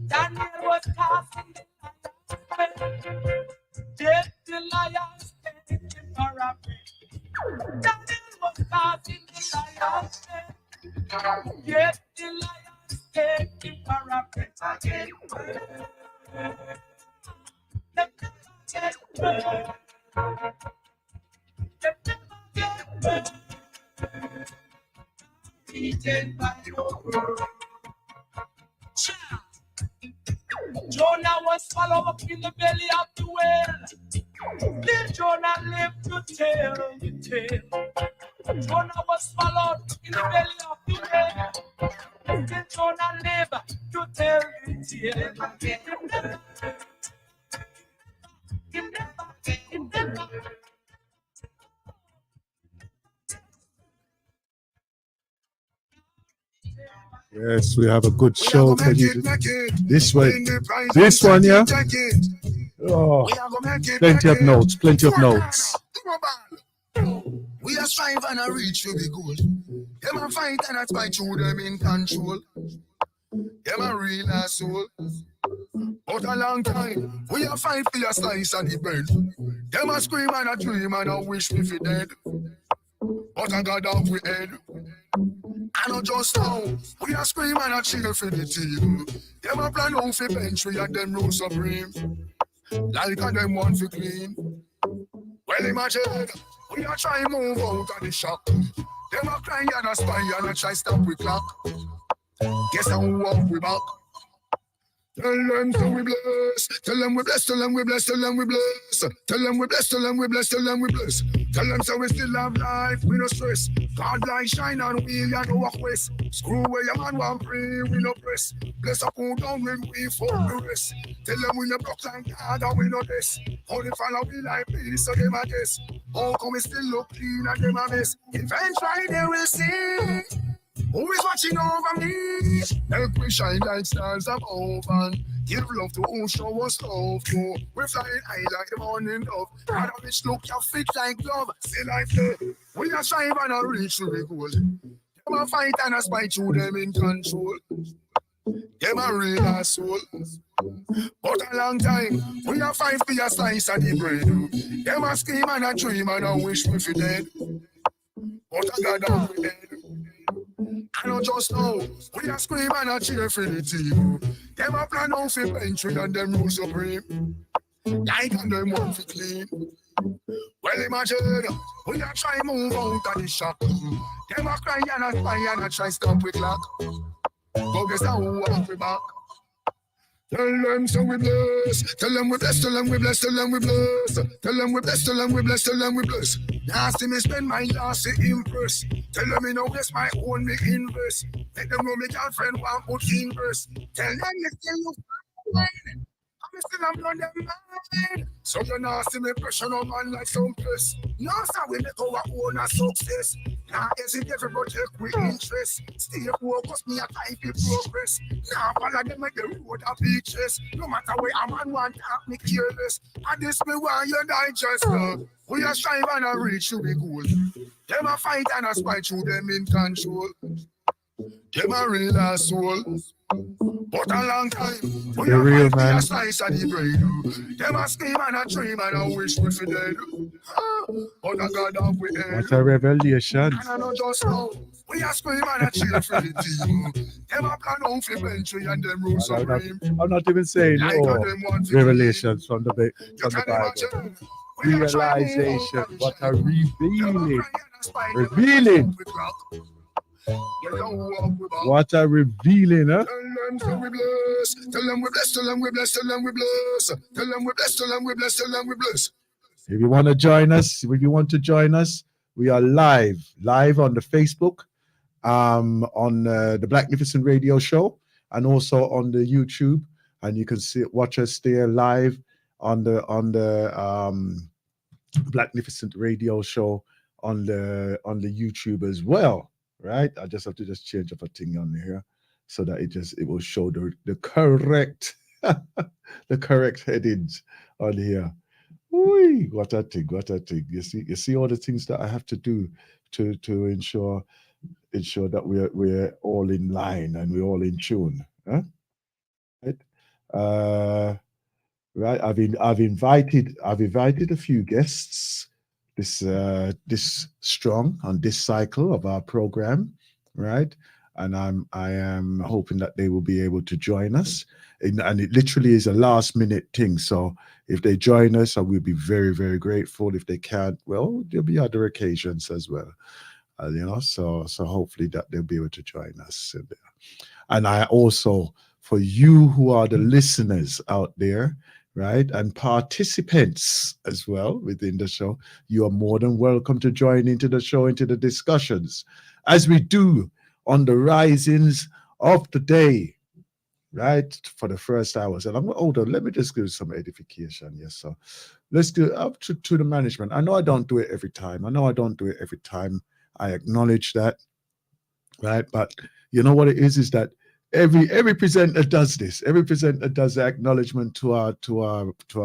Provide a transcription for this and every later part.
Daniel was casting death the lions taking for a prey. Daniel was casting the lions death the lions taking for a prey again. Eaten by your word. Jonah was swallowed up in the belly of the whale. Did Jonah live to tell the tale? Jonah was swallowed in the belly of the whale. Did Jonah live to tell the tale? Yes, we have a good show for you. This one, yeah. Oh, plenty of notes, plenty of notes. We are strive and a reach for the goal. Them a fight and a fight through them in control. Them a real asshole. But a long time, we a fight for your slice and the bread. Them a scream and a dream and a wish me for dead. But I got off we head. I know just now, we are scream and a cheer for the team. Them a plan out for bench, we and them rule supreme. Like a them want to clean. Well imagine, we are trying move out of the shop. Them a cry and a spy and a try stop we clock. Guess how we walk we back. Tell them so we bless. Tell them we bless. Tell them we bless. Tell them we bless. Tell them we bless. Tell them we bless. Tell them we bless. Tell them so we still have life. We no stress. God light shine on we and no walk west. Screw away your man one pray. We no press. Bless up who down when we for the rest. Tell them we no block like God and we no this. Only follow we like peace so them a guess. How come we still look clean and them a mess? Eventually they will see. Who is watching over me? Help me shine like stars above and give love to who show us love to. We're flying high like the morning dove. God of bitch look your fit like glove. Say like that. We are strive and a reach to the goal. Them a fight and a spite through them in control. Them a real asshole. But a long time, we a fight for your slice of the bread. Them a scream and a dream and a wish me for dead. But I got down with dead. I know just now, we are scream and a cheer for the team. Them a plan out for bench and them rule supreme. Like and them want to clean. Well imagine, we are trying move out of the shop. Them a cry and a spy and a try stop with clock. But guess how we walk we back. Tell them so we bless. Tell them we bless. Tell them we bless. Tell them we bless. Tell them we bless. Tell them we bless. Tell them we bless. Now see me spend my last to impress. Tell them me no guess my own me invest. Let them know me girlfriend want put in verse. Tell them you still you fine. I'm still I'm on them mind. So you now see me pressure no man like some place. No sir we make our own a success. Now hesitate everybody take with interest. Stay focused me a type of progress. Now follow them make the road a beaches. No matter where a man want to have me careless. And this me want you digest. We are strive and a reach to the goal. Them a fight and a spite through them in control. Them a real asshole. But a long time, we are real man. A slice of the bread. Them a scream and a dream and a wish we for dead. But a God of we head. What a revelation. And I know just now, we are scream and a cheer for the team. Them a plan out for bench and them rule supreme. I'm not even saying like revelations from the Bible. realization. What a revealing. Revealing. What a revealing, huh? Tell them we bless. Tell them we bless. Tell them we bless. Tell them we bless. Tell them we bless. Tell them we bless. Tell them we bless. If you want to join us, we are live on the Facebook, on the Blacknificent Radio Show, and also on the YouTube, and you can watch us there live on the Blacknificent Radio Show on the YouTube as well, right? I just have to change up a thing on here so that it will show the correct the correct headings on here. Ooh, what a thing. You see all the things that I have to do to ensure that we're all in line and we're all in tune. Huh? Right? Right. I've invited a few guests this strong on this cycle of our program, right? And I am hoping that they will be able to join us. And it literally is a last minute thing. So if they join us, I will be very, very grateful. If they can't, well, there'll be other occasions as well. So hopefully that they'll be able to join us. And I also, for you who are the listeners out there, right, and participants as well within the show, you are more than welcome to join into the show, into the discussions, as we do on the risings of the day, right, for the first hours. And I'm older. Let me just give some edification. Yes, so let's do it up to the management. I know I don't do it every time. I acknowledge that, right? But you know what it is that every presenter does this. Every presenter does the acknowledgement to our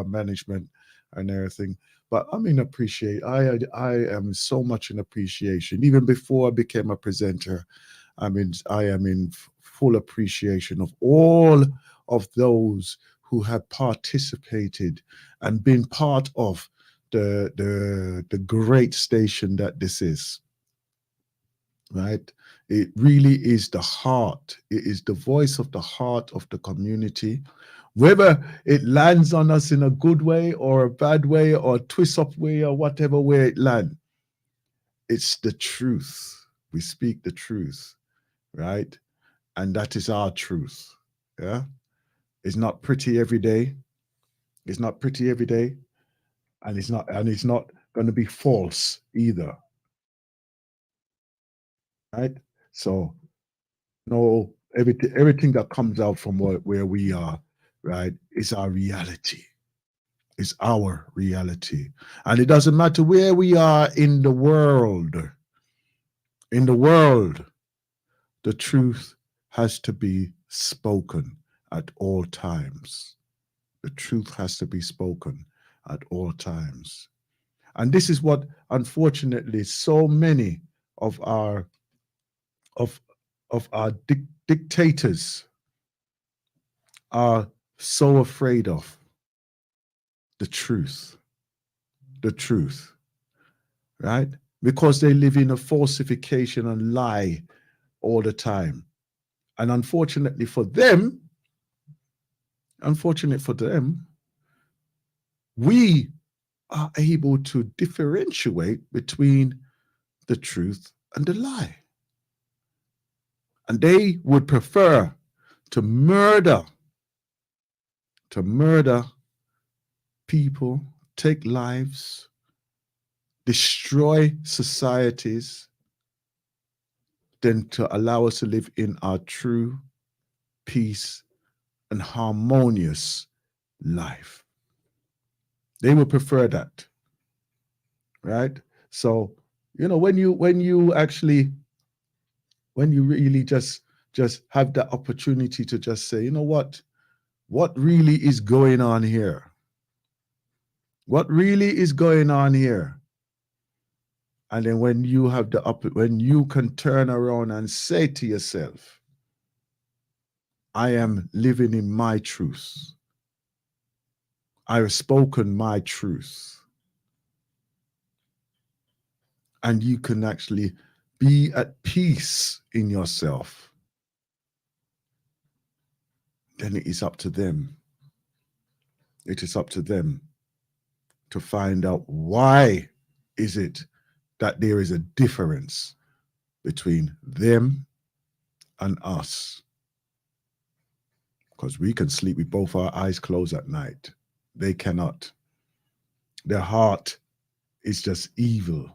management and everything. But I am so much in appreciation. Even before I became a presenter, I am in full appreciation of all of those who have participated and been part of the great station that this is. Right? It really is the heart. It is the voice of the heart of the community. Whether it lands on us in a good way or a bad way or a twist up way or whatever way it lands, it's the truth. We speak the truth, right? And that is our truth. Yeah. It's not pretty every day. It's not pretty every day. And it's not going to be false either. Right? So no, everything that comes out from where we are, right, is our reality. It's our reality. And it doesn't matter where we are in the world. In the world, the truth has to be spoken at all times. The truth has to be spoken at all times. And this is what, unfortunately, so many of our dictators are so afraid of. The truth, right? Because they live in a falsification and lie all the time. And unfortunately for them, we are able to differentiate between the truth and the lie. And they would prefer to murder people, take lives, destroy societies, than to allow us to live in our true peace and harmonious life. They would prefer that, right? So, when you really just have the opportunity to just say, what really is going on here? What really is going on here? And then when you can turn around and say to yourself, I am living in my truth. I have spoken my truth. And you can actually be at peace in yourself. Then it is up to them. It is up to them to find out why is it that there is a difference between them and us. Because we can sleep with both our eyes closed at night. They cannot. Their heart is just evil,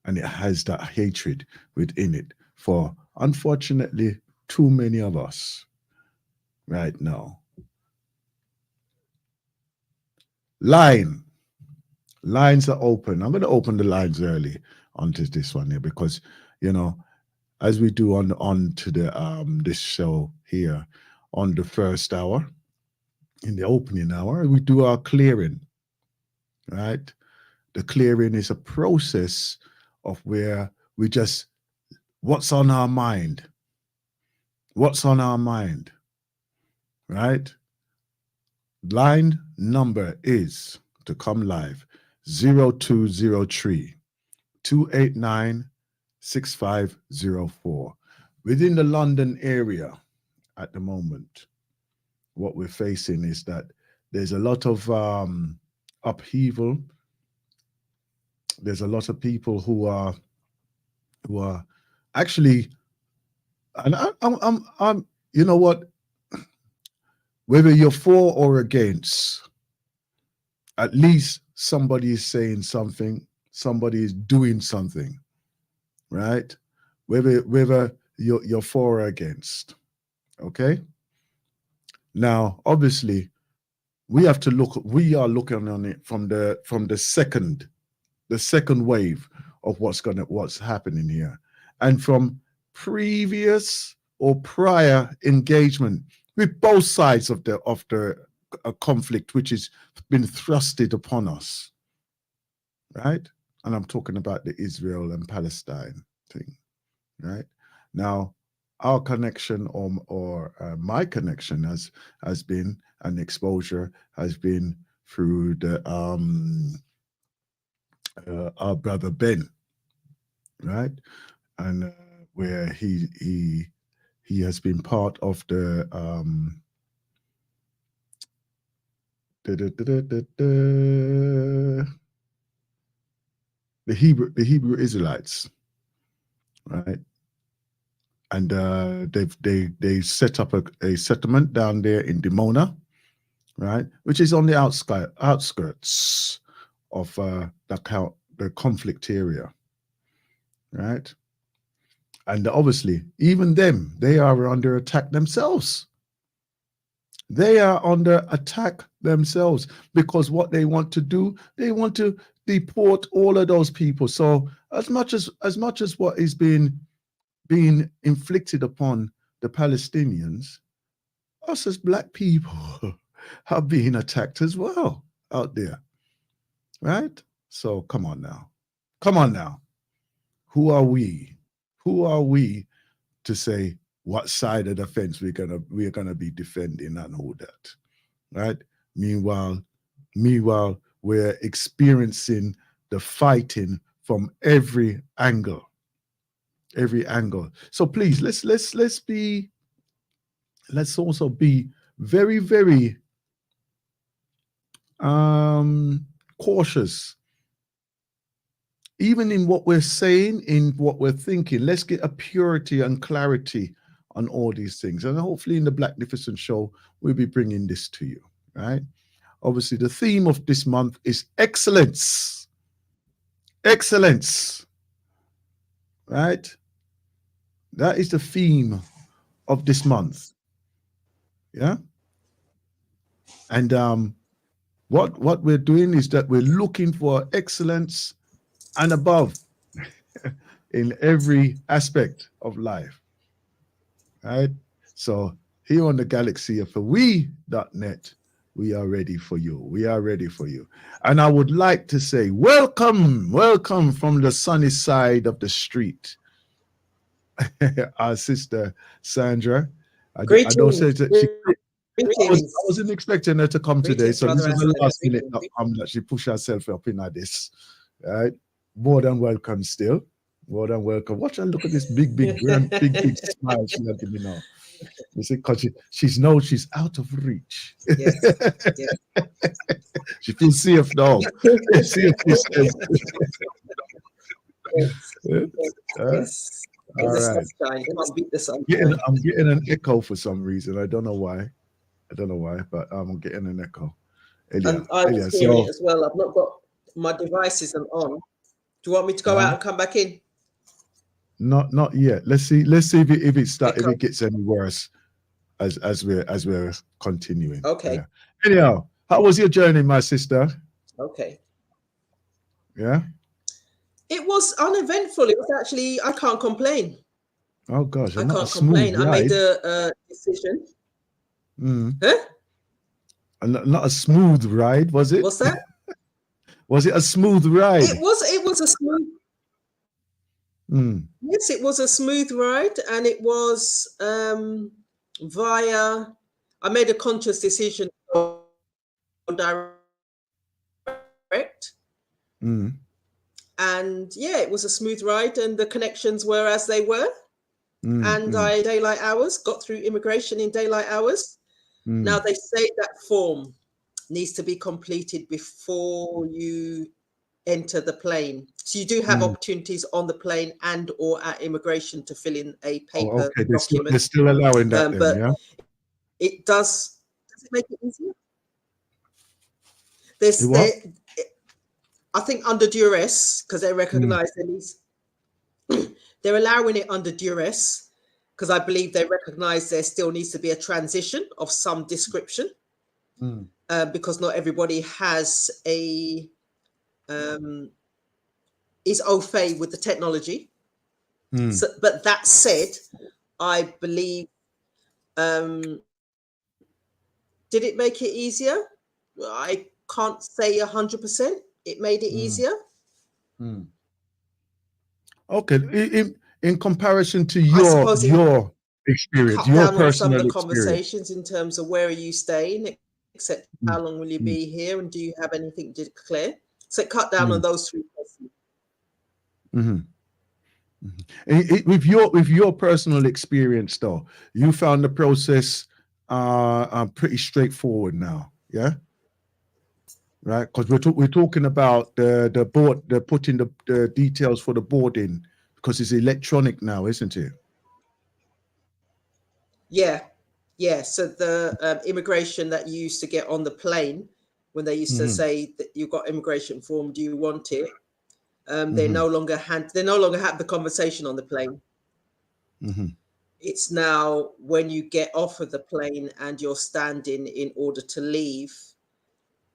and it has that hatred within it for, unfortunately, too many of us right now. Lines are open. I'm going to open the lines early onto this one here because, you know, as we do on to the this show here on the first hour, in the opening hour, we do our clearing, right? The clearing is a process of where we just, what's on our mind? What's on our mind, right? Line number is to come live 0203 289 6504. Within the London area at the moment, what we're facing is that there's a lot of upheaval. There's a lot of people who are actually, and I'm you know what, whether you're for or against, at least somebody is saying something, somebody is doing something, right? Whether you're for or against, okay? Now, obviously, we have to look. We are looking on it from the second wave of what's happening here, and from previous or prior engagement with both sides of the conflict, which has been thrusted upon us, right? And I'm talking about the Israel and Palestine thing, right? Now, our connection or my connection has been, an exposure has been through the our brother Ben, right? And where he has been part of the Hebrew Israelites, right? And they set up a settlement down there in Dimona, right, which is on the outskirts of the conflict area, right? And obviously, even them, they are under attack themselves. They are under attack themselves because what they want to do, they want to deport all of those people. So as much as what is being inflicted upon the Palestinians, us as black people are being attacked as well out there, right? So come on now. Who are we to say what side of the fence we're gonna be defending and all that, right? Meanwhile, we're experiencing the fighting from every angle. So please, let's also be very, very cautious, even in what we're saying, in what we're thinking. Let's get a purity and clarity on all these things, and hopefully in the Blacknificent show we'll be bringing this to you, right? Obviously, the theme of this month is excellence, right? That is the theme of this month. Yeah. And what we're doing is that we're looking for excellence and above in every aspect of life, right? So here on the Galaxy for we.net, we are ready for you. And I would like to say welcome from the sunny side of the street, our sister Sandra. I don't say that I wasn't expecting her to come today, so this is the last minute that she pushed herself up in this. Right? More than welcome still. More than welcome. Watch her look at this big smile she had to me now. You see, because she's knows she's out of reach. Yes. Yes. She feels safe now. Safe distance. Yes. All In the right. sunshine. They must beat the sunshine. I'm getting an echo for some reason. I don't know why. But I'm getting an echo. And I was Elia, hearing so it as well. I've not got my devices on. Do you want me to go out and come back in? not yet. Let's see if Echo. it gets any worse as we're continuing. Okay. Yeah. Anyhow, how was your journey, my sister? Okay. Yeah. It was uneventful. It was actually, I can't complain. Oh gosh, I not a can't smooth complain. ride. I made a decision. Huh? Not a smooth ride, was it? What's that? Was it a smooth ride? It was a smooth. Yes, it was a smooth ride, and it was via. I made a conscious decision to go direct, and yeah, it was a smooth ride, and the connections were as they were, and I daylight hours got through immigration in daylight hours. Now they say that form needs to be completed before you enter the plane. So you do have opportunities on the plane and or at immigration to fill in a paper document. They're still allowing that then, but yeah? It does it make it easier? I think under duress, because they recognize they're allowing it under duress, because I believe they recognize there still needs to be a transition of some description, because not everybody has is au fait with the technology. So, but that said, I believe, did it make it easier? I can't say 100%. It made it easier. Okay. In comparison to your experience, cut your down on some of personal the experience. conversations in terms of where are you staying, except how long will you be here, and do you have anything to declare? So it cut down on those three questions. With your personal experience, though, you found the process pretty straightforward now, yeah, right? Because we're talking about the board, the putting the details for the boarding, because it's electronic now, isn't it? Yeah. So the immigration that you used to get on the plane, when they used to say that you got immigration form, do you want it? They no longer have the conversation on the plane. It's now when you get off of the plane and you're standing in order to leave.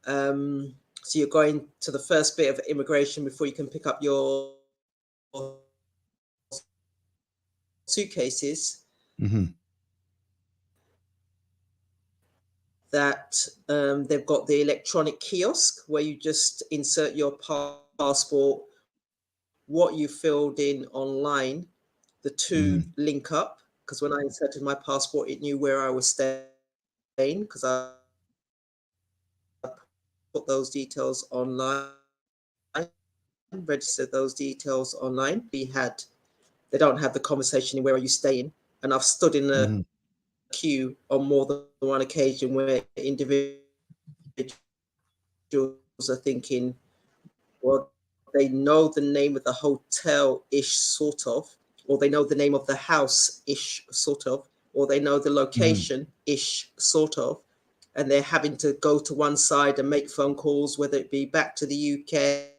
So you're going to the first bit of immigration before you can pick up your suitcases. That they've got the electronic kiosk where you just insert your passport, what you filled in online, the two link up, because when I inserted my passport, it knew where I was staying, because I put those details online, registered those details online. They don't have the conversation in where are you staying, and I've stood in a queue on more than one occasion where individuals are thinking, well, they know the name of the hotel-ish sort of, or they know the name of the house-ish sort of, or they know the location-ish sort of, and they're having to go to one side and make phone calls, whether it be back to the UK.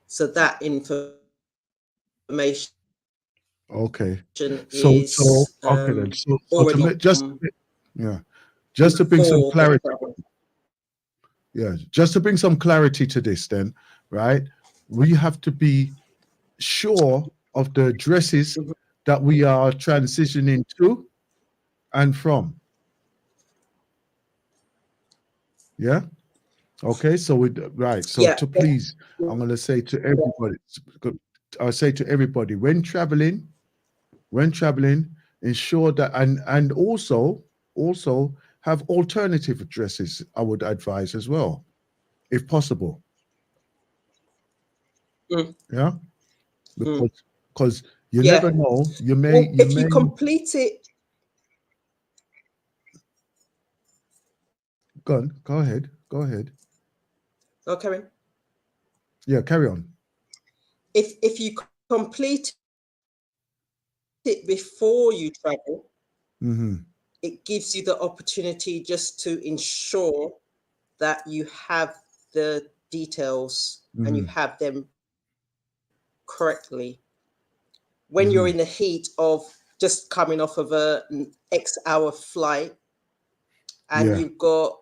So that information Okay. is okay then. So already just to bring some clarity. Yeah, just to bring some clarity to this, then, right? We have to be sure of the addresses that we are transitioning to and from. Yeah. Okay. So please, I'm going to say to everybody, I'll say to everybody, when traveling, ensure that and also have alternative addresses. I would advise as well, if possible. Yeah, because You Yeah. never know. You may. Well, if you complete it. Go ahead. Go ahead. Oh, Karen. Yeah, carry on. If you complete it before you travel, it gives you the opportunity just to ensure that you have the details and you have them correctly. When you're in the heat of just coming off of an X-hour flight and you've got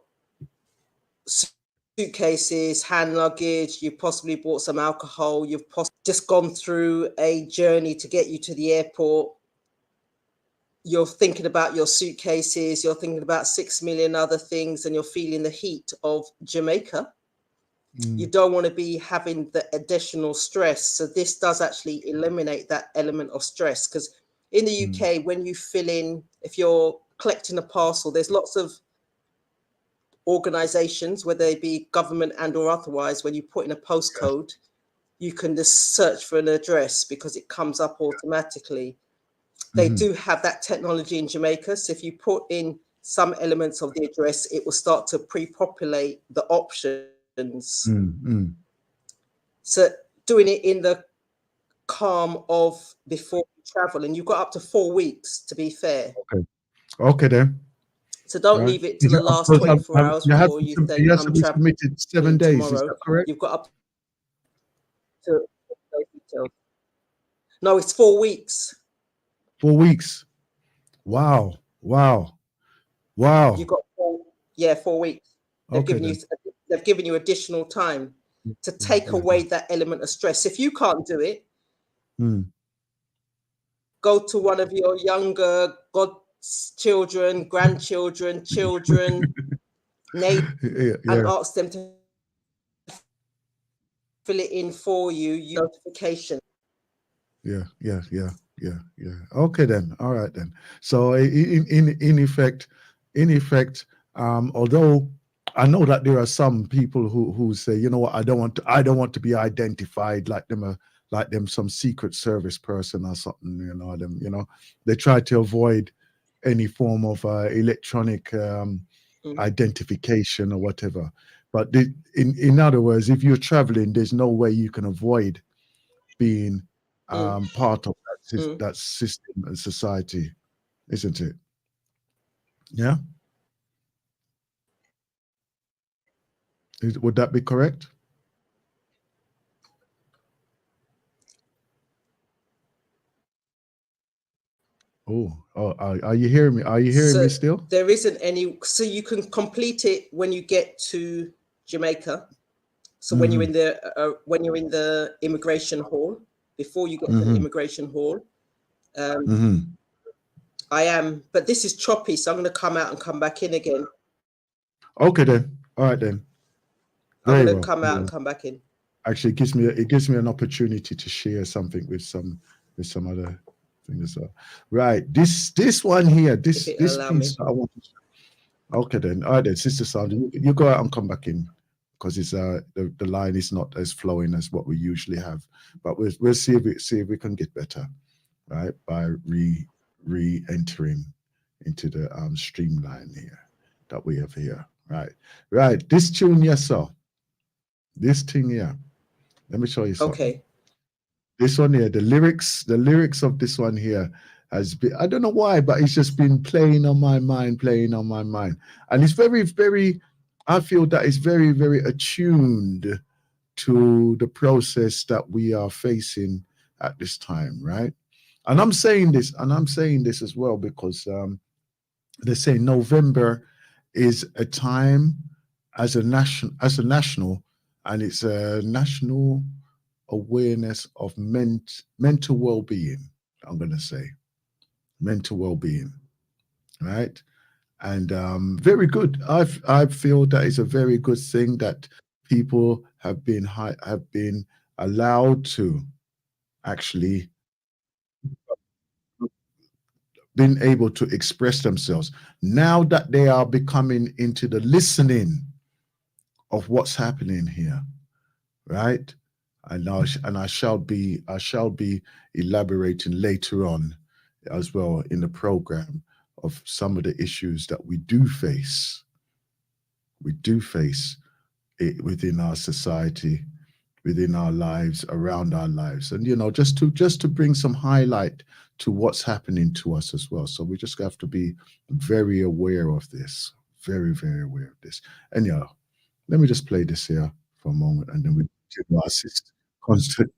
suitcases, hand luggage, you've possibly bought some alcohol, you've just gone through a journey to get you to the airport, you're thinking about your suitcases, you're thinking about 6 million other things, and you're feeling the heat of Jamaica. You don't want to be having the additional stress. So this does actually eliminate that element of stress, because in the UK, when you fill in, if you're collecting a parcel, there's lots of organizations, whether they be government and or otherwise, when you put in a postcode, you can just search for an address because it comes up automatically. They do have that technology in Jamaica. So if you put in some elements of the address, it will start to pre-populate the options. So doing it in the calm of before you travel, and you've got up to 4 weeks, to be fair. Okay then. So don't leave it to the last 24 hours before you think you have I'm to be traveling submitted 7 days. tomorrow. Is that correct? You've got up to those details. No, it's 4 weeks. 4 weeks. Wow. Wow. Wow. You've got 4 weeks. They've given you additional time to take away that element of stress. If you can't do it, go to one of your younger godchildren, grandchildren, children, neighbors, and ask them to fill it in for you, notification. Yeah. Okay then. All right then. So in effect, although I know that there are some people who say, you know what, I don't want to be identified like them some secret service person or something, they try to avoid any form of electronic identification or whatever. But in other words, if you're traveling, there's no way you can avoid being part of that system and society, isn't it? Yeah. Would that be correct? Are you hearing me? Are you hearing me still? There isn't any, so you can complete it when you get to Jamaica. So when you're in the immigration hall, before you get to the immigration hall, I am, but this is choppy, so I'm going to come out and come back in again. Okay then. All right then. I'm going to come out and come back in. Actually, it gives me an opportunity to share something with some other things as well. Right. This one here, this piece I want to share. Okay then. All right then, Sister Sandra, you go out and come back in, because it's the line is not as flowing as what we usually have. But we'll see if we can get better, right? By re-entering into the streamline here that we have here. Right. This tune, yes, sir. This thing here. Let me show you something. Okay. This one here, the lyrics of this one here has been, I don't know why, but it's just been playing on my mind. And it's very, very, I feel that it's very, very attuned to the process that we are facing at this time, right? And I'm saying this as well because they say November is a time as a national, and it's a national awareness of mental well-being. I'm going to say mental well-being, right? And very good. I feel that is a very good thing that people have been allowed to actually been able to express themselves. Now that they are becoming into the listening of what's happening here, right? and I shall be elaborating later on as well in the program of some of the issues that we do face. We do face it within our society, within our lives, around our lives, and just to bring some highlight to what's happening to us as well. So we just have to be very aware of this, very, very aware of this. And let me just play this here for a moment, and then we continue our constant.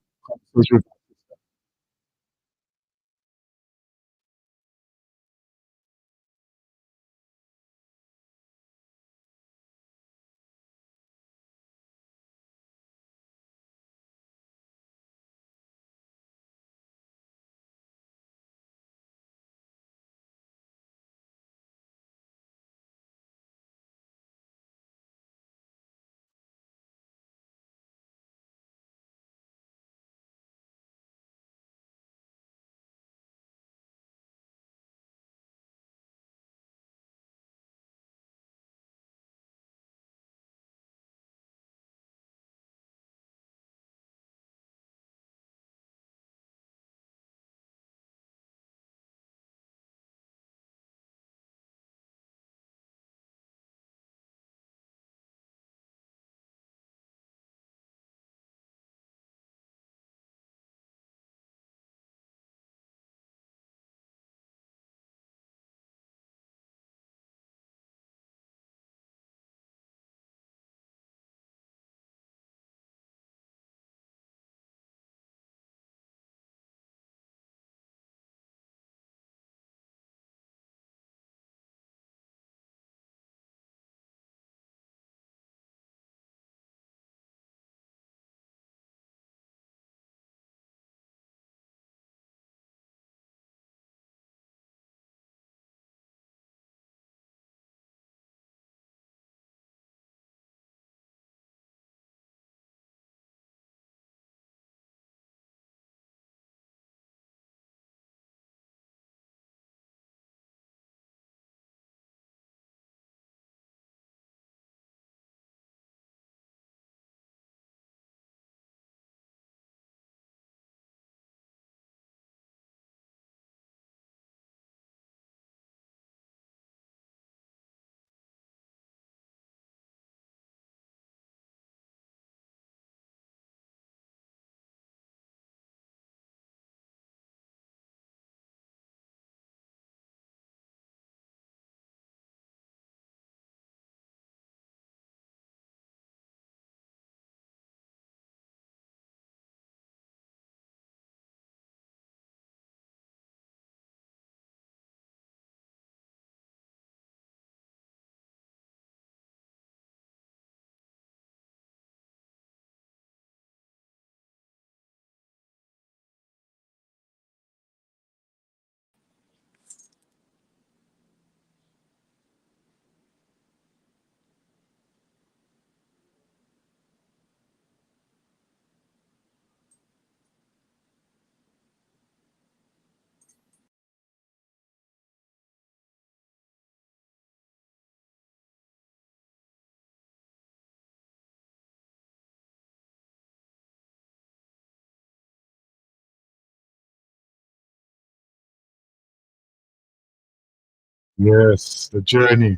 Yes, the journey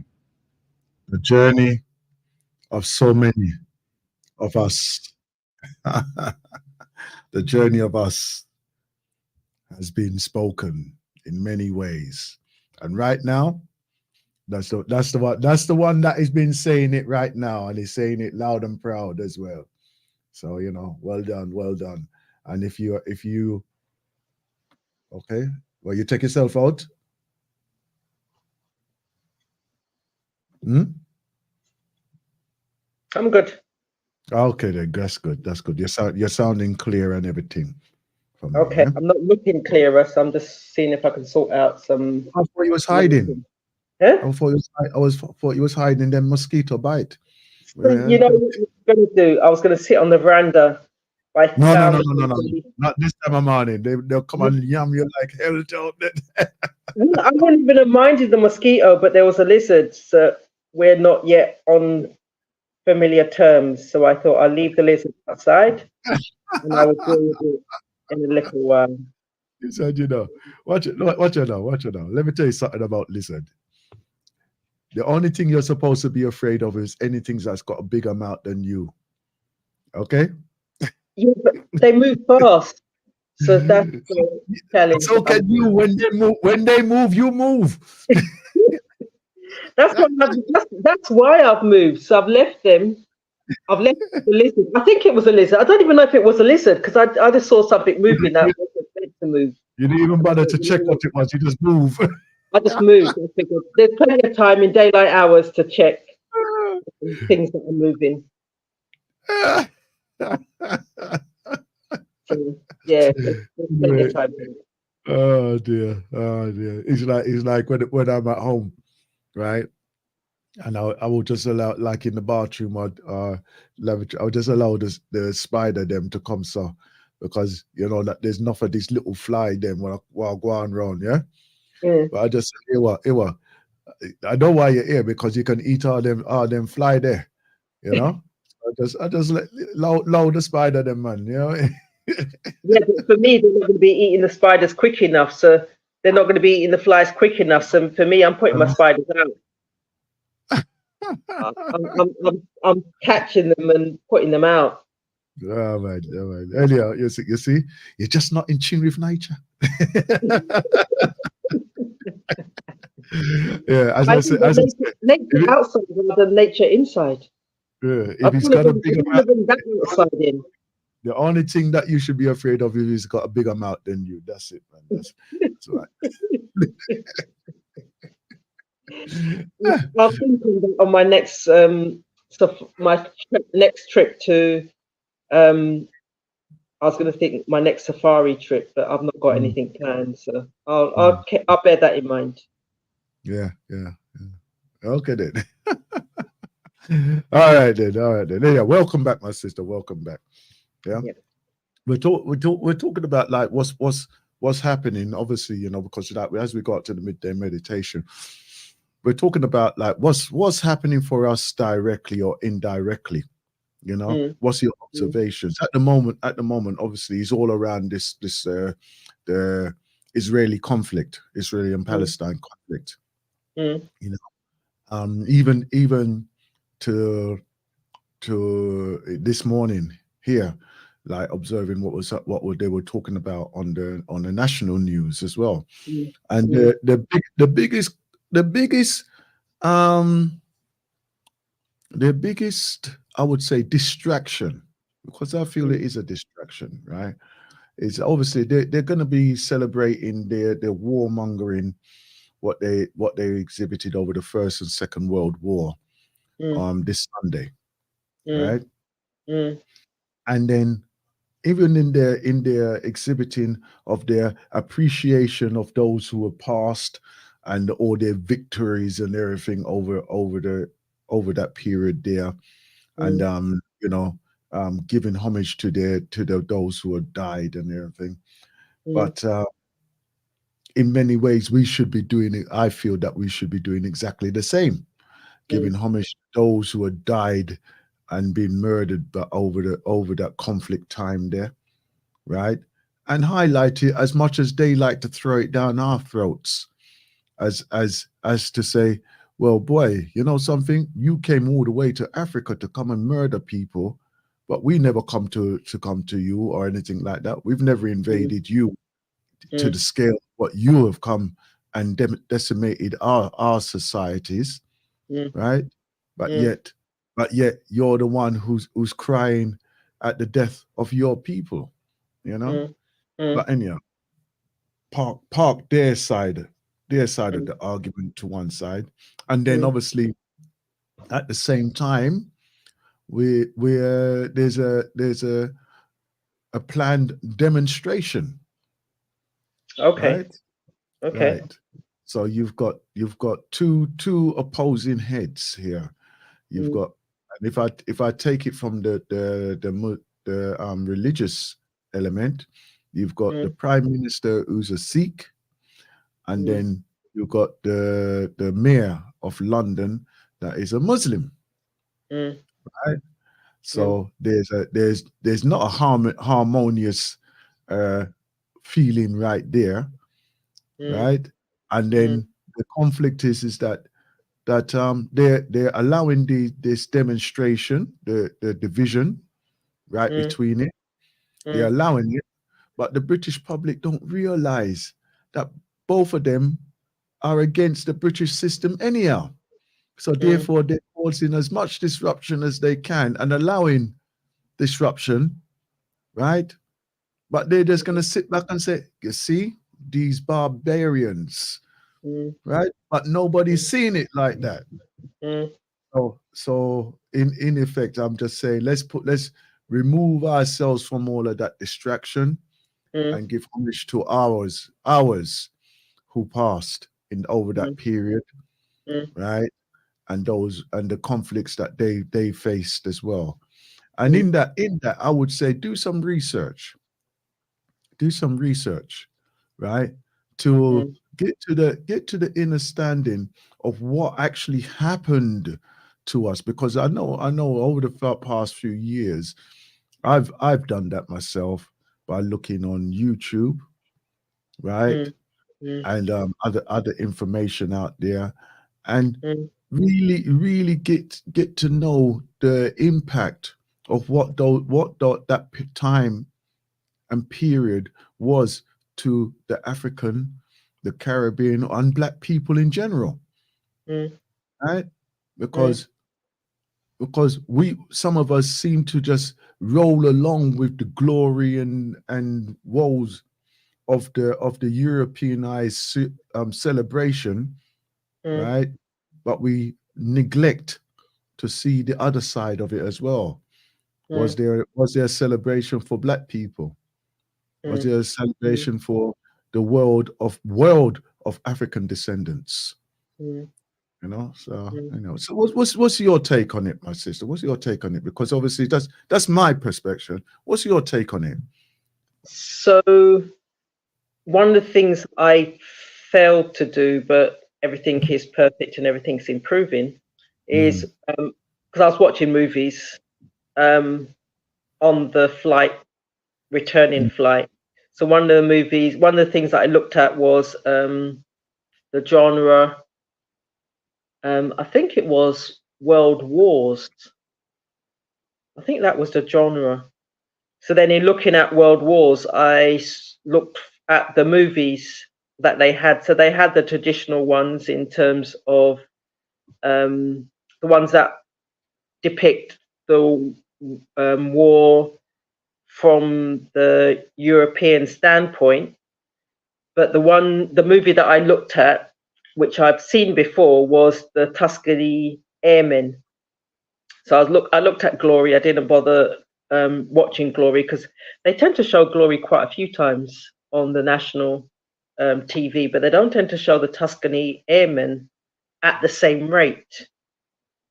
of so many of us. The journey of us has been spoken in many ways, and right now, that's the one that has been saying it right now, and he's saying it loud and proud as well. So well done, well done. And if you okay, well, you take yourself out. Hmm? I'm good. Okay, then that's good. That's good. You're sounding clear and everything for me. Okay, Yeah. I'm not looking clearer, so I'm just seeing if I can sort out some. I thought you was hiding. Huh? Thought you was hiding them mosquito bite. So, Yeah. you know what I was going to do? I was going to sit on the veranda. I No, no, found no, no, no, no. Not this time of morning. They'll come and yam you like hell down there. I wouldn't even have minded the mosquito, but there was a lizard, so we're not yet on familiar terms. So I thought I'll leave the lizard outside. and I will deal with it in a little while. He said, you know, watch it now. Let me tell you something about lizard. The only thing you're supposed to be afraid of is anything that's got a bigger mouth than you. Okay? Yeah, but they move fast, so that's the challenge. So can you when they move, you move. That's why I've moved. So I've left them. I've left the lizard. I think it was a lizard. I don't even know if it was a lizard because I just saw something moving that wasn't meant to move. You didn't even bother to check what it was. You just move. I just moved. I figured there's plenty of time in daylight hours to check things that are moving. So, yeah, there's plenty of time. Oh dear. It's like when I'm at home, right? And I will just allow, like in the bathroom or lavatory, I'll just allow the spider them to come, so because you know that there's enough of this little fly them while going around, yeah. But I just say, Ewa, I know why you're here because you can eat all them fly there, you know. I just allow the spider them, man, you know. Yeah, but for me, they're not going to be eating the spiders quick enough, so they're not going to be eating the flies quick enough. So for me, I'm putting my spiders out. I'm catching them and putting them out. Oh man. Anyhow, you see, you're just not in tune with nature. Yeah, as I said, nature outside rather than nature inside. Yeah, if he's got a bigger mouth, the only thing that you should be afraid of is he's got a bigger mouth than you. That's it, man. That's right. I'm thinking that on my next next trip to I was going to think my next safari trip, but I've not got anything planned, so I'll bear that in mind. Yeah. Okay then. All right then. Yeah, welcome back, my sister. Welcome back. Yeah. We're talking about like what's happening, obviously, you know, because as we got to the midday meditation, we're talking about like what's happening for us directly or indirectly, you know. What's your observations at the moment? Obviously, it's all around this the Israeli conflict, Israeli and Palestine conflict. You know, even to this morning here, like observing what they were talking about on the national news as well, and the biggest I would say distraction, because I feel it is a distraction, right? It's obviously they're going to be celebrating their warmongering, what they exhibited over the First and Second World War this Sunday, right? And then even in their exhibiting of their appreciation of those who were past and all their victories and everything over that period there, and you know, giving homage to those who had died and everything. But in many ways, we should be doing it. I feel that we should be doing exactly the same, giving homage to those who had died and been murdered, but over that conflict time there, right? And highlight it as much as they like to throw it down our throats, as to say, well, boy, you know something? You came all the way to Africa to come and murder people, but we never come to you or anything like that. We've never invaded you to the scale of what you have come and decimated our societies, right? But yet you're the one who's crying at the death of your people, you know. But anyhow, park their side of the argument to one side, and then obviously at the same time there's a planned demonstration. Okay. Right. So you've got two opposing heads here. You've got, and if I take it from the religious element, you've got the Prime Minister who's a Sikh, and then you've got the Mayor of London that is a Muslim, right? So there's not a harmonious feeling right there, right? And then the conflict is that they're allowing this demonstration, the division right between it. They're allowing it, but the British public don't realize that both of them are against the British system anyhow. So therefore, they're causing as much disruption as they can and allowing disruption, right? But they're just going to sit back and say, you see, these barbarians, right? But nobody's seeing it like that. So in effect, I'm just saying, let's remove ourselves from all of that distraction and give homage to ours who passed over that period, right? And the conflicts that they faced as well. And in that, I would say do some research, right? To get to the understanding of what actually happened to us, because I know over the past few years, I've done that myself by looking on YouTube, right? And other information out there, and really get to know the impact of what that time and period was to the African, the Caribbean, and Black people in general, right? Because some of us seem to just roll along with the glory and woes of the Europeanized celebration, right? But we neglect to see the other side of it as well. Was there a celebration for Black people? Was there a celebration for the world of African descendants? You know, so So what's your take on it, my sister? What's your take on it? Because obviously that's my perspective. What's your take on it? So one of the things I failed to do, but everything is perfect and everything's improving, is because I was watching movies on the returning flight. So one of the things that I looked at was the genre. I think it was World Wars. I think that was the genre. So then in looking at World Wars, I looked at the movies that they had. So they had the traditional ones in terms of the ones that depict the war from the European standpoint. But the movie that I looked at, which I've seen before, was the Tuskegee Airmen. So I looked at Glory. I didn't bother watching Glory because they tend to show Glory quite a few times on the national TV, but they don't tend to show the Tuskegee Airmen at the same rate,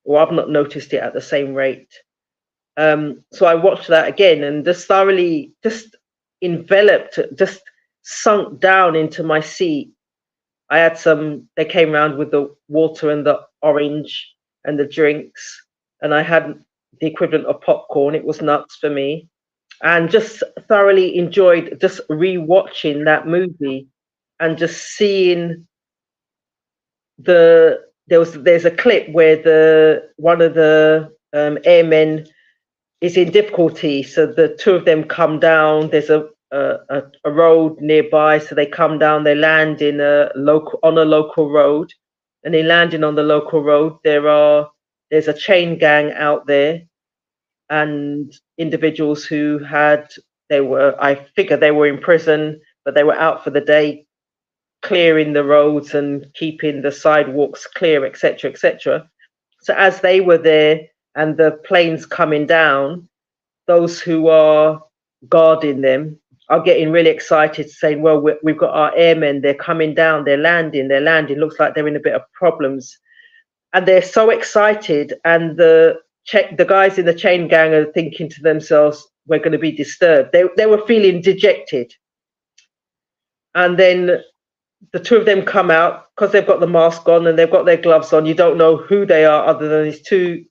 or I've not noticed it at the same rate. So I watched that again and just thoroughly enveloped, just sunk down into my seat. I had they came around with the water and the orange and the drinks, and I had the equivalent of popcorn. It was nuts for me, and just thoroughly enjoyed just rewatching that movie and just seeing there's a clip where one of the airmen is in difficulty, so the two of them come down. There's a road nearby, so they come down. They land on a local road, and in landing on the local road, there's a chain gang out there, and individuals who I figure they were in prison, but they were out for the day, clearing the roads and keeping the sidewalks clear, etc., etc. So as they were there and the planes coming down, those who are guarding them are getting really excited, saying, well, we've got our airmen, they're coming down, they're landing, looks like they're in a bit of problems. And they're so excited, and the guys in the chain gang are thinking to themselves, we're going to be disturbed. They were feeling dejected. And then the two of them come out, because they've got the mask on and they've got their gloves on. You don't know who they are other than these two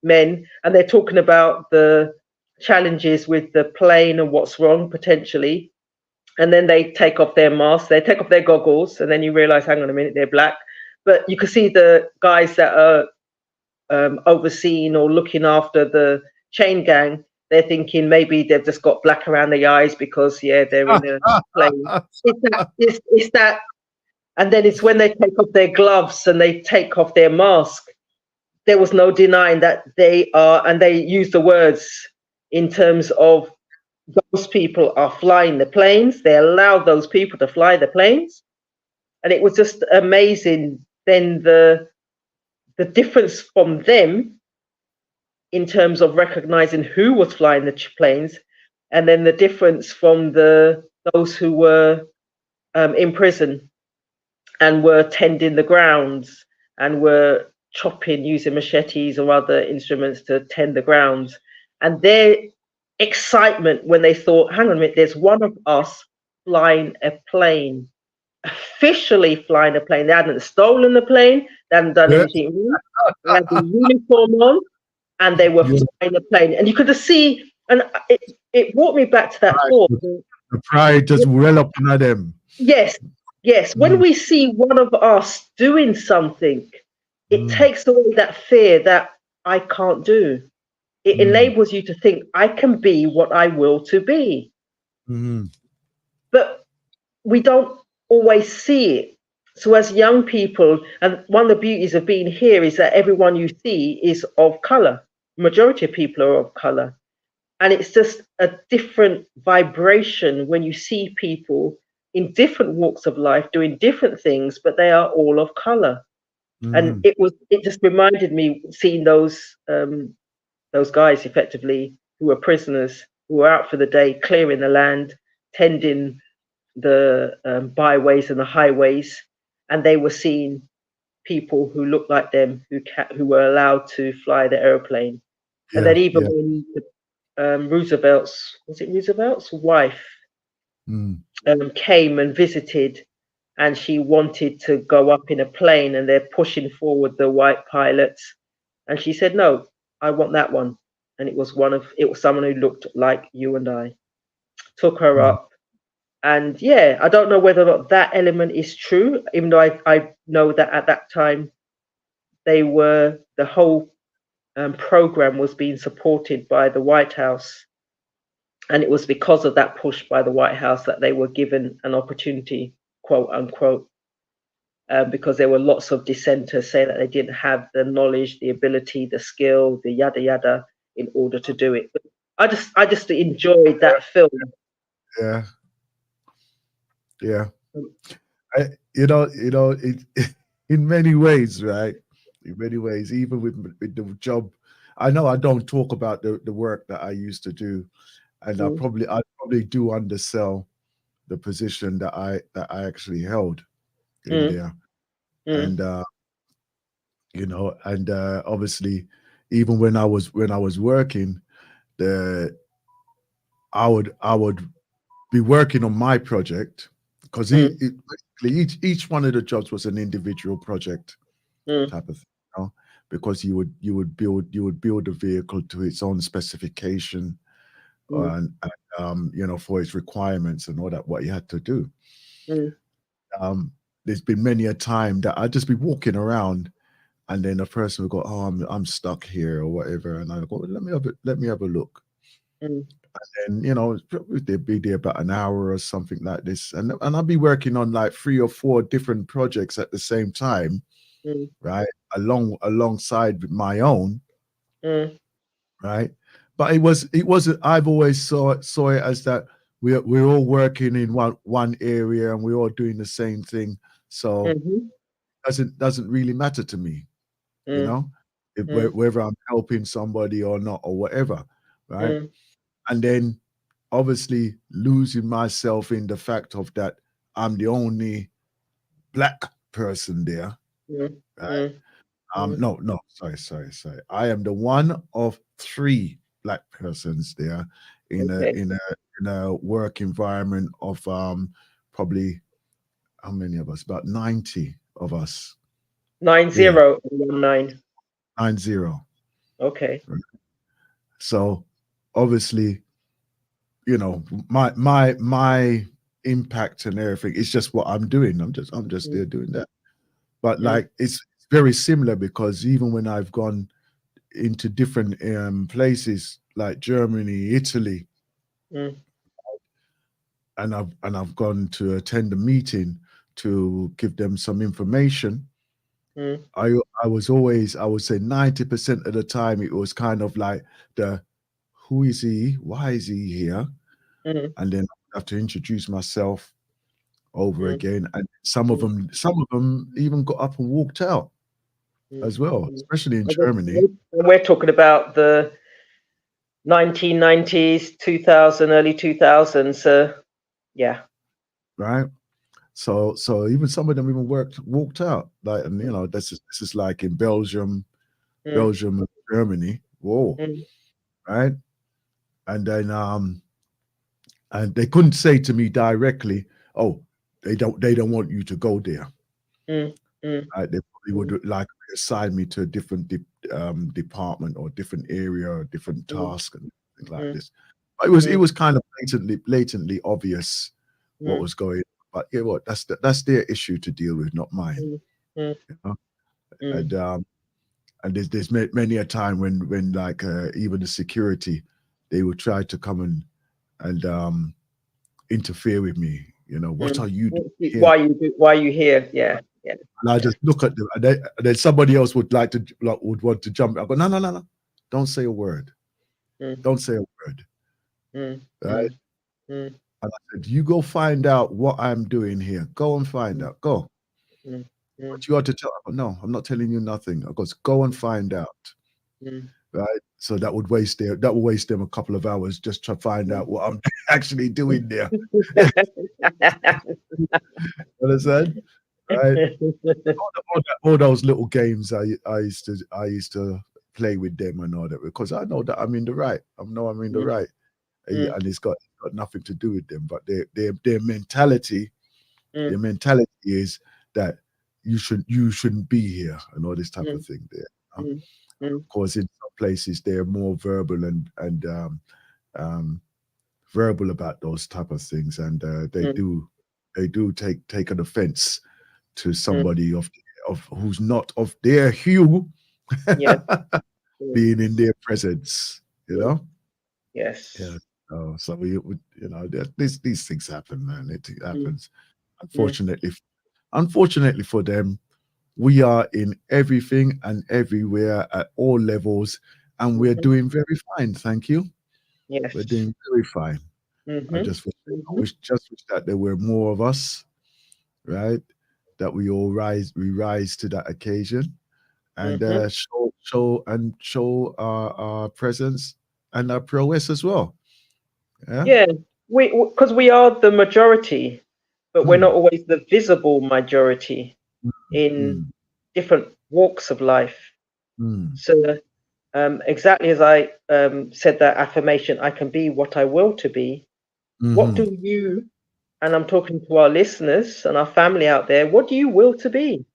men, and they're talking about the challenges with the plane and what's wrong potentially. And then they take off their masks, they take off their goggles, and then you realize, hang on a minute, they're black. But you can see the guys that are overseeing or looking after the chain gang. They're thinking maybe they've just got black around the eyes because they're in a plane. It's that, and then it's when they take off their gloves and they take off their mask. There was no denying that they are, and they use the words in terms of those people are flying the planes. They allow those people to fly the planes, and it was just amazing. Then the difference from them in terms of recognizing who was flying the planes, and then the difference from those who were in prison and were tending the grounds and were chopping using machetes or other instruments to tend the grounds, and their excitement when they thought, hang on a minute, there's one of us flying a plane, officially flying a plane. They hadn't stolen the plane, they hadn't done anything wrong. They had the uniform on and they were flying the plane. And you could just see, and it brought me back to that thought. The pride just well up under them. Yes. When we see one of us doing something, it takes away that fear that I can't do. It enables you to think, I can be what I will to be. But we don't always see it. So as young people, and one of the beauties of being here is that everyone you see is of color. Majority of people are of color. And it's just a different vibration when you see people in different walks of life doing different things, but they are all of color. And it just reminded me seeing those guys effectively who were prisoners, who were out for the day, clearing the land, tending the byways and the highways, and they were seeing people who looked like them, who were allowed to fly the airplane. And then even when Roosevelt's wife came and visited, and she wanted to go up in a plane, and they're pushing forward the white pilots, and she said, no, I want that one. And it was someone who looked like you and I. Took her up. And I don't know whether or not that element is true, even though I know that at that time the whole program was being supported by the White House. And it was because of that push by the White House that they were given an opportunity, quote unquote, because there were lots of dissenters saying that they didn't have the knowledge, the ability, the skill, the yada yada in order to do it. But I just enjoyed that film. In many ways, right? In many ways, even with the job, I know I don't talk about the work that I used to do, and I probably do undersell the position that I actually held in there, and obviously, even when I was working, I would be working on my project, because each one of the jobs was an individual project type of thing, because you would build a vehicle to its own specification, and for its requirements and all that, what you had to do. There's been many a time that I'd just be walking around, and then a person would go, "Oh, I'm stuck here," or whatever, and I go, well, let me have a look. And then, they'd be there about an hour or something like this, and I'd be working on like 3 or 4 different projects at the same time, right, alongside my own, right. But it wasn't. I've always saw it as that we're all working in one area, and we're all doing the same thing. So it doesn't really matter to me, whether I'm helping somebody or not, or whatever, right. And then obviously losing myself in the fact of that I'm the only black person there, right? No, sorry. I am the one of 3 black persons there in a work environment of probably, how many of us? About 90 of us. 90 or 19? 90. Okay. So obviously, you know, my impact and everything is just what I'm doing. I'm just there doing that. But like it's very similar, because even when I've gone into different places like Germany, Italy, and I've gone to attend a meeting to give them some information. I would say 90% of the time it was kind of like who is he? Why is he here? And then I have to introduce myself over again. And some of them even got up and walked out as well, especially in Germany. We're talking about the 1990s, 2000, early 2000s. Yeah. Right. So even some of them even walked out. Like, and you know, this is like in Belgium and Germany. Whoa. Right. And then and they couldn't say to me directly, oh, they don't want you to go there. Right? They probably would like assign me to a different department or different area or different task and things like this. But it was kind of blatantly obvious what was going on. But yeah, what that's their issue to deal with, not mine. You know? And there's many a time when like even the security, they would try to come and interfere with me. You know, what are you doing here? Why are you here? Yeah. And I just look at them, and then somebody else would would want to jump. I go, no, don't say a word. Don't say a word. Right? And I said, you go find out what I'm doing here. Go and find out. Go. But you ought to tell. No, I'm not telling you nothing. I goes, go and find out. Right. So that would waste them a couple of hours just to find out what I'm actually doing there. Understand? Right? all those little games I used to play with them and all that, because I know that I'm in the right. I know I'm in the right. And it's got nothing to do with them. But their mentality is that you shouldn't be here and all this type of thing there. Of course, in some places they're more verbal and verbal about those type of things, and they do take an offense to somebody of who's not of their hue being in their presence, you know. Yes. Yeah. So we would, you know, these things happen, man. It happens. Unfortunately for them, we are in everything and everywhere at all levels, and we're doing very fine. Thank you. Yes. We're doing very fine. I just wish that there were more of us, right? That we rise to that occasion, and show our presence and our prowess as well. Yeah, because we are the majority, but we're not always the visible majority in different walks of life. So exactly as I said that affirmation, I can be what I will to be. What do you, and I'm talking to our listeners and our family out there, what do you will to be?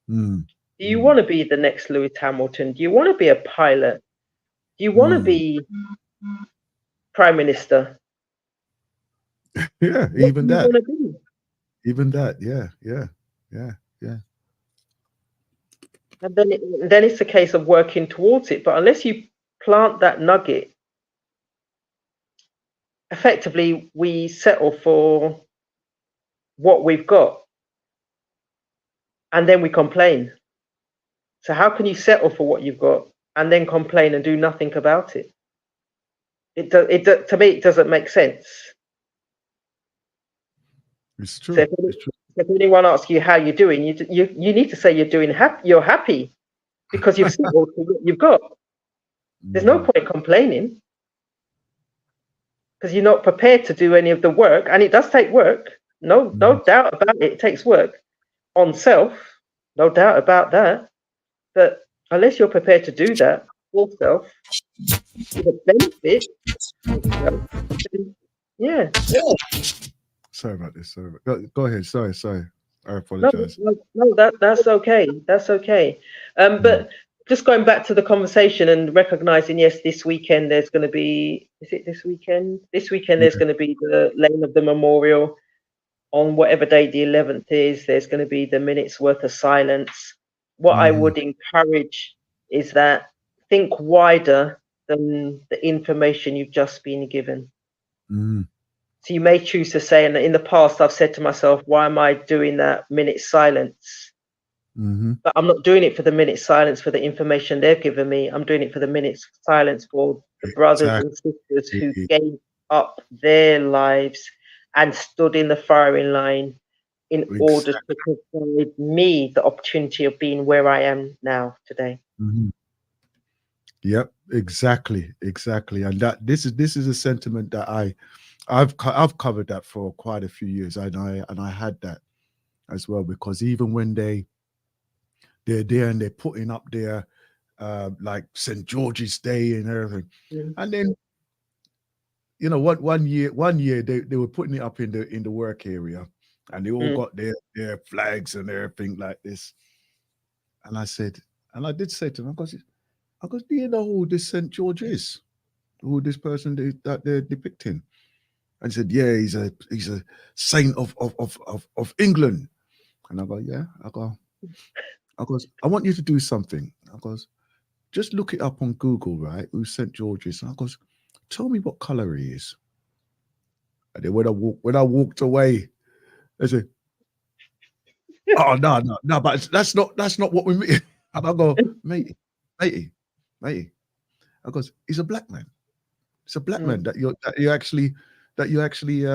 Do you want to be the next Lewis Hamilton? Do you want to be a pilot? Do you want to be Prime Minister? Yeah, even that. Yeah. And then it's a case of working towards it. But unless you plant that nugget, effectively we settle for what we've got, and then we complain. So how can you settle for what you've got and then complain and do nothing about it? To me, it doesn't make sense. It's true. So if anyone asks you how you're doing, you need to say you're happy because you've settled for what you've got. There's no point complaining because you're not prepared to do any of the work, and it does take work. No doubt about it. It takes work on self, no doubt about that. But unless you're prepared to do that for self, for the benefit of self, yeah. Sorry about this. Go ahead. Sorry. I apologize. No, that's okay. That's okay. But just going back to the conversation and recognizing, yes, this weekend there's going to be, is it this weekend? This weekend there's going to be the laying of the memorial. On whatever date the 11th is, there's going to be the minute's worth of silence. What I would encourage is that think wider than the information you've just been given. So you may choose to say, and in the past I've said to myself, why am I doing that minute silence? But I'm not doing it for the minute silence for the information they've given me. I'm doing it for the minute silence for the brothers and sisters who gave up their lives and stood in the firing line in order to provide me the opportunity of being where I am now today. Yep, exactly. And that this is a sentiment that I've covered that for quite a few years, and I had that as well, because even when they're there and they're putting up their like St. George's Day and everything, and then you know what, one year they were putting it up in the work area, and they all got their flags and everything like this, and I said, and I did say to them, I goes, do you know who this St. George is? Who this person that they're depicting? And he said, yeah, he's a saint of England. And I go, yeah. I goes, I want you to do something. I goes, just look it up on Google, right? Who St. George is? And I goes, tell me what color he is. And then when I walked away, they said, oh no, but that's not what we mean. And I go, matey. I goes, he's a black man. It's a black man that you actually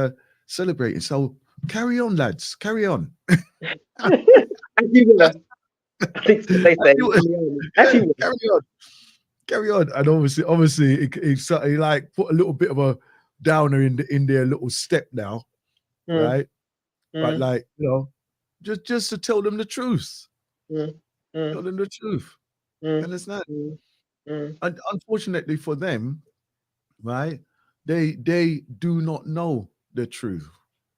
celebrating. So carry on, lads. Carry on. As you were. I think they say. Carry on. And obviously, he like put a little bit of a downer in their little step now, right? But like, you know, just to tell them the truth. Tell them the truth. And it's not. And unfortunately for them, right? They do not know the truth.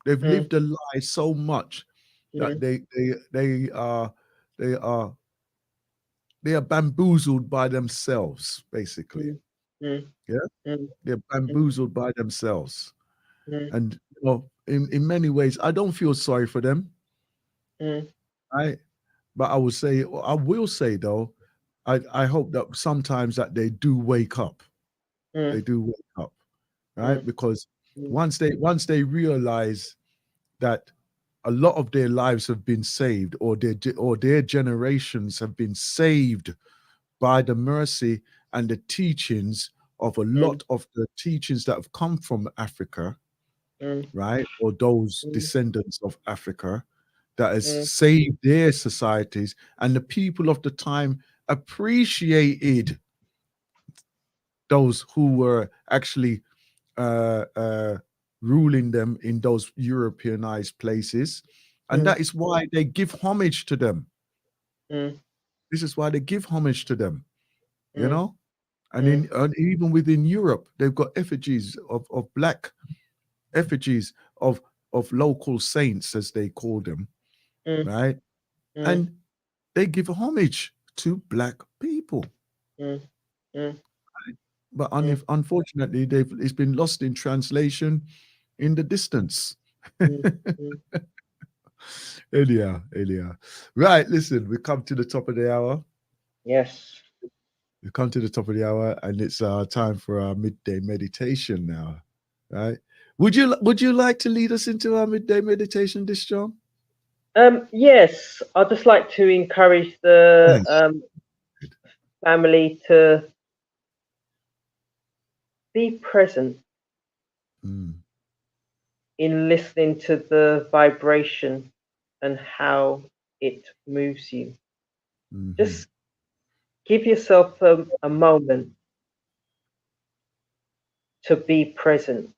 They've lived a lie so much that they are bamboozled by themselves, basically. Yeah, they're bamboozled by themselves, and you know, in many ways, I don't feel sorry for them. Right, but I will say though, I hope that sometimes that they do wake up. They do wake up, right? Because once they realize that a lot of their lives have been saved, or their generations have been saved by the mercy and the teachings of a lot of the teachings that have come from Africa, right? Or those descendants of Africa that has saved their societies, and the people of the time appreciated those who were actually ruling them in those Europeanized places. And that is why they give homage to them. This is why they give homage to them, you know? And even within Europe, they've got effigies of black effigies of local saints, as they call them, right? And they give homage to black people. But unfortunately, it's been lost in translation in the distance. Anyhow. Right, listen, we come to the top of the hour. Yes. We come to the top of the hour, and it's time for our midday meditation now. Right? Would you like to lead us into our midday meditation, this John? Yes, I'd just like to encourage the family to be present in listening to the vibration and how it moves you. Just give yourself a moment to be present,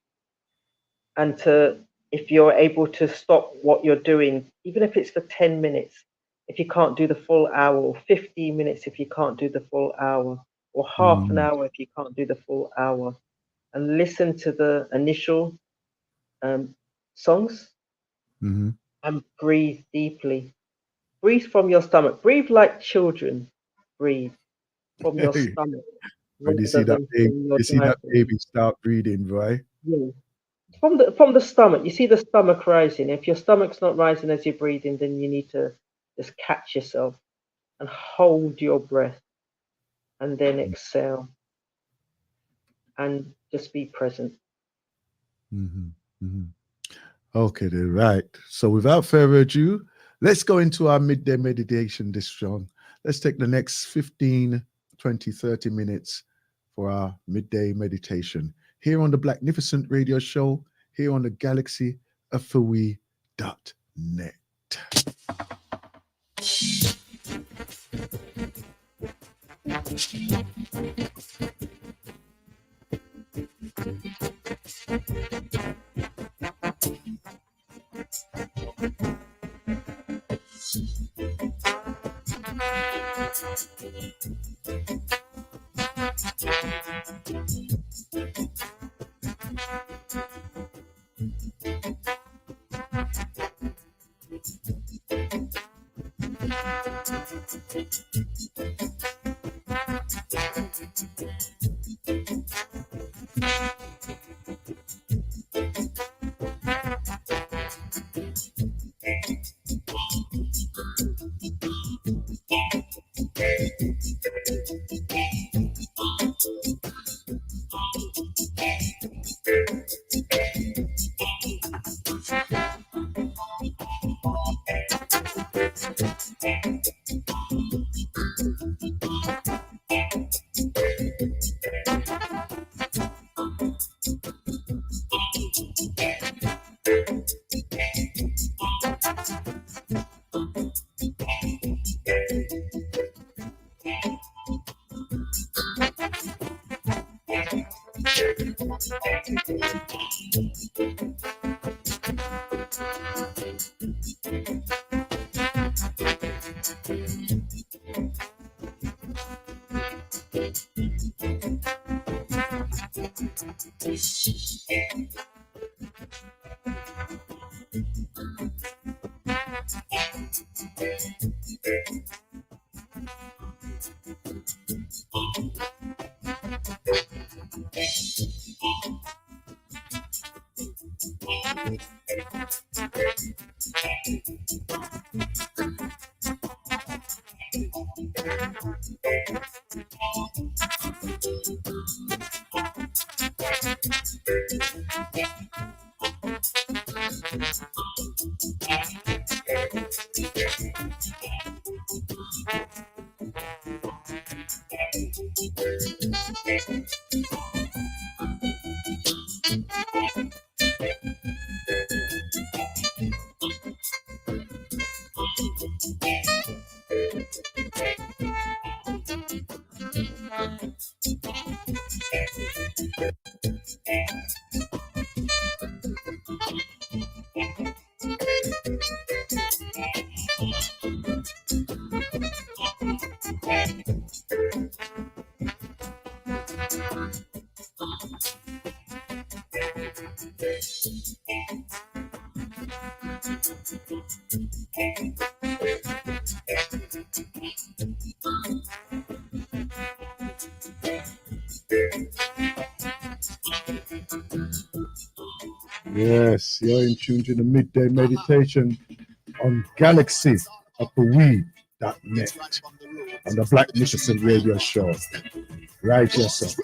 and to, if you're able to stop what you're doing, even if it's for 10 minutes, if you can't do the full hour, or 15 minutes if you can't do the full hour, or half an hour if you can't do the full hour, and listen to the initial songs, and breathe deeply. Breathe from your stomach. Breathe like children breathe. from your stomach. When you see that baby start breathing, right? Yeah. From the stomach, you see the stomach rising. If your stomach's not rising as you're breathing, then you need to just catch yourself and hold your breath and then exhale and just be present. Okay, then, right. So without further ado, let's go into our midday meditation this strong. Let's take the next 15, 20, 30 minutes for our midday meditation here on the Blacknificent radio show, here on the galaxy of FAWE.net. Yes, you're in tune to the midday meditation on Galaxy of FAWE.net on the Blacknificent radio show. Right, yes, sir.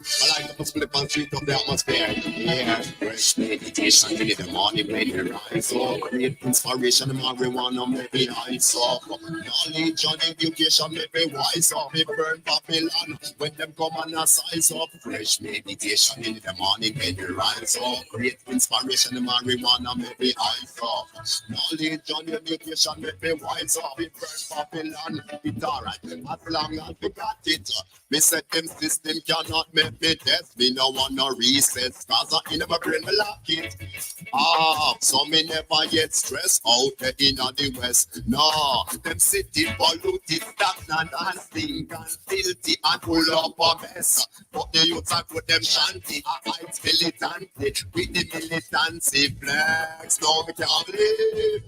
I like to flip and treat up the atmosphere. Yeah, fresh meditation till the morning when you rise up. Great inspiration, marijuana make me eyes up. Knowledge and education make me wise up. Me burn Babylon when them come and a size up. Fresh meditation in the morning when you rise up. Great inspiration, marijuana make me eyes up. Knowledge and education make me wise up. Me burn Babylon, it's alright as long as we got it. Me said them system cannot make me death. Me no want no recess, cause I never brain me lock it. So me never yet stress out there in the west. No, them city polluted, stagnant and stink and filthy and full up a mess. But the youths I put them shanty, it's militancy, with the militancy flex. No, me can't live.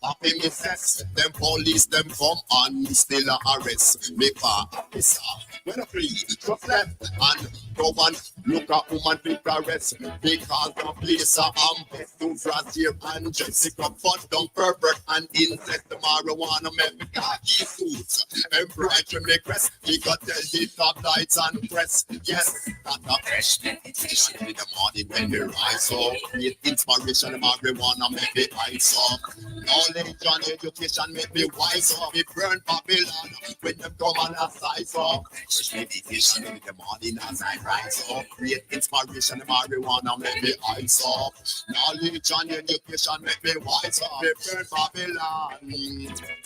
Happy me sex, them police them come and me still a arrest me for officer. When I flee, just left and go and look at woman pick arrest because the place I'm best to Brazil and Jessica fun down pervert and incest the marijuana make me khaki suits embroidery me crest. He got tell the top lights and press. Yes, that a fresh meditation in the morning when we rise up. Create inspiration marijuana make me eyes up. Knowledge and education make me wise up. Me burn Babylon when them come and a size up. Fresh meditation in the morning as I rise up. Create inspiration marijuana make me eyes up. Knowledge and education make me wise up. Me burn Babylon.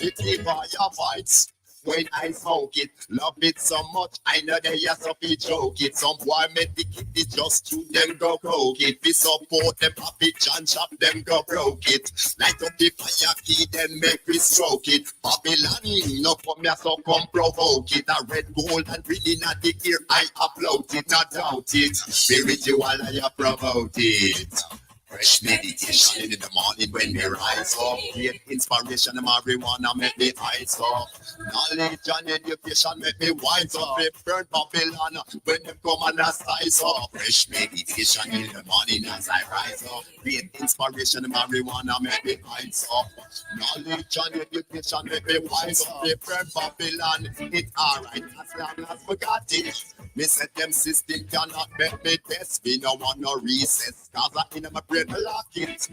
It keep all your fights. When I smoke it, love it so much, I know they are so be joke it. Some boy make the kid it just to them go coke it. We support them happy John shop, them go broke it. Light up the fire key, then make we stroke it. Babylon, no come here, so come provoke it. A red gold and green in the ear, I upload it, not doubt it. Spiritual, I promote it. Fresh meditation in the morning when we rise up. Create inspiration and marijuana make me eyes up. Knowledge and education make me wise up. We burn Babylon when them come and a size up. Fresh meditation in the morning as I rise up. Create inspiration and marijuana make me eyes up. Knowledge and education make me wise up. We burn Babylon, it alright as long as we got it. Me said them system cannot make me test. Me no want no recess, cause I in my brain lock it.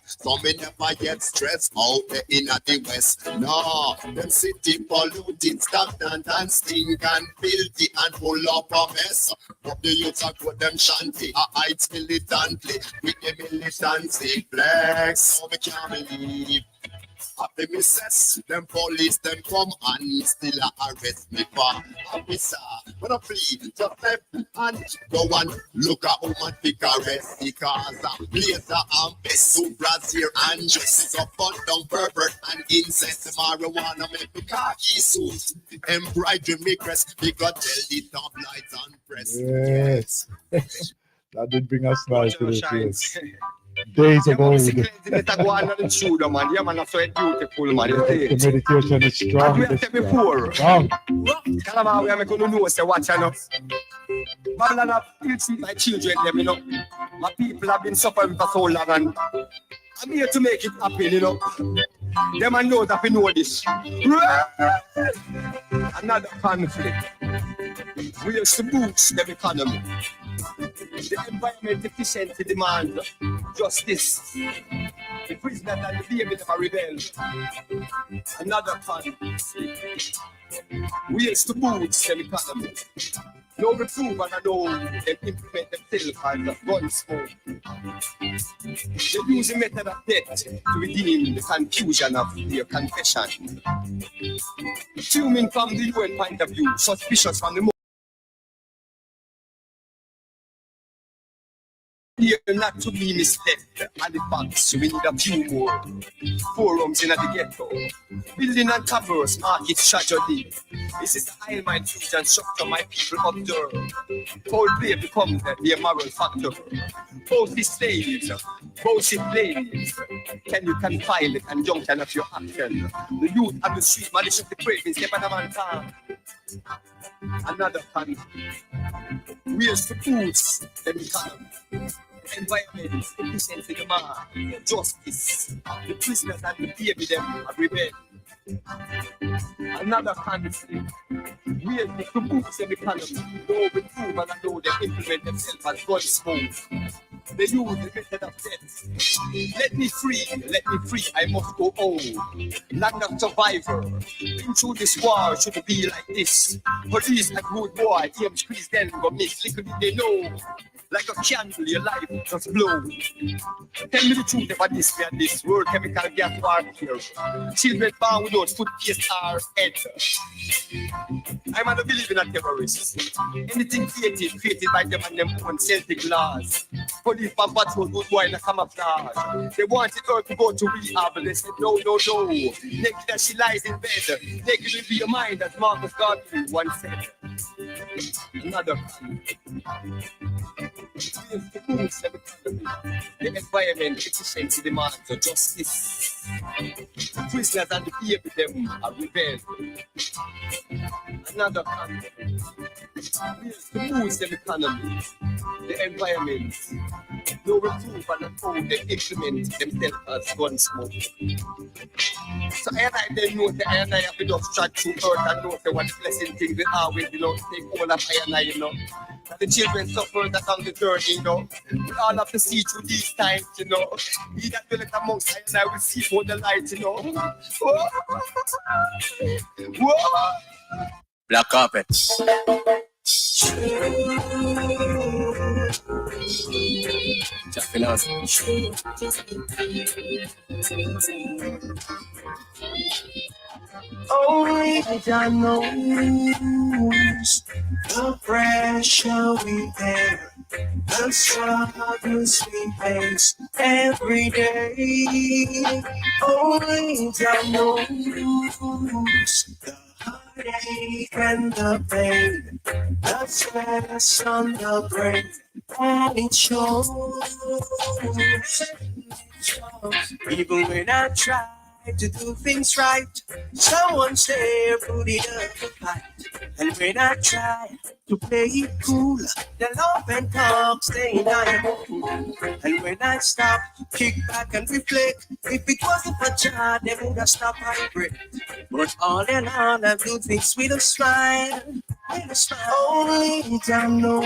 So me never get stressed out there in the west. No, them city polluted, stagnant and stink and filthy and full up a mess. But the youths are good them shanty, I hide militantly with the militancy flex. So me can't believe. Happy me says, them police them come and still arrest me for officer. When I flee, just left and go and look at woman pick arrest because a blazer and best to Brazil and just up fun down pervert and incest marijuana make me khaki suit embroidery me crest because tell the top lights and press. Yes. That did bring us nice to the place. Days of old. The meditation is strong. Before. Calamar, we are going to know say what you know. Babylon have treated my children, them, you know. My people have been suffering for so long, and I'm here to make it happen, you know. Them I know that we know this. Another conflict. We have to boost the economy. The environment efficiency demands justice. The prisoner and the baby never rebel. Another conflict. We have to boost the economy. No reprove and I know them implement themselves as gun smoke. They use the method of death to redeem the confusion of their confession. Fuming from the UN point of view, suspicious from the here not to be misled, and the facts we need a few more forums in the ghetto, building and taverns, market tragedy. This is the high mind fusion structure my people observe. Foul play becomes their moral factor. Both the slaves, both the ladies, can you confine the conjunction of your action? The youth and the street, malicious the cravings, step on a man time. Another country. Where's the foods, the economy? Environment, efficiency demand, justice, the prisoners and the baby them are rebel. Another country, where the boots the economy, no reprove and I know they implement themselves as God smoke. They use the method of death. Let me free, I must go home. Land of survivor. Into this war should be like this. Police a good boy, aim squeeze them, go miss. Little did they know. Like a candle, your life just blow. Tell me the truth about this and this world chemical gas warfare. Children born without food, face, or head. I'm not believing in terrorists. Anything created by them and them own Celtic laws. Police and patrol good boy in a camouflage. They wanted her to go to rehab. They said no. Naked as she lies in bed. Naked will be your mind, as Marcus Garvey once said. Another. The environment, efficiency demands justice. Prisoners and the baby them are rebel. Another country. The Muslim economy, the environment, no reprove and how they implement themselves as gun smoke. So I like them know that I have to just track through earth and know that what blessing things we always, take all of I. The children suffer that on the journey, We all have to see through these times, He that will let amongst I will see for the light, Whoa. Black carpet. Just only God knows the pressure we bear, the struggles we face every day. Only God knows the heartache and the pain, the stress on the brain, and it shows. Even when I try to do things right, someone's there putting up a fight. And when I try to play it cool, the love and talk stay on. And when I stop, kick back and reflect, if it wasn't for God, they would have stopped my breath. But all in all, I do things with a smile. Only God knows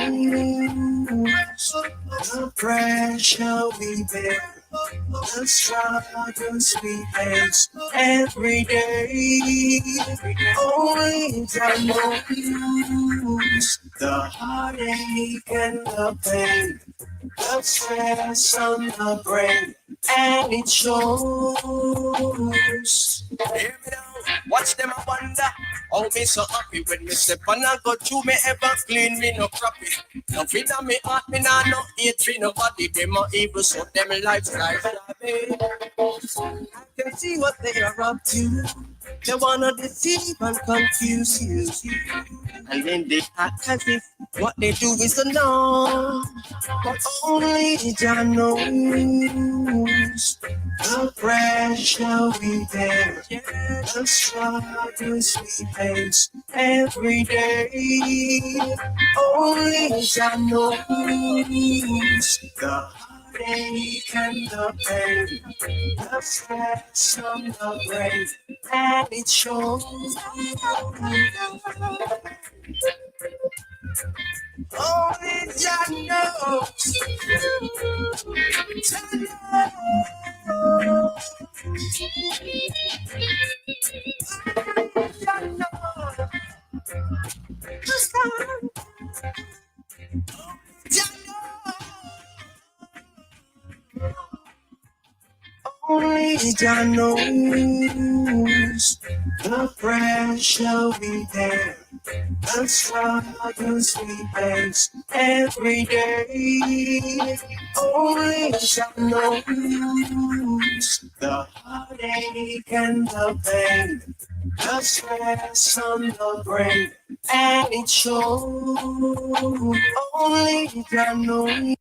the pressure we bear, the struggles we face every day. Only God knows the heartache and the pain, the stress on the brain, and it shows. Hear me now, watch them I wonder. Oh, me so happy when me step and I go through me ever clean me no crappy. Nothing on me heart, me nah no hate for nobody. Them are evil, so them lifestyle shabby. I can see what they are up to. They wanna deceive and confuse you. And then they act as if what they do is the norm. But only God knows the pressure we bear, the struggles we face every day. Only God knows the heartache and the pain, the stress on the brain, and it shows. Only God knows. Only God knows the pressure we bear, the struggles we face every day. Only God knows the heartache and the pain, the stress on the brain, and it shows. Only God knows.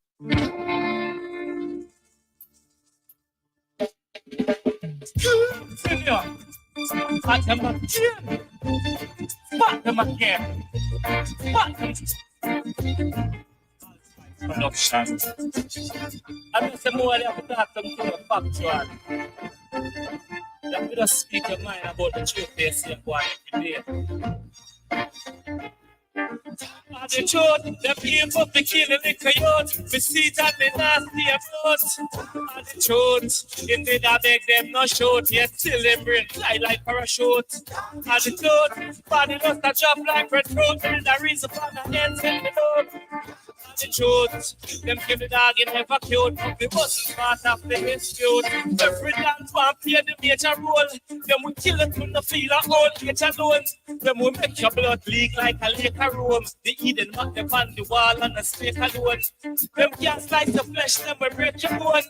Senior, fuck them again. Fuck them again. Fuck them. Production. I miss the more you have to talk them to the factual. You have to just speak your mind about the truth they say every day. And the truth, the people be killing the coyote. We see that they nasty approach. And the truth, it did not make them no shoot. Yet still them brain fly like parachute. And the truth, body does not drop like breadfruit. There is a reason for the ends in the road. And the truth, them give the dog in never cute. The bus is part of the dispute. Every dance one play the major role. Them we kill it from the field of all nature alone. Them we make your blood leak like a lake of Rome. The Eden mark them on the wall and the snake alone. Them can't slice the flesh, them will break your bone.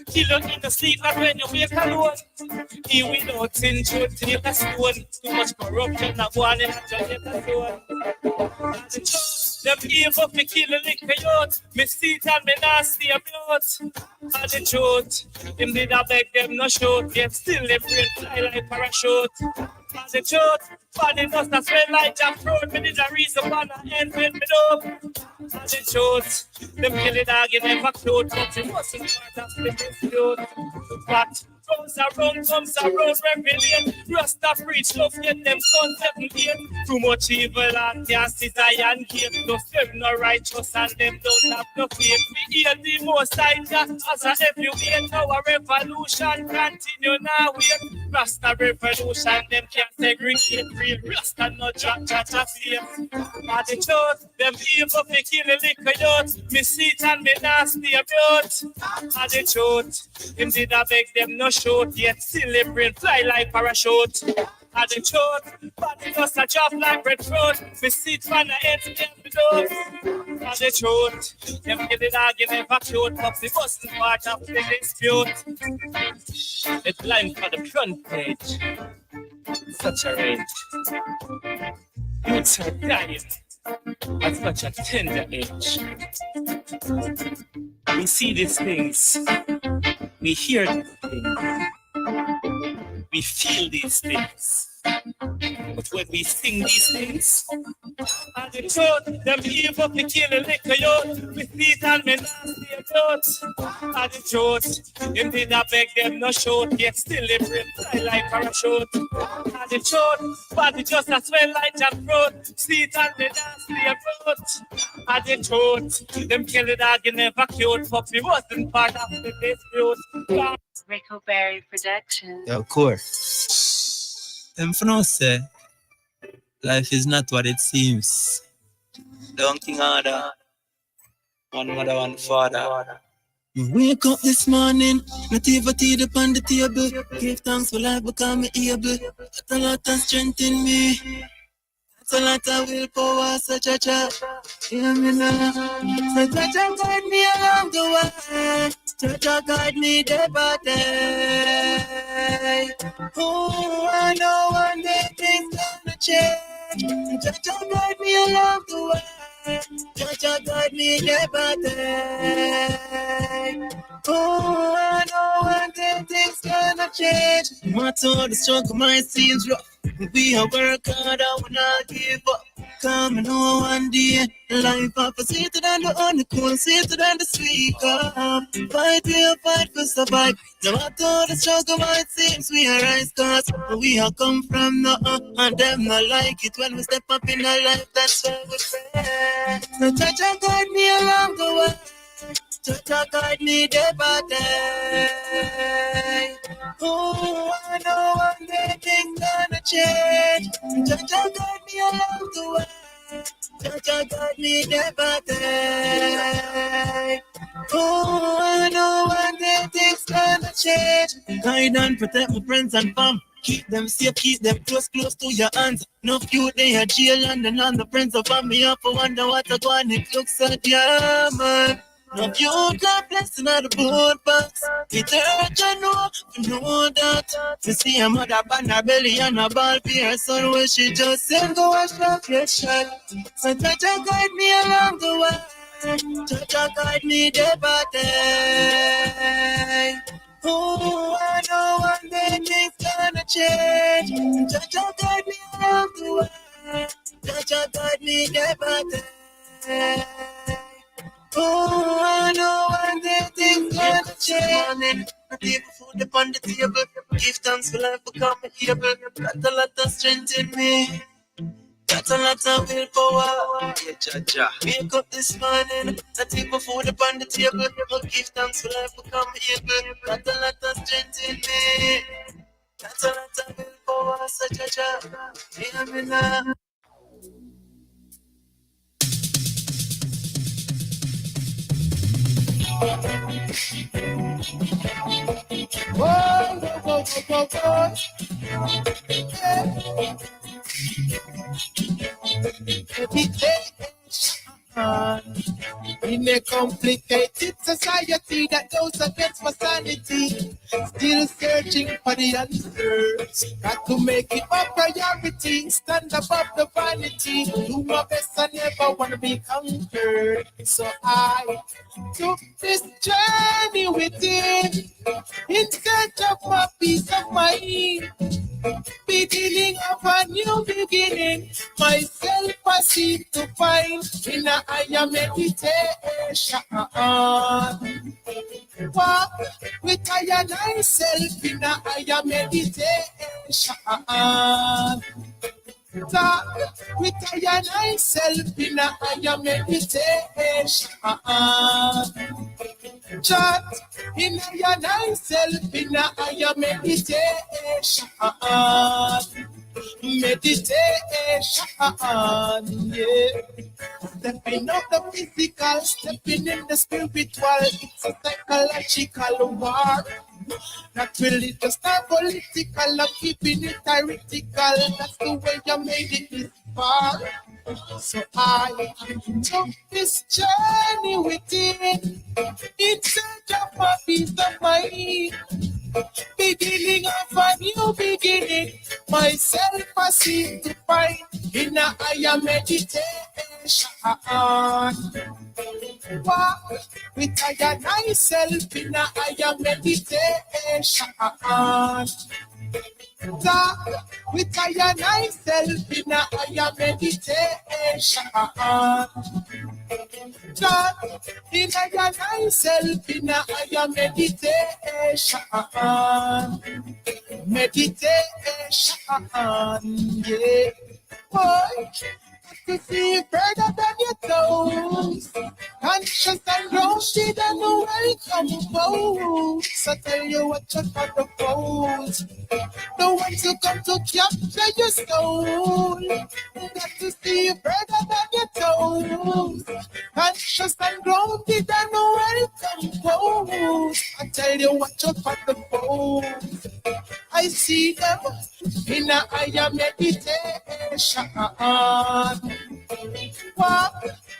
Kill you in the sleep not when you wake alone. He without sin should take a stone. Too much corruption, not one in a Jamaica zone. And the truth, Them evil fi kill a liquor youth. Me see it and me nasty about. And the truth, him did a beg them no shoot. Yet still them brain fly like parachute. And the truth, body must have smell like jackfruit. Me did a reason why I end with me up. And the truth, them kill the dog in never cute. But it wasn't part of the dispute. But comes around, rebellion. Rasta preach love, get them sons 7-8. Too much evil and cast is iron gate. No them no righteous and them don't have no faith. We hear the most idea as a heavyweight. Our revolution continue now. Wait, Rasta revolution, them can't segregate. Real Rasta no chat faith. But the truth, them evil fi kill a liquor youth. Me see it and me nasty about. And the truth, him did a beg them no shoot, yet still him brain fly like parachute. And the truth, body just a drop like breadfruit. Me see it from the head to the nose. And the truth, them kill the dog in never cute. But the wasn't part of the dispute. It's line for the front page. Such a rage. Youths are dying at such a tender age. We see these things. We hear these things. We feel these things. But when we sing these things, and the truth, them evil to kill a liquor youth. We see it and me nasty about. And the truth, him did not beg them no shoot, yet still him brain fly like parachute. And the truth, body just a smell like jackfruit. See it and me nasty about. And the truth, them kill the dog in never cute. Puppy wasn't part of the dispute. Rico Berry Production. Yeah, of course. Them for now say, life is not what it seems. Don't think harder. One mother, one father. We wake up this morning, not even tea upon the table. Give thanks for life because me able. That's a lot of strength in me. That's a lot of willpower, such a cha. Hear me now. So Jaja guide me along the way. Jaja guide me day by day. Oh, I know one day things gonna change. Jaja guide me along the way. Jaja guide me day by day. Oh, I know one day things gonna change. No matter how the struggle might seem rough, we are work hard, I will not give up. Come and know one day, life up sweeter than the honeycomb, sweeter than the sweet cup. Fight, we'll fight for survive. No matter how the struggle might seem, we are rise cause we have come from nothing, and them not like it when we step up in our life. That's why we pray. So touch and guide me along the way. Touch guide me day by day. Oh, I know one day things gonna change. Touch guide me along the way. Touch guide me day by day. Oh, I know one day things gonna change. Guide and protect my friends and fam. Keep them safe, keep them close to your hands. No few they are jail and none the friends of family up for wonder what I go and it looks at ya, man. No few God blessing at the board box. It hurt you know that. To see a mother on her belly and a ball beer son where she just said go wash off your shot. So touch and guide me along the way. Touch and guide me day by day. Oh, I know one day things gonna change. Touch and guide me along the way. Touch and guide me day by day. Oh, I know one day things gonna change. Not even food upon the table. Give thanks for life become able. Got a lot of strength in me. Got a lot of willpower. Yeah, Jaja. Wake up this morning. Not even food upon the table. Give thanks for life become able. Got a lot of strength in me. Got a lot of willpower. So Jaja, hear me now. In a complicated society that goes against my sanity, still searching for the answers. Got to make it my priority, stand above the vanity, do my best, I never want to be conquered. So I took this journey within, in search of my peace of mind. Beginning of a new beginning, myself I seek to find in a higher meditation. Walk with I and myself in a higher meditation. Talk with I and myself in a higher meditation. Chat in a myself in a higher meditation. Meditation, yeah. Stepping out the physical, stepping in the spiritual. It's a psychological war. Not religious, not political. I'm keeping it theoretical. That's the way I made it this far. So I took this journey within, in search of my peace of mind. Beginning of a new beginning, myself I seek to find in a higher meditation. Walk with I and myself in a higher meditation. Talk with I and myself in a higher meditation. Talk in I and myself in a higher meditation. Meditation, yeah. Boy, to see further than your toes, conscious and roasted and welcome both. So tell you what you got the pose. The ones who come to capture your soul. Got to see further than your toes, conscious and grounded and welcome both. I tell you what you got the pose. I see them in a higher meditation. Walk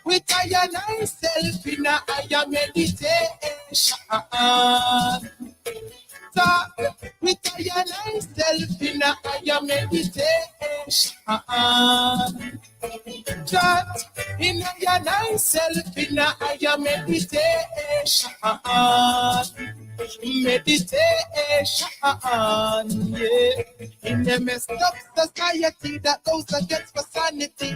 with I and myself in a higher meditation. Talk with I and myself in a higher meditation. Chat in I and myself in a higher meditation. Meditation, yeah. In a messed up society that goes against my sanity,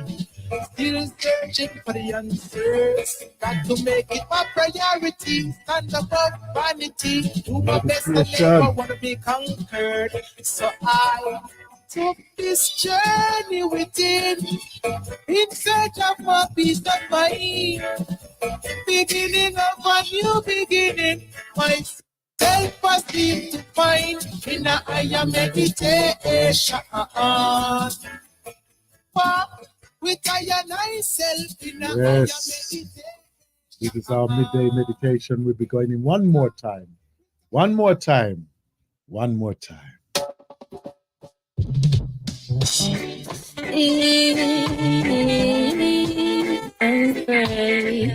still searching for the answers. Got to make it my priority, stand above vanity, do my best and never want to be conquered. So I took this journey within, in search of my peace of mind. Beginning of a new beginning, myself I seem to find in a higher meditation. With I and myself in a higher meditation. This is our midday meditation. We'll be going in one more time. One more time. One more time. And pray.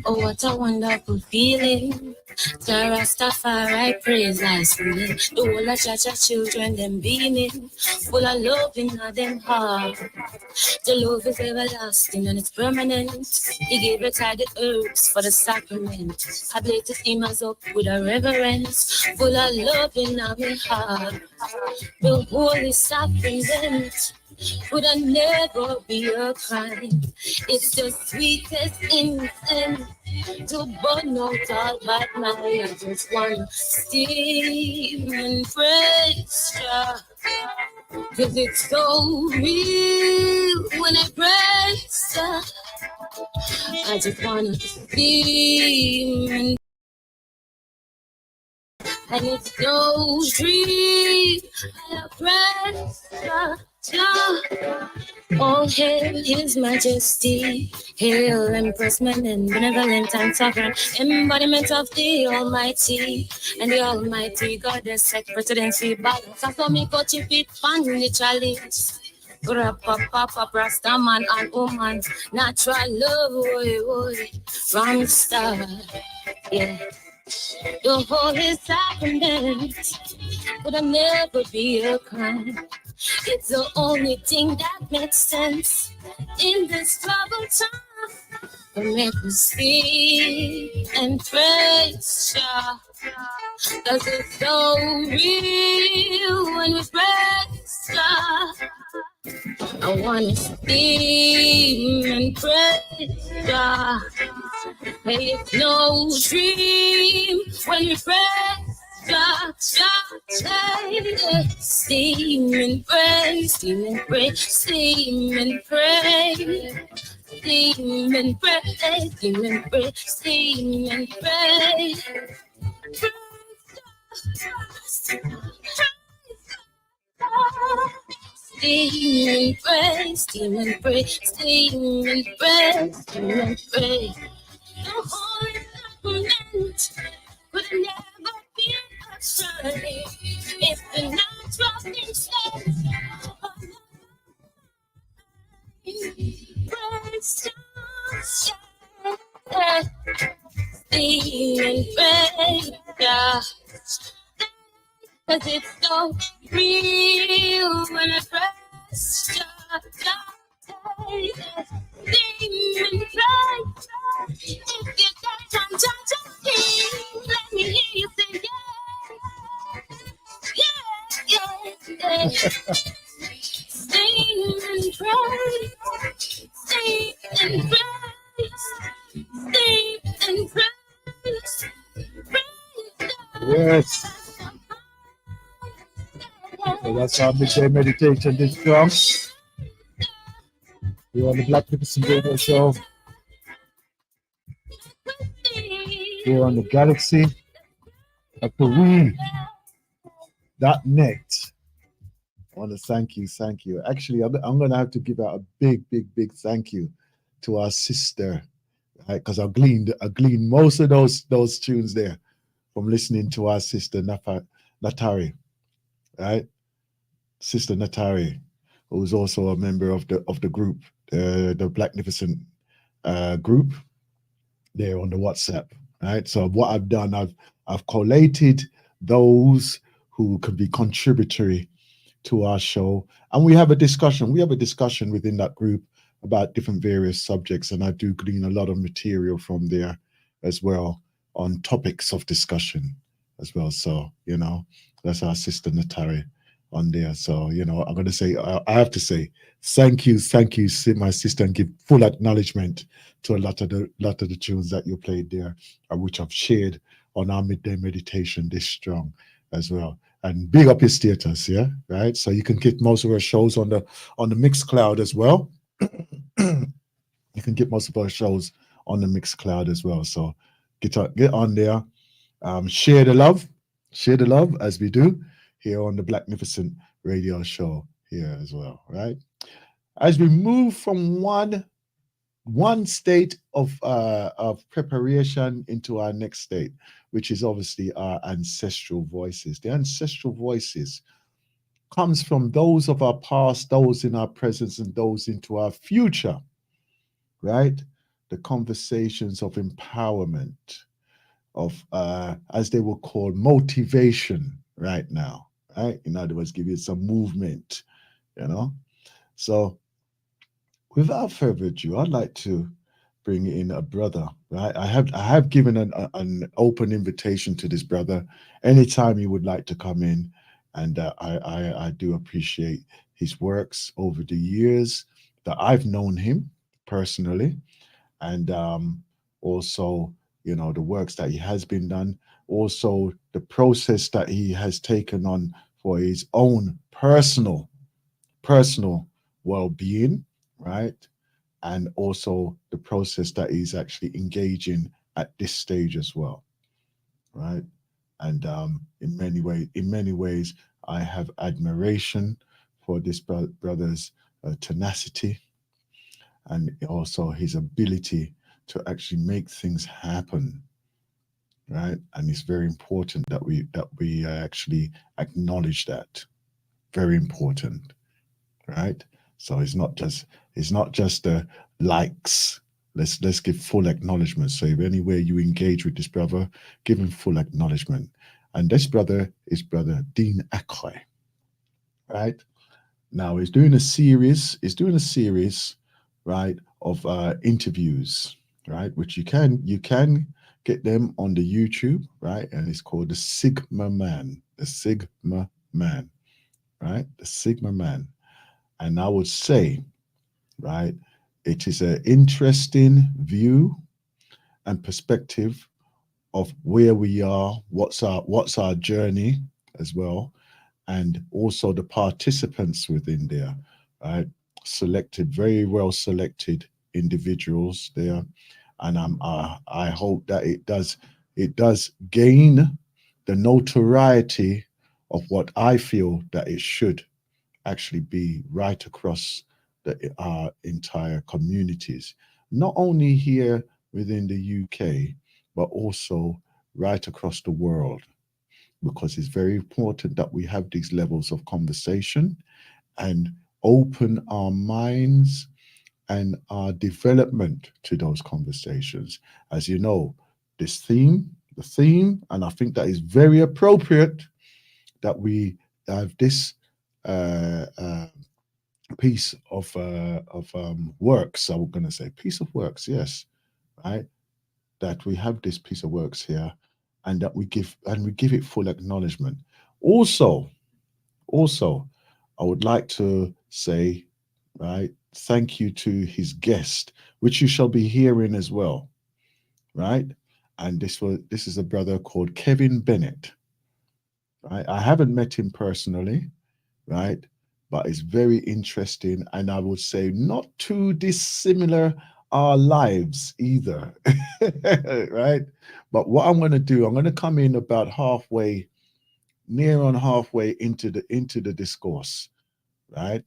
Oh, what a wonderful feeling. The Rastafari praise I sing. The whole of Chacha children, them beaming, full of love in them heart. The love is everlasting and it's permanent. He gave it the herbs for the sacrament. I bless his images up with a reverence, full of love in my heart. The holy sacrament would I never be a crime. It's the sweetest incense to burn out all bad mind. I just want steam and praise ya, 'cause it's so real when I praise ya. I just wanna steam and it's no dream. I praise ya. All hail His Majesty, hail Empress Menen, benevolent and sovereign, embodiment of the Almighty, and the Almighty Goddess, set presidency balance. I saw me coach it on the challenge. Grappa, papa, rasta man and woman. Natural love, from the start. Yeah. The holy sacrament could never be a crime. It's the only thing that makes sense in this troubled time. Make me speak and praise Jah, 'cause it's so real when we praise Jah. I wanna scream and praise Jah. Hey, it's no dream when we praise Jah, Jah. Steam and praise, steam and praise, steam and praise. Steam and praise, steam and praise, steam and praise. Steam and praise, steam and praise, steam and praise, steam and praise. The Holy Sacrament could never be a sign. It's the natural instinct of praise God. Steam and praise God. 'Cause it's so real when I press God. Steam and praise. If you got some touch, let me hear you say yeah. Steam and praise. Steam and praise. Steam and praise. Yes. So that's our midday meditation this strong. You're on the Blacknificent Radio Show. Here on the Galaxy of the .net. I want to thank you. Actually, I'm going to have to give out a big thank you to our sister, right? Because I gleaned most of those tunes there from listening to our sister Natari, right? Sister Natari, who is also a member of the group, the Blacknificent group there on the WhatsApp, right? So what I've done, I've collated those who can be contributory to our show, and we have a discussion. We have a discussion within that group about different various subjects, and I do glean a lot of material from there as well on topics of discussion as well. So, you know, that's our sister Natari on there. So, you know, I'm going to say, I have to say, thank you, my sister, and give full acknowledgement to a lot of the tunes that you played there, which I've shared on our midday meditation this strong as well. And big up your status, yeah, right? So you can get most of our shows on the Mixcloud as well. You can get most of our shows on the Mixcloud as well. So get on there, share the love as we do here on the Blacknificent Radio Show here as well, right? As we move from one state of preparation into our next state, which is obviously our ancestral voices. The ancestral voices comes from those of our past, those in our presence, and those into our future, right? The conversations of empowerment, of as they will call motivation right now, right? In other words, give you some movement, you know? So without further ado, I'd like to bring in a brother, right? I have given an open invitation to this brother anytime he would like to come in, and I do appreciate his works over the years that I've known him personally, and also, you know, the works that he has been done, also the process that he has taken on for his own personal well-being, right? And also the process that he's actually engaging at this stage as well, right? And in many ways, I have admiration for this brother's tenacity, and also his ability to actually make things happen, right? And it's very important that we actually acknowledge that. Very important, right? So it's not just the likes. Let's give full acknowledgement. So if anywhere you engage with this brother, give him full acknowledgement. And this brother is brother Dean Akoy, right? Now he's doing a series. He's doing a series, right, of interviews, right, which you can get them on the YouTube, right, and it's called the Sigma Man, the Sigma Man, right, the Sigma Man, and I would say, right, it is an interesting view and perspective of where we are, what's our journey as well, and also the participants within there, right? Selected, very well selected individuals there, and I hope that it does gain the notoriety of what I feel that it should actually be right across our entire communities, not only here within the UK, but also right across the world, because it's very important that we have these levels of conversation and open our minds and our development to those conversations. As you know, the theme, and I think that is very appropriate that we have this uh, uh, piece of works. I was going to say piece of works, yes, right. That we have this piece of works here, and that we give it full acknowledgement. Also, I would like to say, right, thank you to his guest, which you shall be hearing as well, right. And this is a brother called Kevin Bennett, right. I haven't met him personally, right? But it's very interesting, and I would say not too dissimilar our lives either, right? But what I'm going to do, I'm going to come in about halfway, near on halfway into the discourse, right?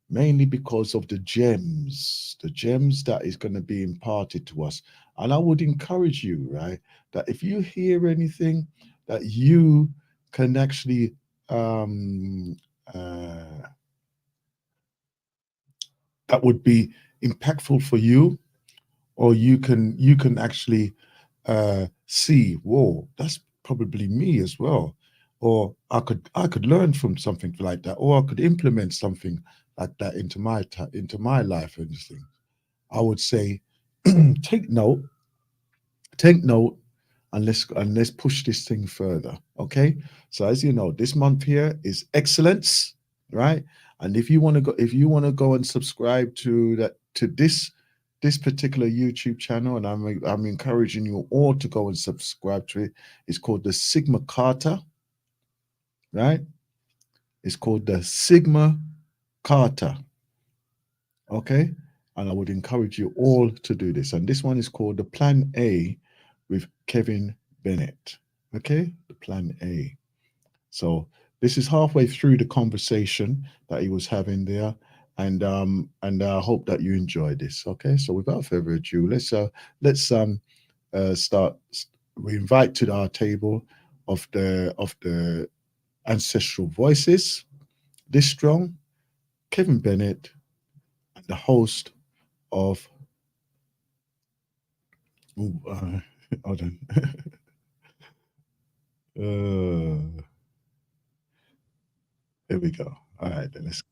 Mainly because of the gems that is going to be imparted to us. And I would encourage you, right, that if you hear anything that you can actually um, uh, that would be impactful for you, or you can actually see, whoa, that's probably me as well, or I could learn from something like that, or I could implement something like that into my life and thing. I would say take note, take note, and let's push this thing further. Okay. So as you know, this month here is excellence, right? And if you want to go and subscribe to this particular YouTube channel, and I'm encouraging you all to go and subscribe to it. It's called the Sigma Carta, right? It's called the Sigma Carta. Okay. And I would encourage you all to do this. And this one is called the Plan A with Kevin Bennett. Okay. The Plan A. So this is halfway through the conversation that he was having there. And I hope that you enjoy this. Okay. So without further ado, let's start. We invite to our table of the ancestral voices, this strong, Kevin Bennett, and the host of ooh, hold on. Here we go. All right, then let's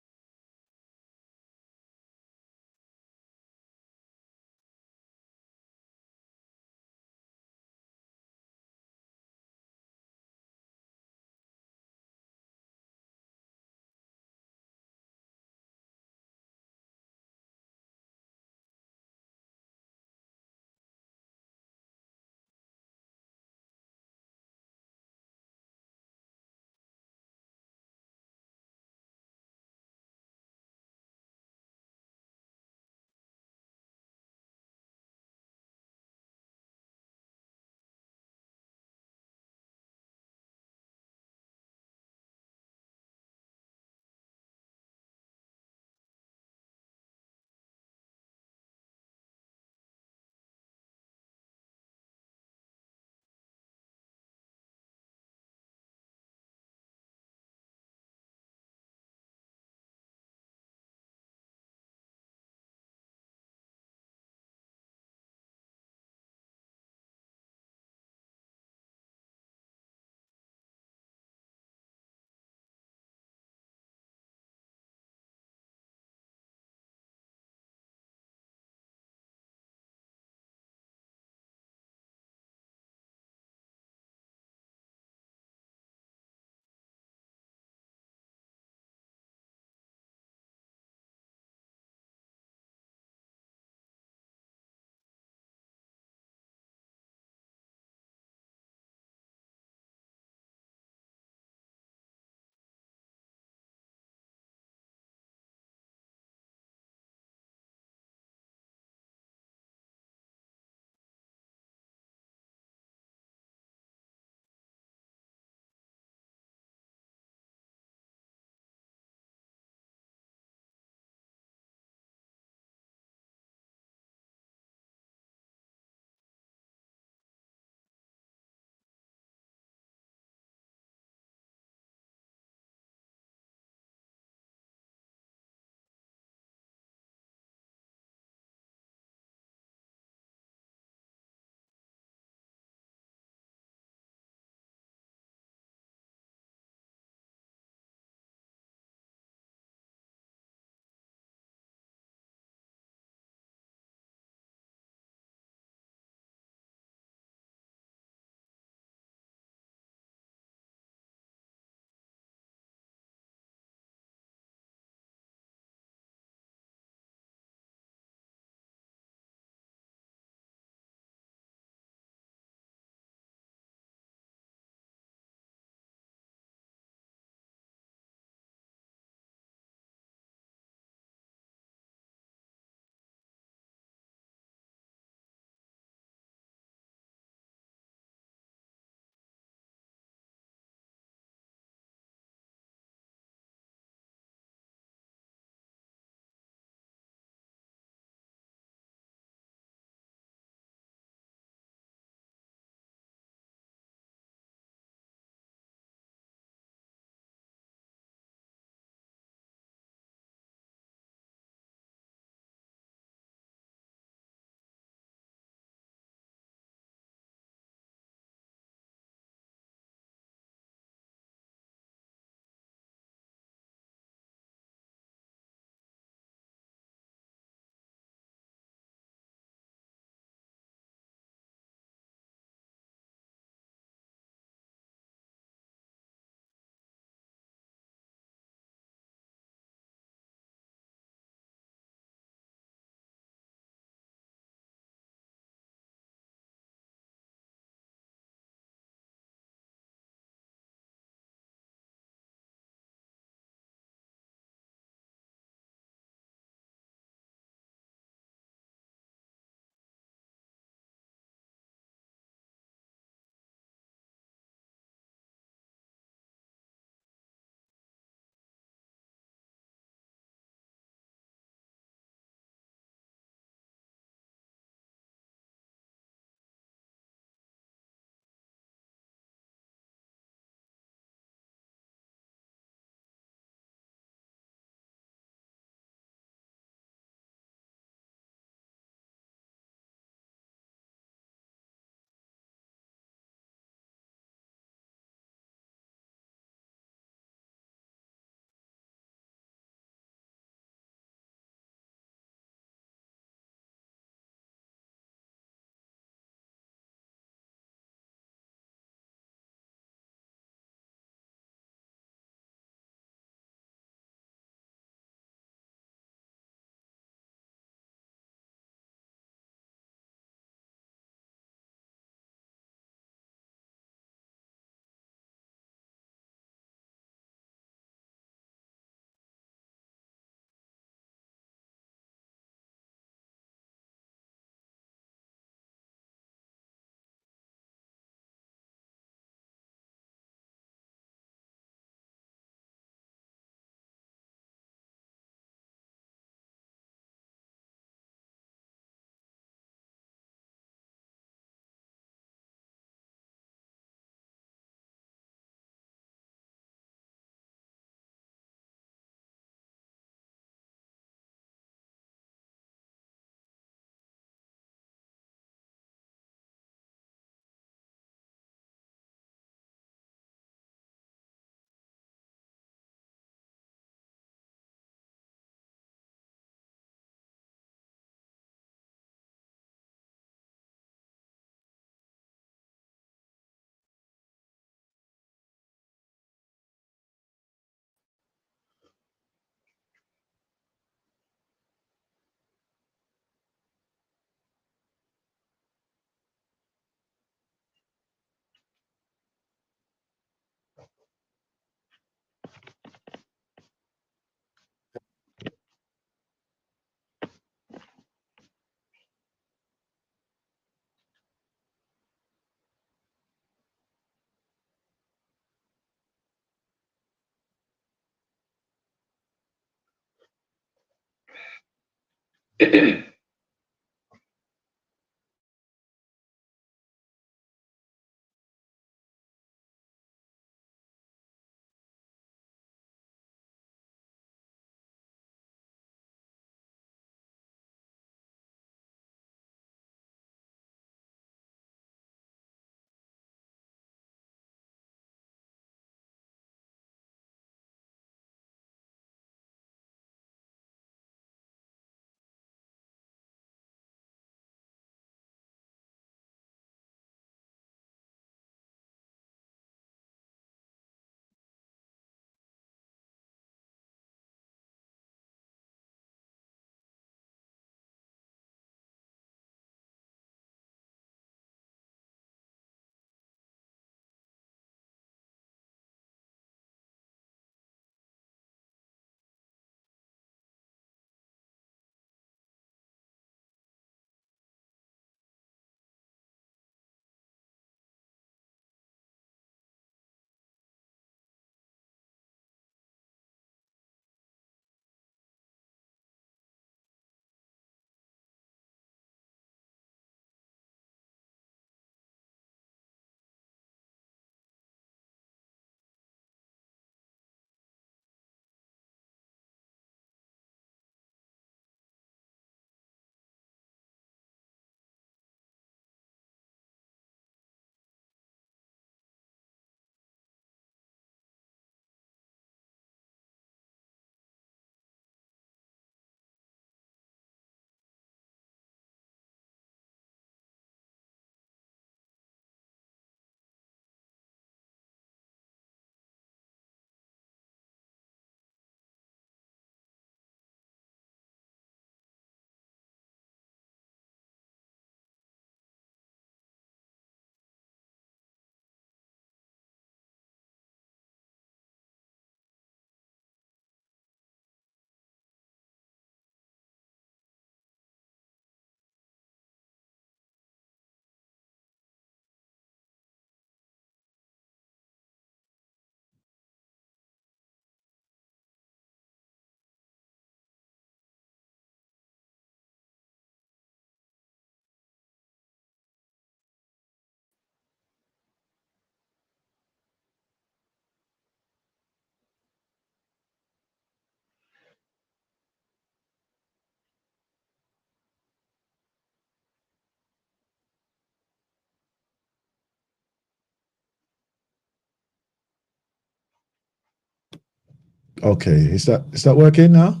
Okay, is that working now?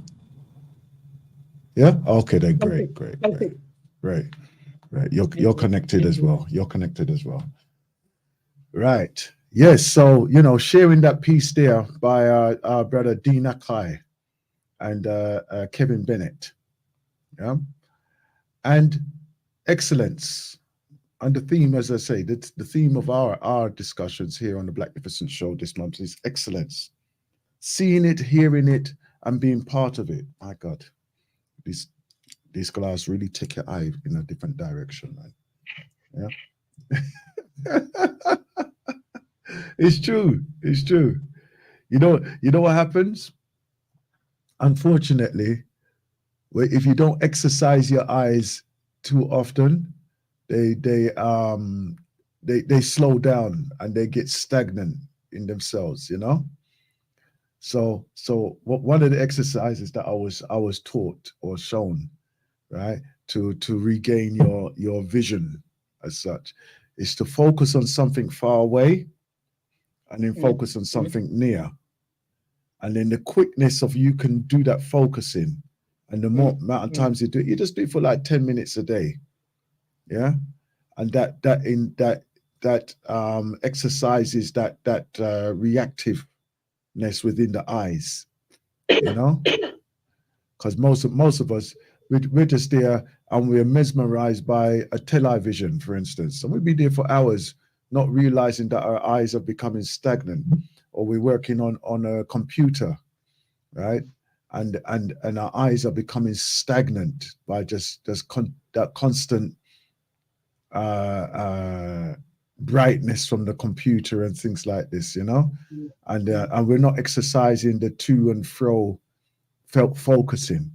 Yeah. Okay, then great. You're connected as well. You're connected as well. Right. Yes. So sharing that piece there by our brother Dean Akai and Kevin Bennett. Yeah. And excellence. And the theme, as I say, the theme of our discussions here on the Blacknificent Show this month is excellence. Seeing it, hearing it, and being part of it. My God, these class really take your eye in a different direction, man. Yeah. It's true. It's true. You know what happens? Unfortunately, if you don't exercise your eyes too often, they slow down and they get stagnant in themselves, So one of the exercises that I was taught or shown, right, to regain your vision as such, is to focus on something far away and then focus on something near. And then the quickness of you can do that focusing, and the more amount of times you do it, you just do it for like 10 minutes a day. Yeah. And that exercises that reactiveness within the eyes, because most of us, we're just there and we're mesmerized by a television, for instance, and we'd be there for hours not realizing that our eyes are becoming stagnant, or we're working on a computer, right, and our eyes are becoming stagnant by just that constant brightness from the computer and things like this, and we're not exercising the to and fro focusing.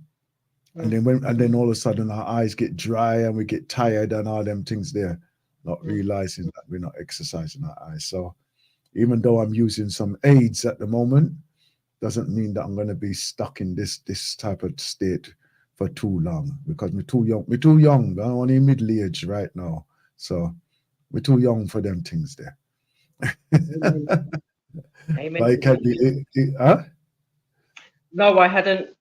And then all of a sudden our eyes get dry and we get tired and all them things there, not realizing that we're not exercising our eyes. So even though I'm using some aids at the moment, doesn't mean that I'm going to be stuck in this type of state for too long, because we're too young. We're too young. I'm only middle age right now, so we're too young for them things there. Amen. But it can be, huh? No, I hadn't.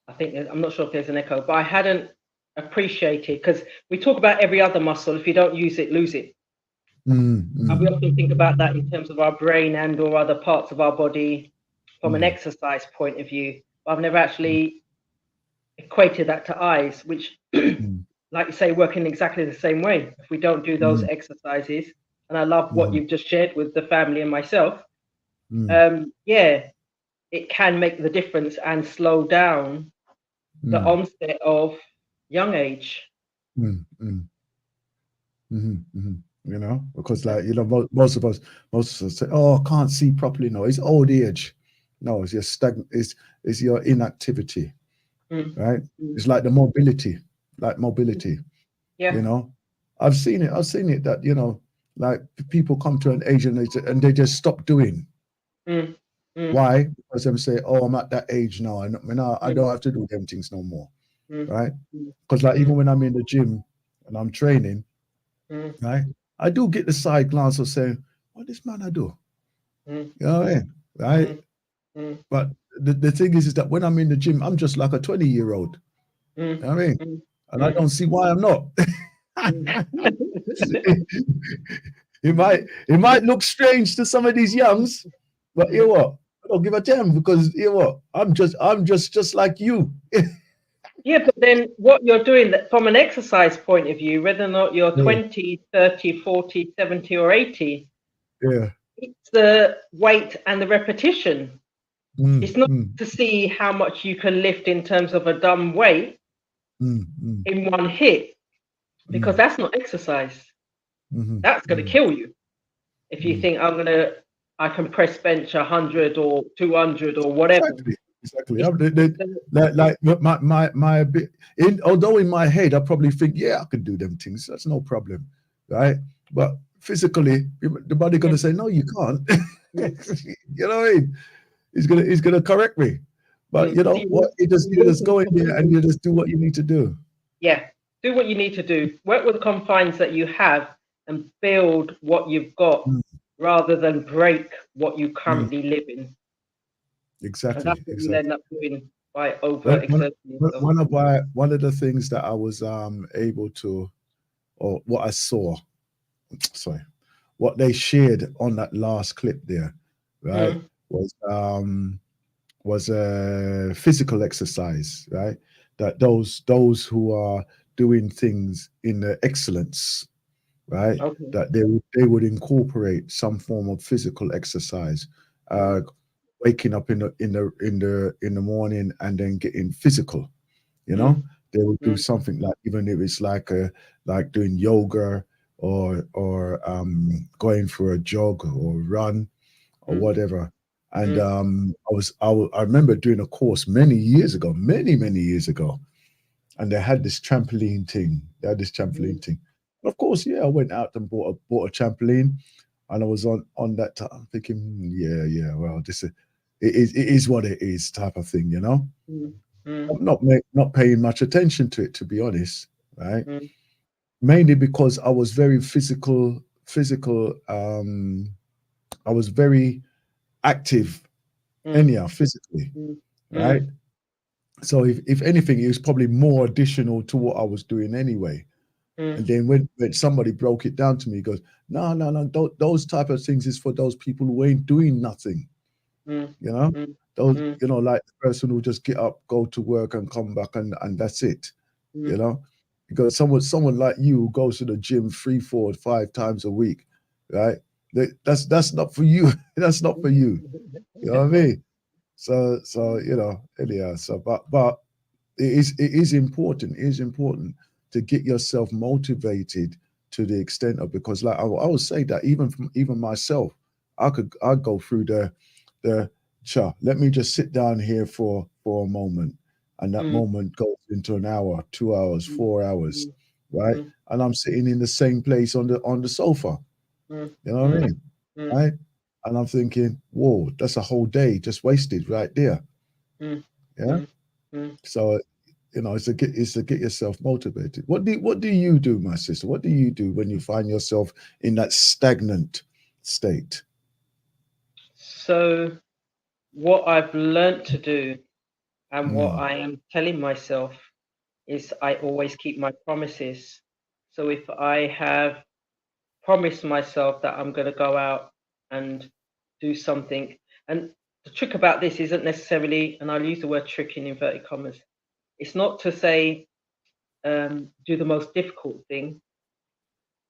I think I'm not sure if there's an echo, but I hadn't appreciated, because we talk about every other muscle. If you don't use it, lose it. And we often think about that in terms of our brain and or other parts of our body from an exercise point of view. But I've never actually equated that to eyes, which, like you say, work in exactly the same way. If we don't do those exercises, and I love what you've just shared with the family and myself, yeah, it can make the difference and slow down the onset of young age. You know, because like, you know, most of us say, oh, I can't see properly. No, it's old age. No, it's your it's your inactivity, right? It's like the mobility, Yeah. You know, I've seen it that, you know, like people come to an age and they just stop doing. Why? Because them say, oh, I'm at that age now. I don't have to do them things no more, right? Because like even when I'm in the gym and I'm training, right, I do get the side glance of saying, what this man I do? You know what I mean? Right? But the thing is that when I'm in the gym, I'm just like a 20-year-old. You know what I mean? And I don't see why I'm not. It might look strange to some of these youngs, but you know what? I don't give a damn, because you know what? I'm just like you. Yeah, but then what you're doing that from an exercise point of view, whether or not you're 20, 30, 40, 70 or 80, it's the weight and the repetition. It's not to see how much you can lift in terms of a dumb weight in one hit, because that's not exercise. That's going to kill you. If you think I can press bench 100 or 200 or whatever. Exactly. Like my bit. Although in my head I probably think, yeah, I could do them things. That's no problem, right? But physically, the body gonna say, no, you can't. You know what I mean? He's gonna correct me. But you know what? You just go in there and you just do what you need to do. Yeah, do what you need to do. Work with the confines that you have and build what you've got, rather than break what you currently live in. Exactly. And that's what you end up doing by overexerting yourself. One of the things that I was able to, or what I saw, what they shared on that last clip there, right, was a physical exercise, right? That those who are doing things in the excellence, right, that they would incorporate some form of physical exercise, waking up in the morning and then getting physical, you know. They would do something like, even if it's like doing yoga or going for a jog or run or whatever. And I remember doing a course many years ago, and they had this trampoline thing. Of course, yeah, I went out and bought a trampoline, and I was on that time thinking, yeah, well, it is what it is type of thing, you know. I'm not paying much attention to it, to be honest, right? Mainly because I was very physical. I was very active, anyhow, physically, right? So if anything, it was probably more additional to what I was doing anyway. And then when somebody broke it down to me, he goes, no, those type of things is for those people who ain't doing nothing. You know, those, you know, like the person who just get up, go to work and come back and that's it. You know, because someone like you who goes to the gym 3, 4, 5 times a week, right? That's not for you. That's not for you. You know what I mean? So you know, anyhow. So but it is important. It is important to get yourself motivated to the extent of, because like I would say that even myself, I'd go through the let me just sit down here for a moment, and that moment goes into an hour, 2 hours, 4 hours, right? And I'm sitting in the same place on the sofa. You know what I mean? Right? And I'm thinking, whoa, that's a whole day just wasted right there. Yeah. So, you know, it's to get yourself motivated. What do you do, my sister? What do you do when you find yourself in that stagnant state? So what I've learned to do and what I am telling myself is I always keep my promises. So if I have promised myself that I'm going to go out and do something, and the trick about this isn't necessarily, and I'll use the word trick in inverted commas, it's not to say do the most difficult thing.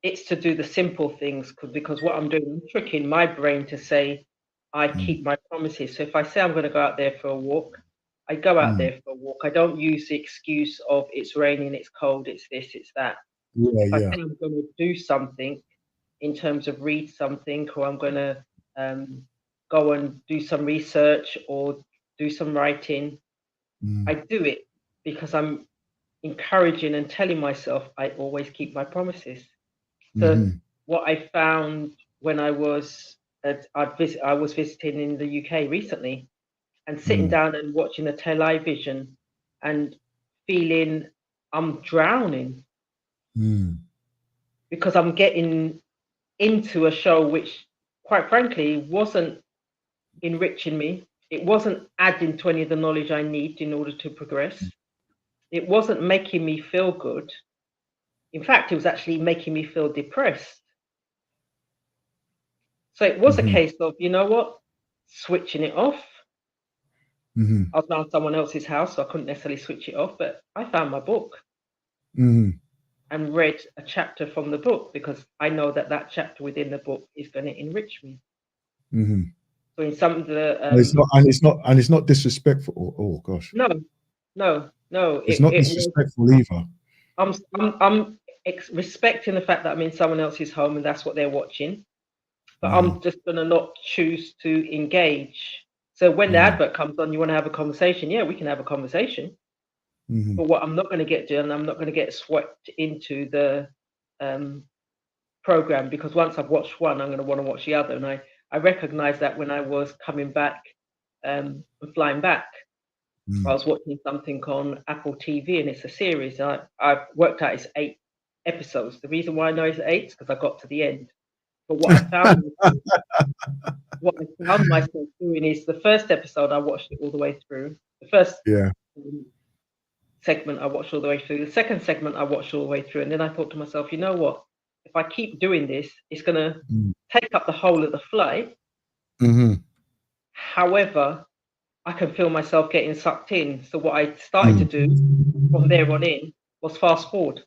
It's to do the simple things, because what I'm doing, I'm tricking my brain to say I keep my promises. So if I say I'm going to go out there for a walk, I go out there for a walk. I don't use the excuse of it's raining, it's cold, it's this, it's that. If I say I'm going to do something in terms of read something, or I'm going to go and do some research or do some writing, I do it because I'm encouraging and telling myself I always keep my promises. So what I found when I was I was visiting in the UK recently, and sitting down and watching the television and feeling I'm drowning because I'm getting into a show which, quite frankly, wasn't enriching me. It wasn't adding to any of the knowledge I need in order to progress. It wasn't making me feel good. In fact, it was actually making me feel depressed. So it was a case of, you know what, switching it off. I was around someone else's house, so I couldn't necessarily switch it off, but I found my book and read a chapter from the book, because I know that that chapter within the book is going to enrich me. So in some of the it's not disrespectful. Oh gosh. No. It's not disrespectful either. I'm respecting the fact that I'm in someone else's home and that's what they're watching, but I'm just going to not choose to engage. So when the advert comes on, you want to have a conversation. Yeah, we can have a conversation. But what I'm not going to get done, I'm not going to get swept into the program, because once I've watched one, I'm going to want to watch the other. And I recognized that when I was coming back and flying back. I was watching something on Apple TV, and it's a series. I've worked out it's 8 episodes. The reason why I know it's 8 is because I got to the end. But what I found myself doing is, the first episode I watched it all the way through. The first segment I watched all the way through. The second segment I watched all the way through, and then I thought to myself, you know what? If I keep doing this, it's going to take up the whole of the flight. However, I can feel myself getting sucked in. So what I started to do from there on in was fast forward.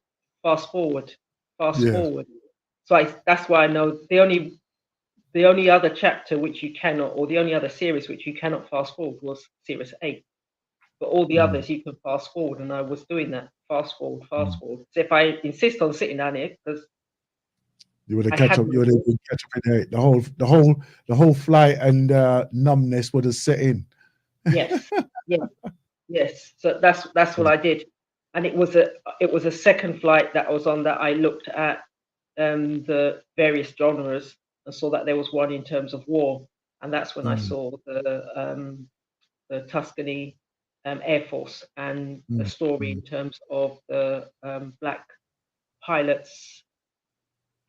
So that's why I know the only other chapter which you cannot, or the only other series which you cannot fast forward, was series 8. But all the others you can fast forward, and I was doing that, fast forward. So if I insist on sitting down here, because you would have catch up in the whole flight and numbness would have set in. Yes. So that's what I did, and it was a second flight that I was on that I looked at the various genres and saw that there was one in terms of war, and that's when I saw the Tuscany Air Force, and the story in terms of the black pilots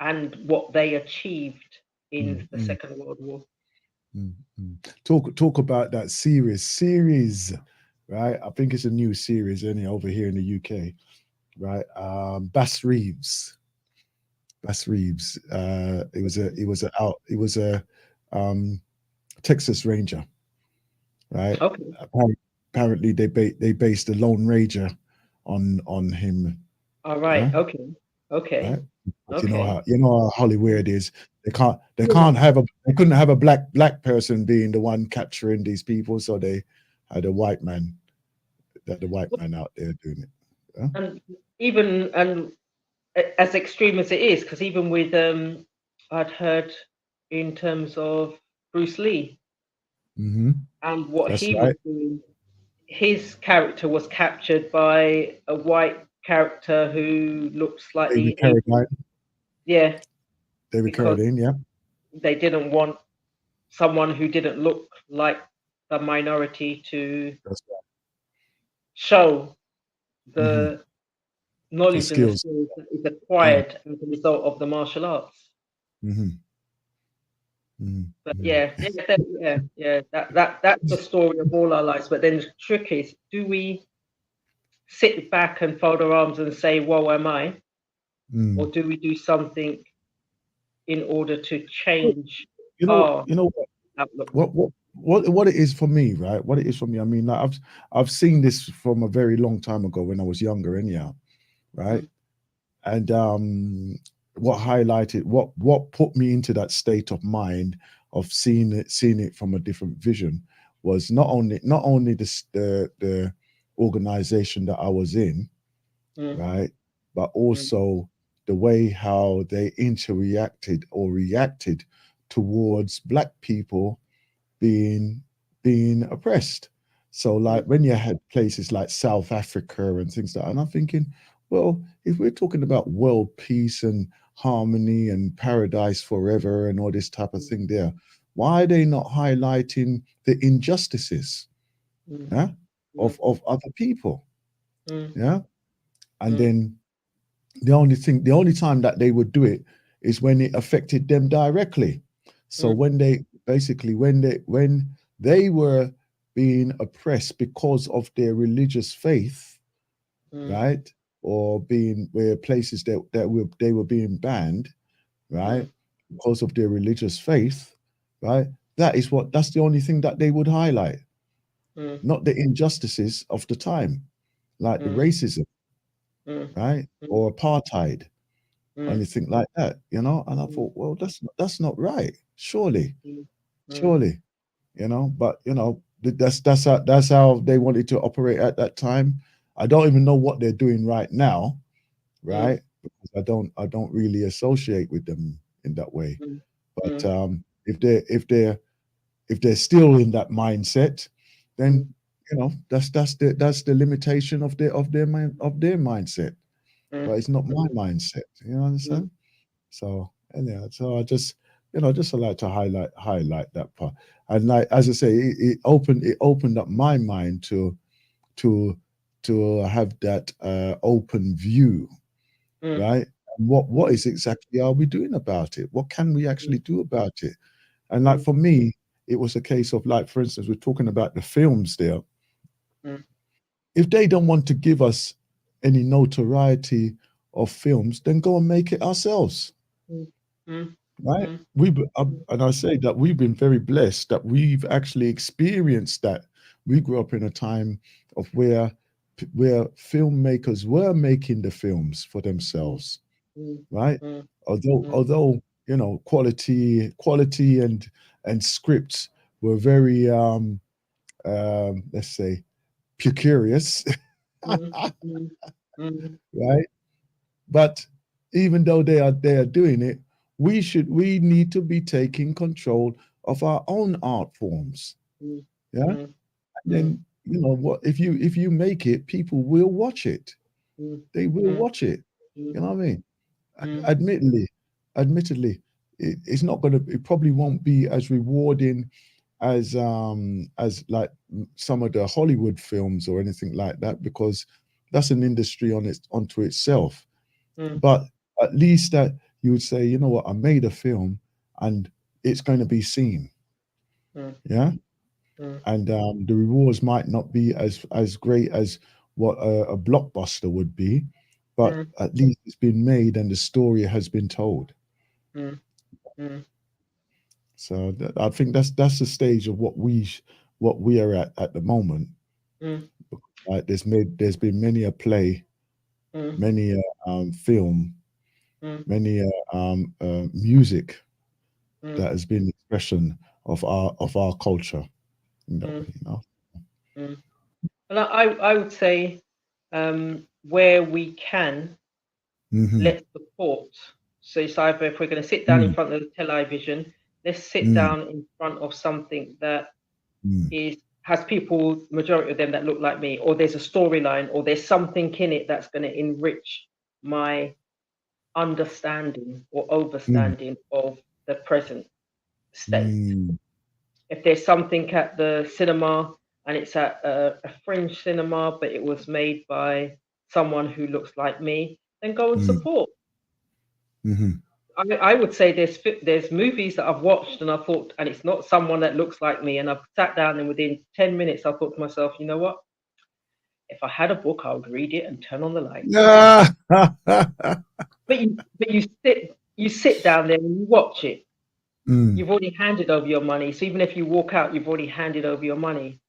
and what they achieved in the Second World War. Talk about that series, right? I think it's a new series over here in the UK, right? Bass Reeves. He was a Texas Ranger, right? Okay. Apparently they based the Lone Ranger on him. All right. Yeah? Okay. Right? Okay. You know how Hollywood is. They couldn't have a black person being the one capturing these people, so they had a white man out there doing it. Yeah? And even as extreme as it is, because even with I'd heard in terms of Bruce Lee and what That's he right. was doing his character was captured by a white character who looks slightly David Carradine. Yeah, David because Carradine, yeah. they didn't want someone who didn't look like the minority to show the knowledge and the skills skills that is acquired as a result of the martial arts. But that's the story of all our lives. But then the trick is, do we sit back and fold our arms and say, "Woe am I," or do we do something in order to change our outlook? What it is for me, right? What it is for me. I mean, like, I've seen this from a very long time ago when I was younger, anyhow, right? And what put me into that state of mind of seeing it from a different vision was not only the organization that I was in, right, but also the way how they reacted towards Black people being oppressed. So like when you had places like South Africa and things like that, and I'm thinking, well, if we're talking about world peace and harmony and paradise forever and all this type of thing there, why are they not highlighting the injustices of other people? Yeah. And then the only time that they would do it is when it affected them directly. So when they were being oppressed because of their religious faith, right, or where places that they were being banned, right, because of their religious faith, right, that's the only thing that they would highlight, not the injustices of the time, like the racism, right, or apartheid, anything like that, you know. And I thought, well, that's not right, surely, you know. But you know, that's how they wanted to operate at that time. I don't even know what they're doing right now, right? Because I don't really associate with them in that way. But if they're still in that mindset, then you know that's the limitation of their mindset. But it's not my mindset. You understand? So anyhow, so I just just like to highlight that part. And like as I say, it opened up my mind to have that open view, right? And what is exactly are we doing about it? What can we actually do about it? And like for me, it was a case of, like, for instance, we're talking about the films there. If they don't want to give us any notoriety of films, then go and make it ourselves. Right? And I say that we've been very blessed that we've actually experienced that. We grew up in a time of where filmmakers were making the films for themselves, right? Although you know, quality and scripts were very let's say precarious, right? But even though they are doing it, we need to be taking control of our own art forms. Yeah. And then you know what, if you make it, people will watch it. They will watch it. You know what I mean? Admittedly, it probably won't be as rewarding as like some of the Hollywood films or anything like that, because that's an industry onto itself. But at least that you would say, you know what, I made a film and it's going to be seen. Yeah. And the rewards might not be as great as what a blockbuster would be, but at least it's been made and the story has been told. So I think that's the stage of what we are at the moment. Like there's been many a play, many a film, many music that has been expression of our culture. You know? And I would say where we can, let's support. So it's either, if we're going to sit down in front of the television, let's sit down in front of something that has people, majority of them that look like me, or there's a storyline, or there's something in it that's going to enrich my understanding or overstanding of the present state. If there's something at the cinema and it's at a fringe cinema, but it was made by someone who looks like me, then go and support. I would say there's movies that I've watched and I thought, and it's not someone that looks like me, and I've sat down and within 10 minutes I thought to myself, you know what? If I had a book, I would read it and turn on the light. But you sit down there and you watch it. You've already handed over your money. So even if you walk out, you've already handed over your money.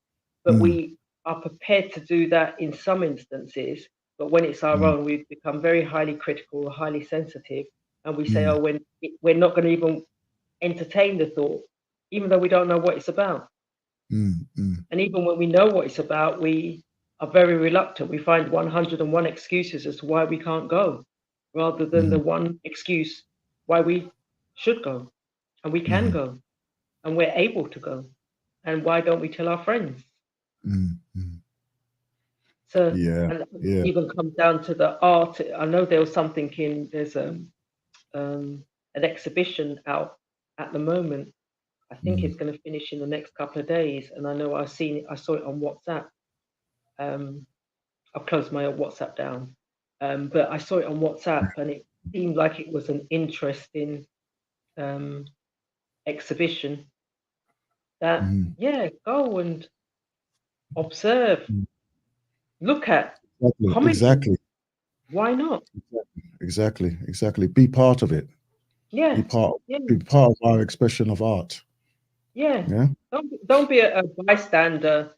But we are prepared to do that in some instances. But when it's our own, we've become very highly critical, highly sensitive. And we say, oh, we're not going to even entertain the thought, even though we don't know what it's about. And even when we know what it's about, we are very reluctant. We find 101 excuses as to why we can't go, rather than the one excuse why we should go. And we can go, and we're able to go. And why don't we tell our friends? So, and it even comes down to the art. I know there was something there's an exhibition out at the moment. I think it's going to finish in the next couple of days. And I know I saw it on WhatsApp. I've closed my WhatsApp down. But I saw it on WhatsApp, and it seemed like it was an interesting exhibition that go and observe, look at, exactly. Why not? Exactly. Be part of it. Be part of our expression of art. Don't be a bystander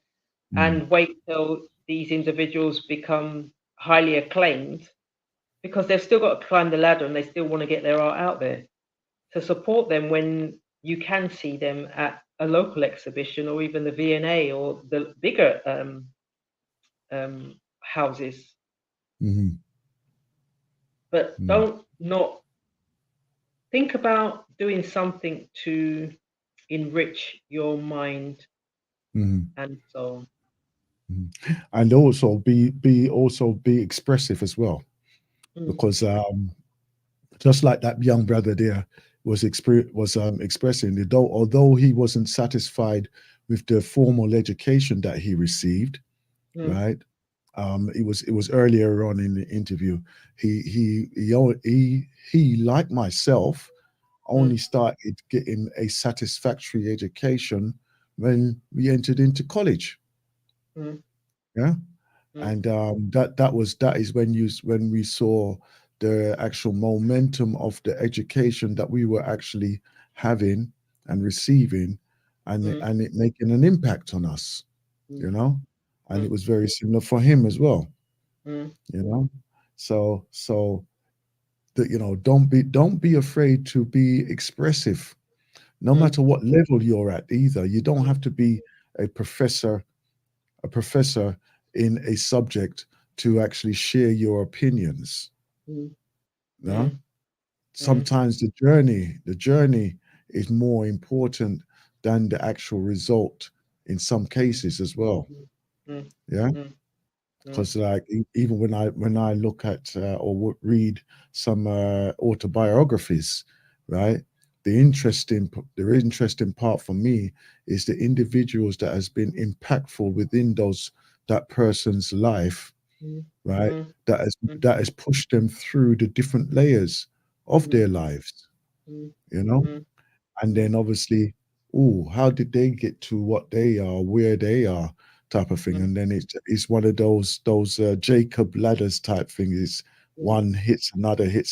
and wait till these individuals become highly acclaimed, because they've still got to climb the ladder and they still want to get their art out there. To support them when you can see them at a local exhibition, or even the V&A or the bigger houses. But don't not think about doing something to enrich your mind and so on. And also be expressive as well, because just like that young brother there was expressing, although he wasn't satisfied with the formal education that he received, right? It was earlier on in the interview. He like myself only started getting a satisfactory education when we entered into college. And that is when we saw the actual momentum of the education that we were actually having and receiving, and it making an impact on us, and it was very similar for him as well, so that don't be afraid to be expressive, no matter what level you're at either. You don't have to be a professor in a subject to actually share your opinions. Sometimes the journey is more important than the actual result in some cases as well. Because like even when I look at or read some autobiographies, right? The interesting part for me is the individuals that has been impactful within that person's life, right? That has pushed them through the different layers of their lives, and then obviously, how did they get to what they are, where they are, type of thing. And then it's one of those Jacob ladders type thing. Is one hits another type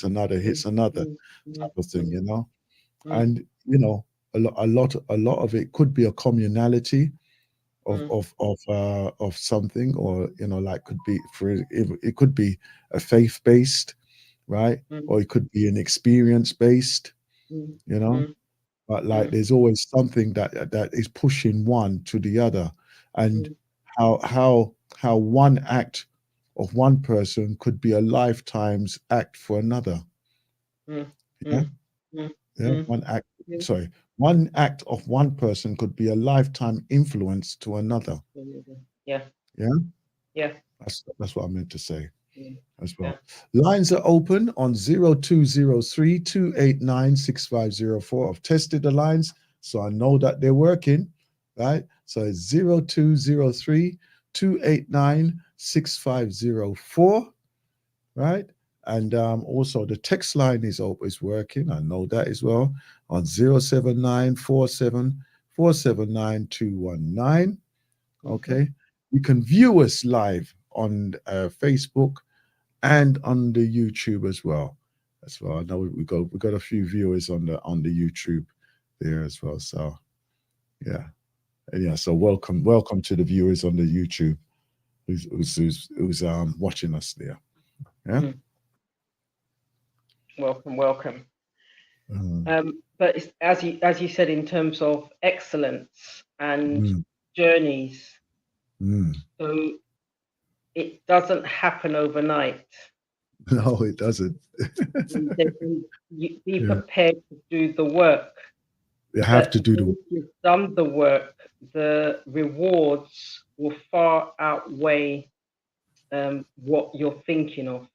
of thing, and a lot of it could be a communality of something, or like it could be a faith-based, right? Or it could be an experience-based, but like there's always something that is pushing one to the other, and how one act of one person could be a lifetime's act for another. One act could one act of one person could be a lifetime influence to another. Yeah. That's what I meant to say as well. Yeah. Lines are open on 0203 289 6504. I've tested the lines, so I know that they're working, right? So it's 0203 289 6504, right? And also the text line is working. I know that as well on 079 47 479 219. Okay. You can view us live on Facebook and on the YouTube as well. I know we got a few viewers on the YouTube there as well. So yeah. And yeah, so welcome to the viewers on the YouTube who's watching us there. Yeah. Welcome. But it's, as you said, in terms of excellence and journeys, so it doesn't happen overnight. No, it doesn't. Be prepared to do the work. You have to do the work. If you've done the work, the rewards will far outweigh what you're thinking of.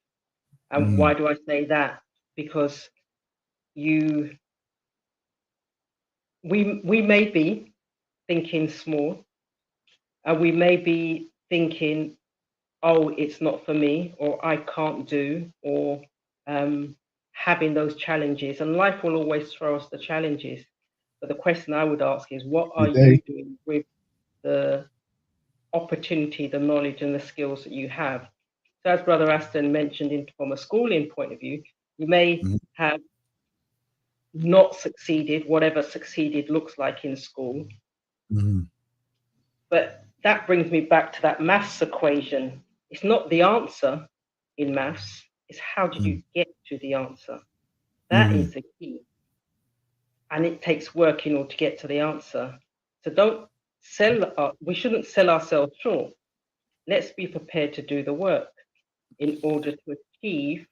And why do I say that? Because we may be thinking small, and we may be thinking, oh, it's not for me, or I can't do, or having those challenges. And life will always throw us the challenges. But the question I would ask is, what are you doing with the opportunity, the knowledge, and the skills that you have? So as Brother Aston mentioned, from a schooling point of view, you may have not succeeded, whatever succeeded looks like in school. But that brings me back to that maths equation. It's not the answer in maths, it's how did you get to the answer? That is the key. And it takes work in order to get to the answer. So we shouldn't sell ourselves short. Let's be prepared to do the work in order to achieve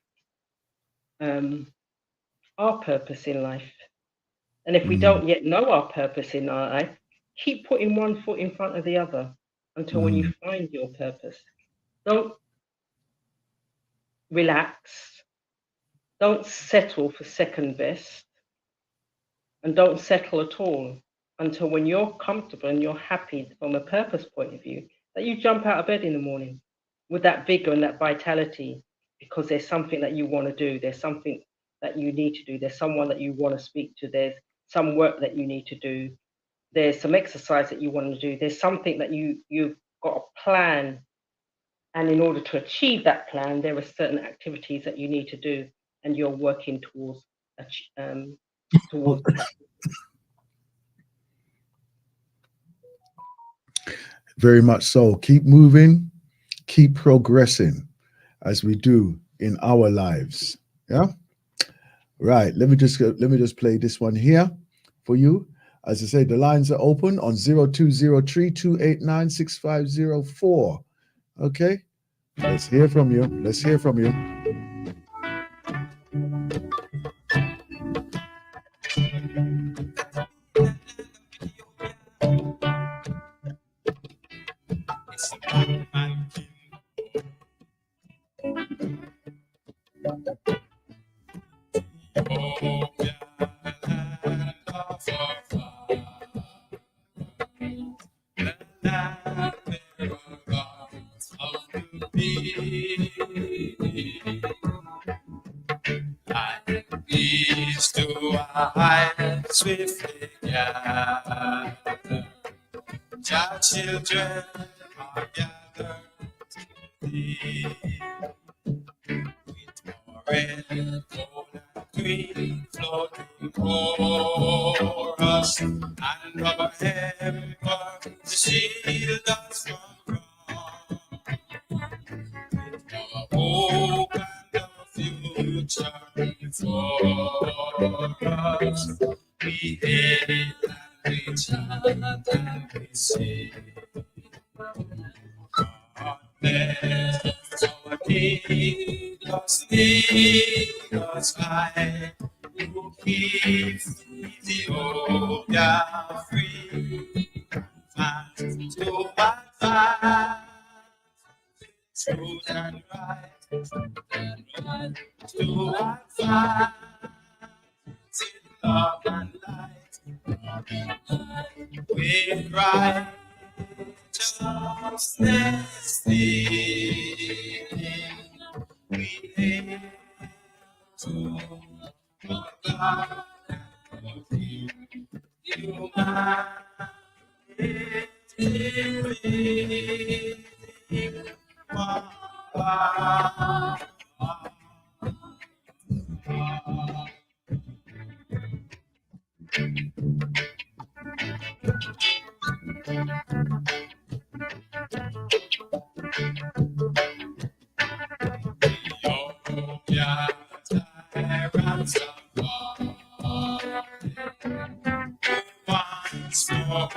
our purpose in life. And if we don't yet know our purpose in our life, keep putting one foot in front of the other until when you find your purpose. Don't relax. Don't settle for second best. And don't settle at all until when you're comfortable and you're happy from a purpose point of view, that you jump out of bed in the morning with that vigor and that vitality, because there's something that you want to do. There's something that you need to do. There's someone that you want to speak to. There's some work that you need to do. There's some exercise that you want to do. There's something that you've got a plan. And in order to achieve that plan, there are certain activities that you need to do, and you're working towards Very much so. Keep moving, keep progressing as we do in our lives. Yeah. Right. Let me just play this one here for you. As I say, the lines are open on 0203 289 6504. Okay. Let's hear from you. Let's hear from you. Swiftly gather, your children are gathered to thee. With orange, gold, and green floating o'er us, and our heaven to shield us from wrong. With our hope and our future before us, we hail and we chant and we sing. God bless our King, us lead us by, who keeps Ethiopia free, fast to advance, truth and right, to advance, in love and light, with righteousness leading, we hail to God. Once more,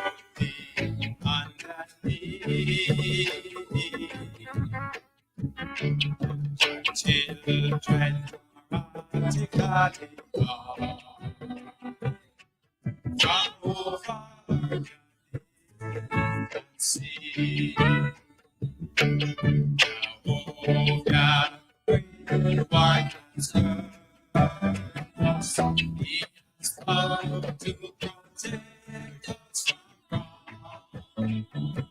children practically gone from over the sea. Now, white skirt, he has come to protect us from wrong.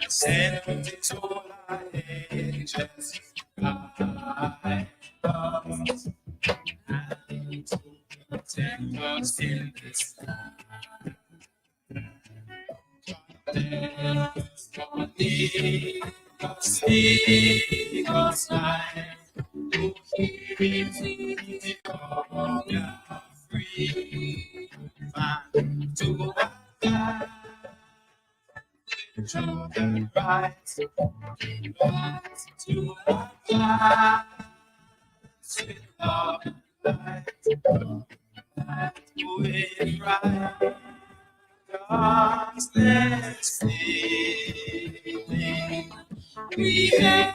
Sent his holy angels guide us and to protect us in this time. God's life, to keep Ethiopia free, and to abide with truth and right, to abide with love and light, with right. God's leading, we hail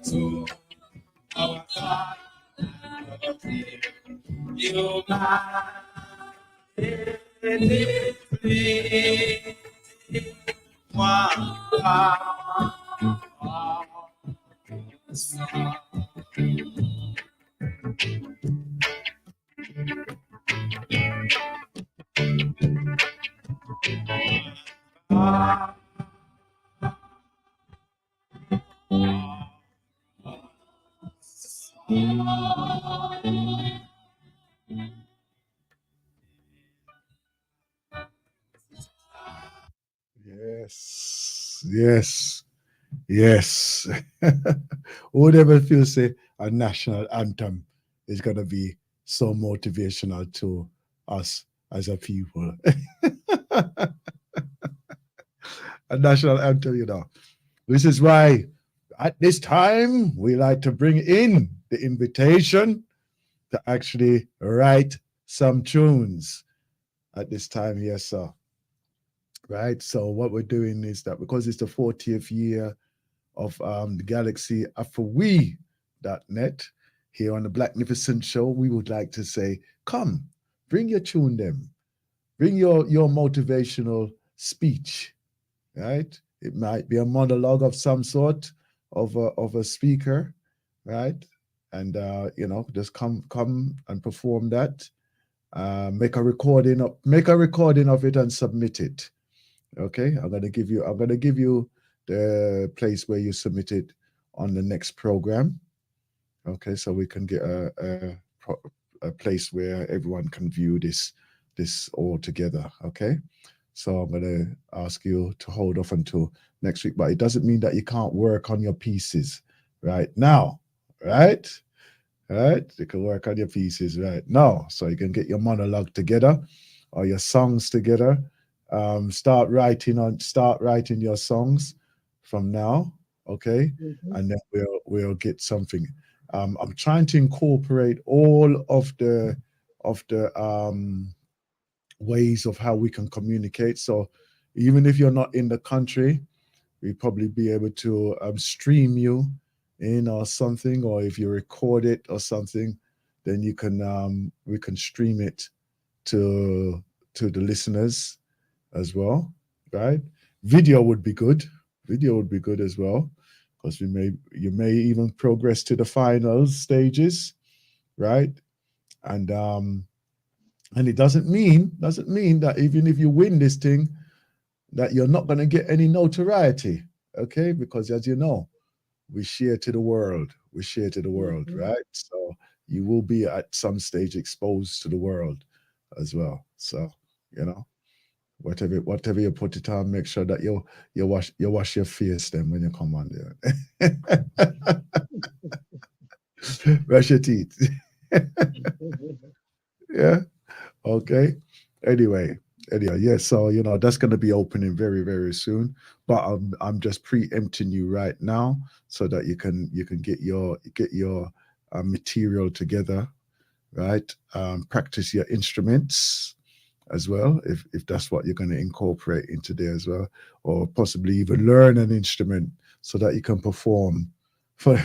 to our God and our King. Humanity, one Yes, yes, yes. Whatever feels say a national anthem is gonna be so motivational to us as a people. A national anthem, you know. This is why at this time we like to bring in the invitation to actually write some tunes at this time here, sir. Right. So what we're doing is that because it's the 40th year of the Galaxy AfroWe.net here on the Blacknificent show, we would like to say, come, bring your tune them, bring your motivational speech, right? It might be a monologue of some sort of a speaker, right? And you know, just come and perform that. Make a recording of it and submit it. Okay, I'm gonna give you the place where you submit it on the next program. Okay, so we can get a place where everyone can view this all together. Okay, so I'm gonna ask you to hold off until next week, but it doesn't mean that you can't work on your pieces right now, right? Right, you can work on your pieces right now, so you can get your monologue together or your songs together. Start writing your songs from now, okay? And then we'll get something. I'm trying to incorporate all of the ways of how we can communicate. So even if you're not in the country, we probably be able to stream you in or something, or if you record it or something, then you can we can stream it to the listeners as well, right? Video would be good. Video would be good as well, because you may even progress to the final stages, right? And it doesn't mean that even if you win this thing, that you're not going to get any notoriety, okay? Because as you know, we share to the world. We share to the world, right? So you will be at some stage exposed to the world as well. So, you know, whatever you put it on, make sure that you wash your face then when you come on there. Brush your teeth. Yeah. Okay. Anyway, yeah. So you know that's going to be opening very, very soon. But I'm just preempting you right now so that you can get your material together, right? Practice your instruments as well, if that's what you're going to incorporate into there as well, or possibly even learn an instrument so that you can perform for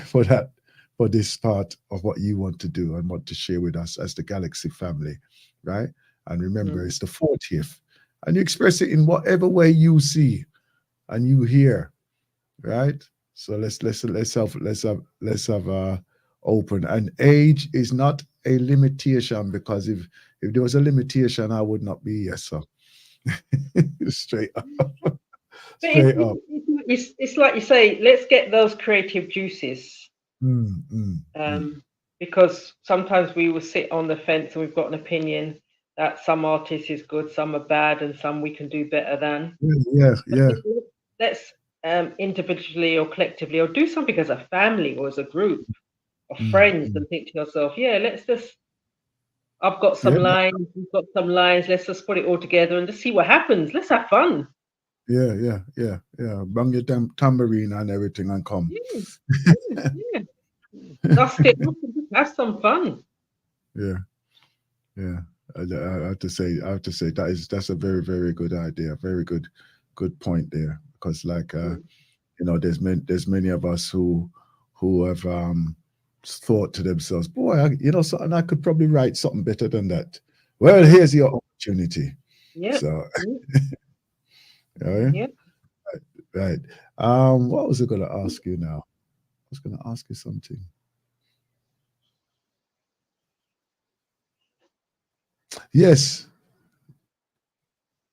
this part of what you want to do and want to share with us as the Galaxy family, right? And remember, it's the 40th, and you express it in whatever way you see and you hear, right? So let's have open. And age is not a limitation, because if there was a limitation, I would not be here. So straight up, straight up. It's like you say, let's get those creative juices. Because sometimes we will sit on the fence and we've got an opinion that some artist is good, some are bad, and some we can do better than. Yeah. Let's individually or collectively, or do something as a family or as a group of friends, and think to yourself, yeah, let's just, I've got some lines, you've got some lines, let's just put it all together and just see what happens. Let's have fun. Yeah. Bring your tambourine and everything and come. Yeah. Dust it up and just have some fun. Yeah. I have to say that's a very, very good idea. Very good point there. Because like you know, there's many of us who have thought to themselves, boy, you know, something, I could probably write something better than that. Well, here's your opportunity. Yeah. So Yeah. Right. What was I going to ask you now? I was going to ask you something. Yes.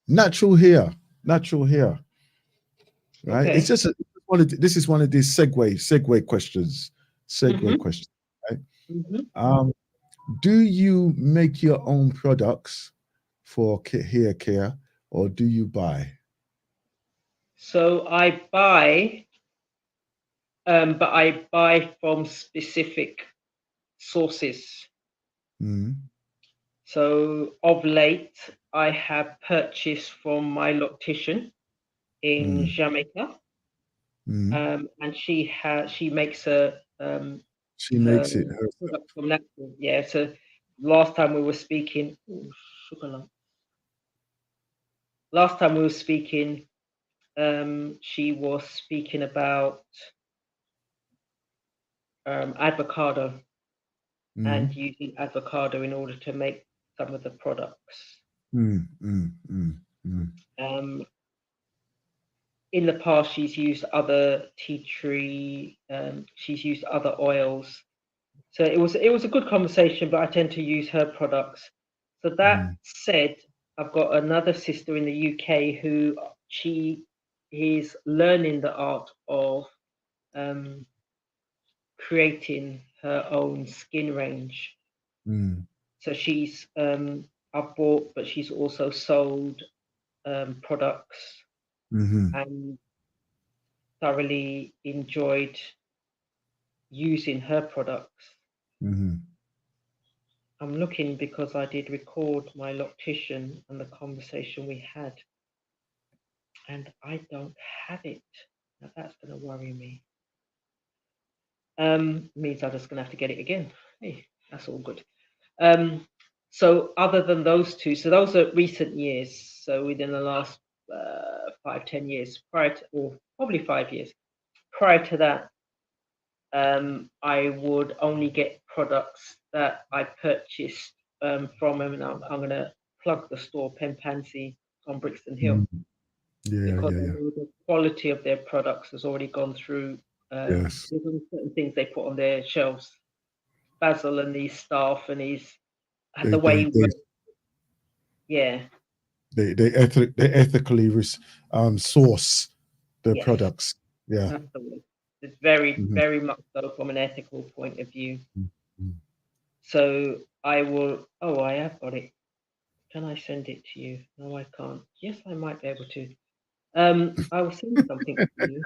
Natural hair. Right. Okay. It's just this is one of these segue questions. Questions. Right. Do you make your own products for hair care, or do you buy? So I buy, but I buy from specific sources. So of late, I have purchased from my loctician in Jamaica, and she makes she makes it herself. From natural. Yeah. So last time we were speaking, she was speaking about avocado and using avocado in order to make some of the products. In the past, she's used other tea tree, she's used other oils. So it was a good conversation, but I tend to use her products. So that said, I've got another sister in the UK who she is learning the art of creating her own skin range. So she's I've bought, but she's also sold products and thoroughly enjoyed using her products. I'm looking because I did record my loctician and the conversation we had, and I don't have it. Now that's going to worry me. Means I'm just going to have to get it again. Hey, that's all good. So other than those two, so those are recent years. So within the last 5-10 years, or probably 5 years. Prior to that, I would only get products that I purchased from them, and I'm going to plug the store Pansy on Brixton Hill Yeah, because yeah, I yeah. know the quality of their products has already gone through. Yes. There's only certain things they put on their shelves. Basil and his staff and his They the way they he works. Yeah. they ethically source the Yes. products. Yeah. That's the way. It's very, Mhm. very much so from an ethical point of view. Mhm. So I will. Oh, I have got it. Can I send it to you? No, I can't. Yes, I might be able to. I will send something to you.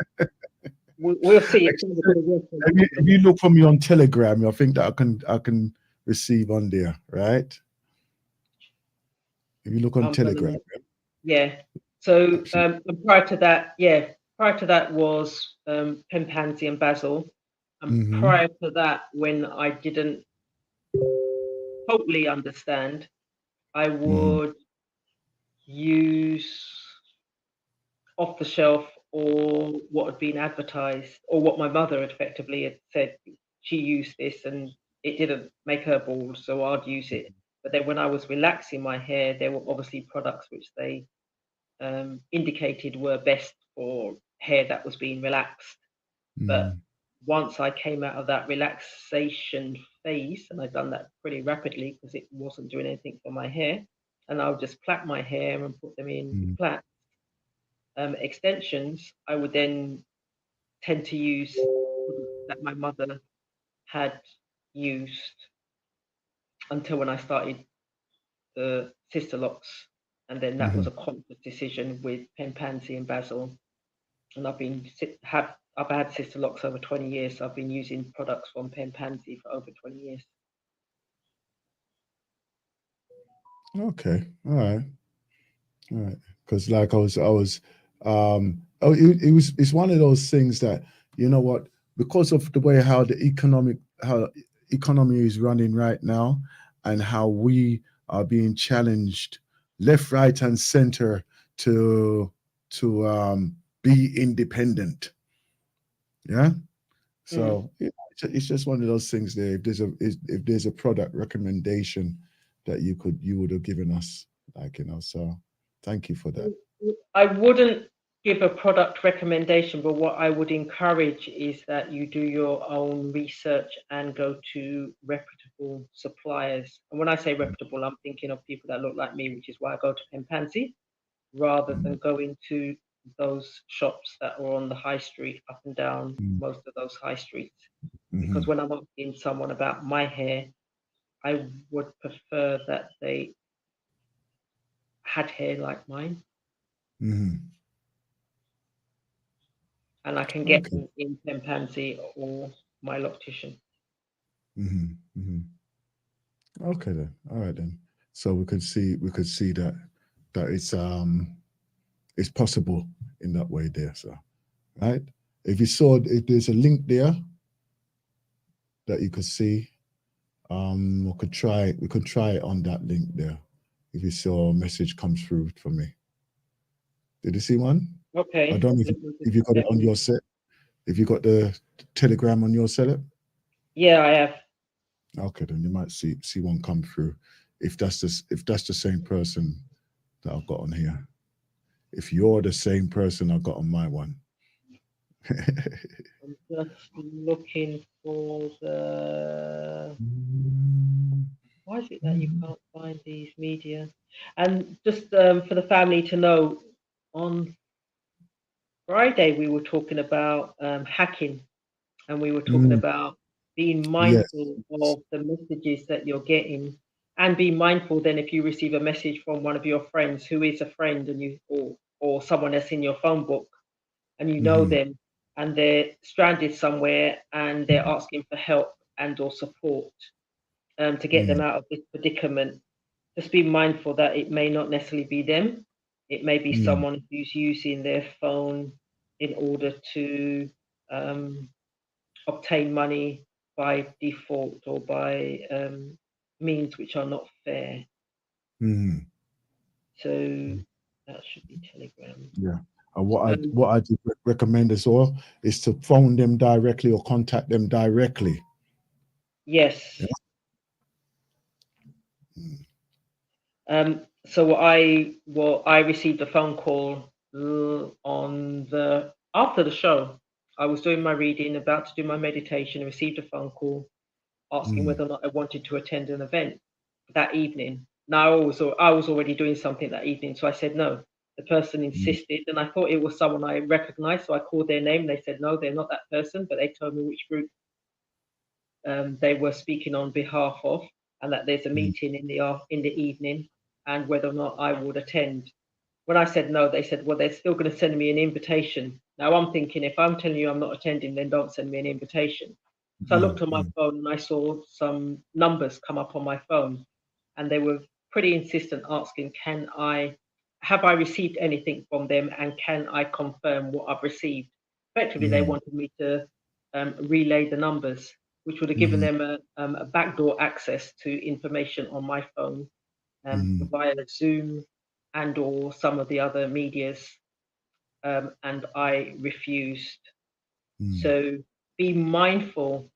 We'll see. It's going to work. If you look for me on Telegram, I think that I can receive on there, right? If you look on Telegram. Yeah. So prior to that was Pansy and Basil, and prior to that, when I didn't totally understand, I would use off the shelf or what had been advertised or what my mother had effectively had said she used this and it didn't make her bald, so I'd use it. But then when I was relaxing my hair, there were obviously products which they indicated were best for hair that was being relaxed. But once I came out of that relaxation phase, and I'd done that pretty rapidly because it wasn't doing anything for my hair, and I would just plait my hair and put them in plaits. Extensions, I would then tend to use that my mother had used until when I started the sister locks, and then that was a conscious decision with Pansy and Basil. And I've had sister locks over 20 years. So I've been using products from Pansy for over 20 years. Okay, all right. Because like it's one of those things that, you know what, because of the way how economy is running right now and how we are being challenged left, right, and center to be independent. Yeah. So it's just one of those things there. If there's a product recommendation that you would have given us, like, you know, so thank you for that. I wouldn't give a product recommendation, but what I would encourage is that you do your own research and go to reputable suppliers. And when I say reputable, I'm thinking of people that look like me, which is why I go to Pansy rather than going to those shops that are on the high street, up and down most of those high streets. Because when I'm asking someone about my hair, I would prefer that they had hair like mine. And I can get them in Pansy or my loctician. Okay then. All right then. So we could see that it's possible in that way there. So right. If there's a link there that you could see, we could try it on that link there. If you saw a message comes through for me. Did you see one? Okay. I don't know if you got it on your set. If you got the Telegram on your setup. Yeah, I have. Okay, then you might see one come through. If that's the same person that I've got on here. If you're the same person I've got on my one. I'm just looking for the. Why is it that you can't find these media? And just for the family to know, on Friday we were talking about hacking, and we were talking about being mindful of the messages that you're getting, and be mindful then if you receive a message from one of your friends who is a friend and you or someone that's in your phone book and you know them and they're stranded somewhere and they're asking for help and or support to get them out of this predicament. Just be mindful that it may not necessarily be them. It may be someone who's using their phone in order to obtain money by default or by means which are not fair. So that should be Telegram. Yeah. And what I do recommend as well is to phone them directly or contact them directly. Yes. So I received a phone call after the show. I was doing my reading, about to do my meditation, received a phone call asking whether or not I wanted to attend an event that evening. Now I was already doing something that evening, so I said no. The person insisted, and I thought it was someone I recognized, so I called their name. They said no, they're not that person, but they told me which group they were speaking on behalf of, and that there's a meeting in the evening, and whether or not I would attend. When I said no, they said, well, they're still going to send me an invitation. Now I'm thinking, if I'm telling you I'm not attending, then don't send me an invitation. So I looked on my phone and I saw some numbers come up on my phone, and they were pretty insistent, asking, have I received anything from them, and can I confirm what I've received? Effectively, they wanted me to relay the numbers, which would have given them a backdoor access to information on my phone via Zoom and or some of the other medias, and I refused. So be mindful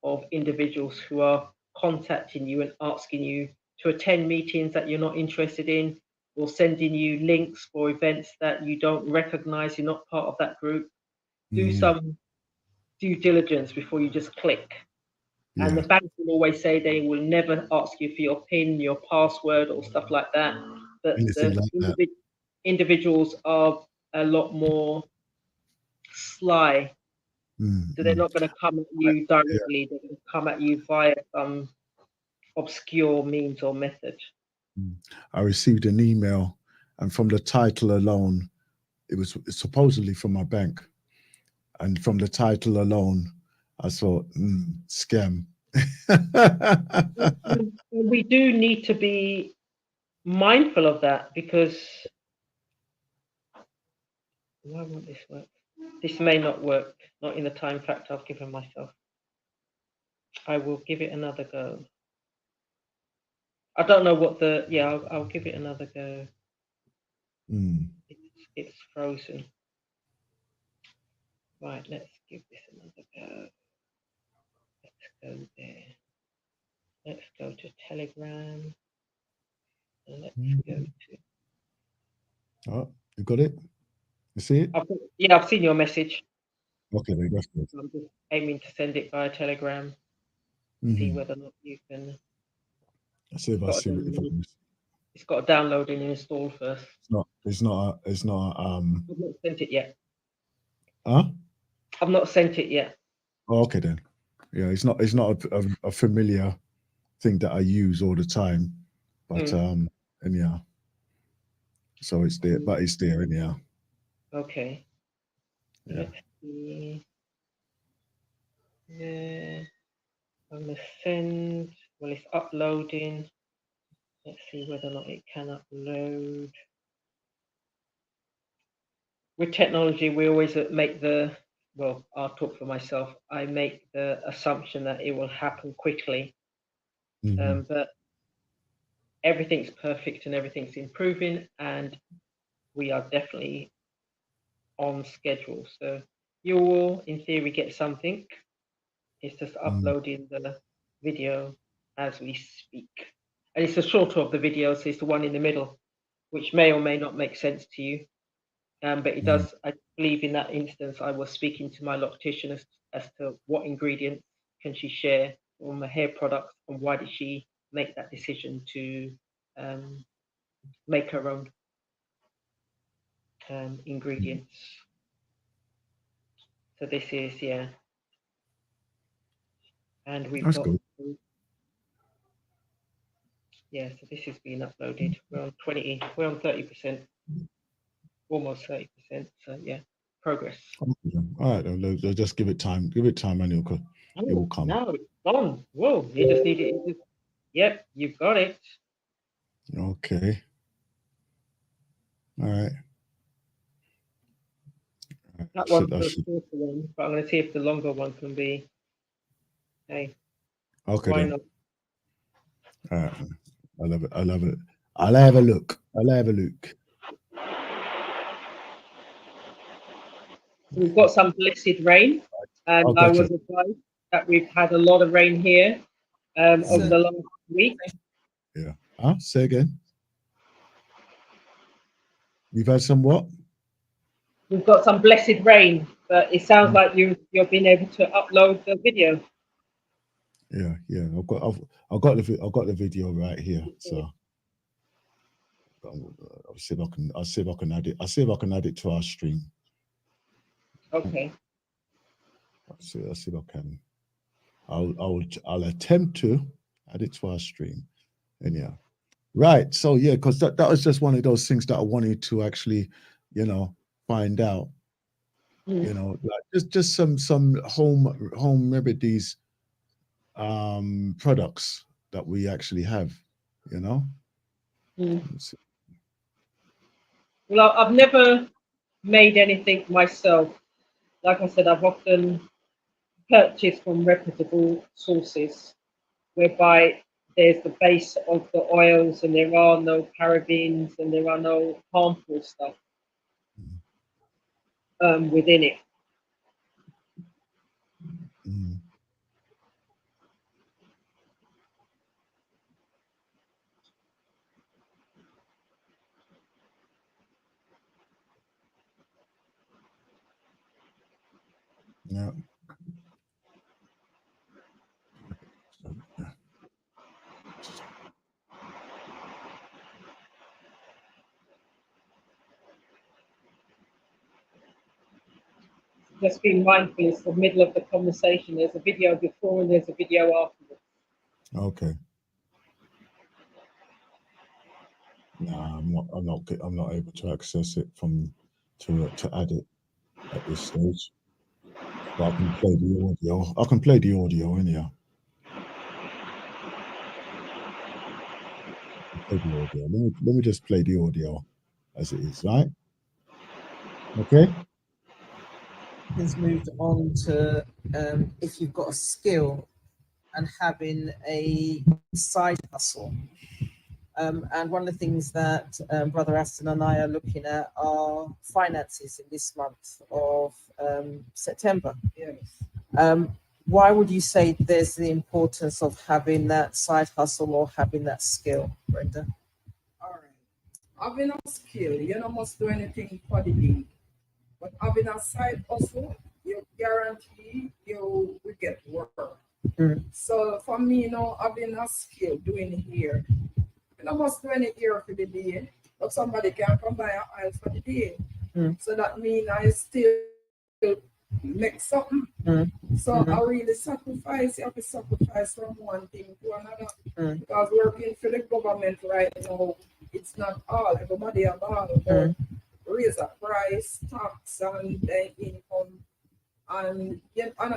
of individuals who are contacting you and asking you to attend meetings that you're not interested in, or sending you links for events that you don't recognize, you're not part of that group. Do some due diligence before you just click. And the bank will always say they will never ask you for your PIN, your password, or stuff like that. But the individuals are a lot more sly. So they're not going to come at you directly. They're going to come at you via some obscure means or method. I received an email, and from the title alone, it's supposedly from my bank. And from the title alone, I thought, scam. We do need to be mindful of that, because why won't this work? This may not work, not in the time factor I've given myself. I will give it another go. I don't know what I'll give it another go. It's frozen. Right, let's give this another go. Let's go there. Let's go to Telegram. And let's go to... Oh, you got it? You see it? I've seen your message. Okay, that's good. I'm just aiming to send it via Telegram. See whether or not you can... Let's see if I see it. It's got to download and install first. It's not I've not sent it yet. Huh? I've not sent it yet. Oh, okay then. Yeah, it's not a familiar thing that I use all the time. But anyhow. So it's there, but it's there anyhow. Okay. Yeah. Let's see. Yeah. I'm gonna send. Well, it's uploading. Let's see whether or not it can upload. With technology, we always make I'll talk for myself. I make the assumption that it will happen quickly. But everything's perfect and everything's improving, and we are definitely on schedule. So you will, in theory, get something. It's just uploading the video as we speak. And it's the shorter of the videos, it's the one in the middle, which may or may not make sense to you. But it does, I believe in that instance, I was speaking to my loctician as to what ingredients can she share on the hair products, and why did she make that decision to make her own ingredients. So this is, and we've got good. So this is being uploaded. We're on 30%, almost 30%. So progress. All right, they'll just give it time. Give it time, and it will come. Now it's gone. Whoa! You just need it. Yep, you've got it. Okay. All right. That one's the shorter one, but I'm going to see if the longer one can be. Hey. Okay. Why Then. not? All right. I love it. I'll have a look. We've got some blessed rain, and I was advised that we've had a lot of rain here over the last week. Yeah. Say again. You've had some what? We've got some blessed rain, but it sounds like you've been able to upload the video. Yeah. I've got the video right here. So I'll see if I can add it. I'll see if I can add it to our stream. Okay. I'll see if I can. I'll attempt to add it to our stream. And yeah. Right. So yeah, because that was just one of those things that I wanted to actually, find out. Like just some home remedies products that we actually have, Well, I've never made anything myself. Like I said, I've often purchased from reputable sources, whereby there's the base of the oils and there are no parabens and there are no harmful stuff within it. Yeah. Just being mindful, it's the middle of the conversation. There's a video before and there's a video afterwards. Okay. Nah, I'm not able to access it to add it at this stage. But I can play the audio. I can play the audio anyhow. Play the audio. Let me just play the audio as it is, right? Okay. Has moved on to if you've got a skill and having a side hustle. And one of the things that Brother Aston and I are looking at are finances in this month of September. Yes. Why would you say there's the importance of having that side hustle or having that skill, Brenda? All right. Having a skill, you don't must do anything for the day. But having a side hustle, you guarantee you will get work. So for me, having a skill doing here, you don't must do any here for the day, but somebody can come buy an oil for the day. So that means I still make something. So I really sacrifice. You have to sacrifice from one thing to another. Because working for the government right now, it's not all. Everybody have all. Raise a price, tax, and income. And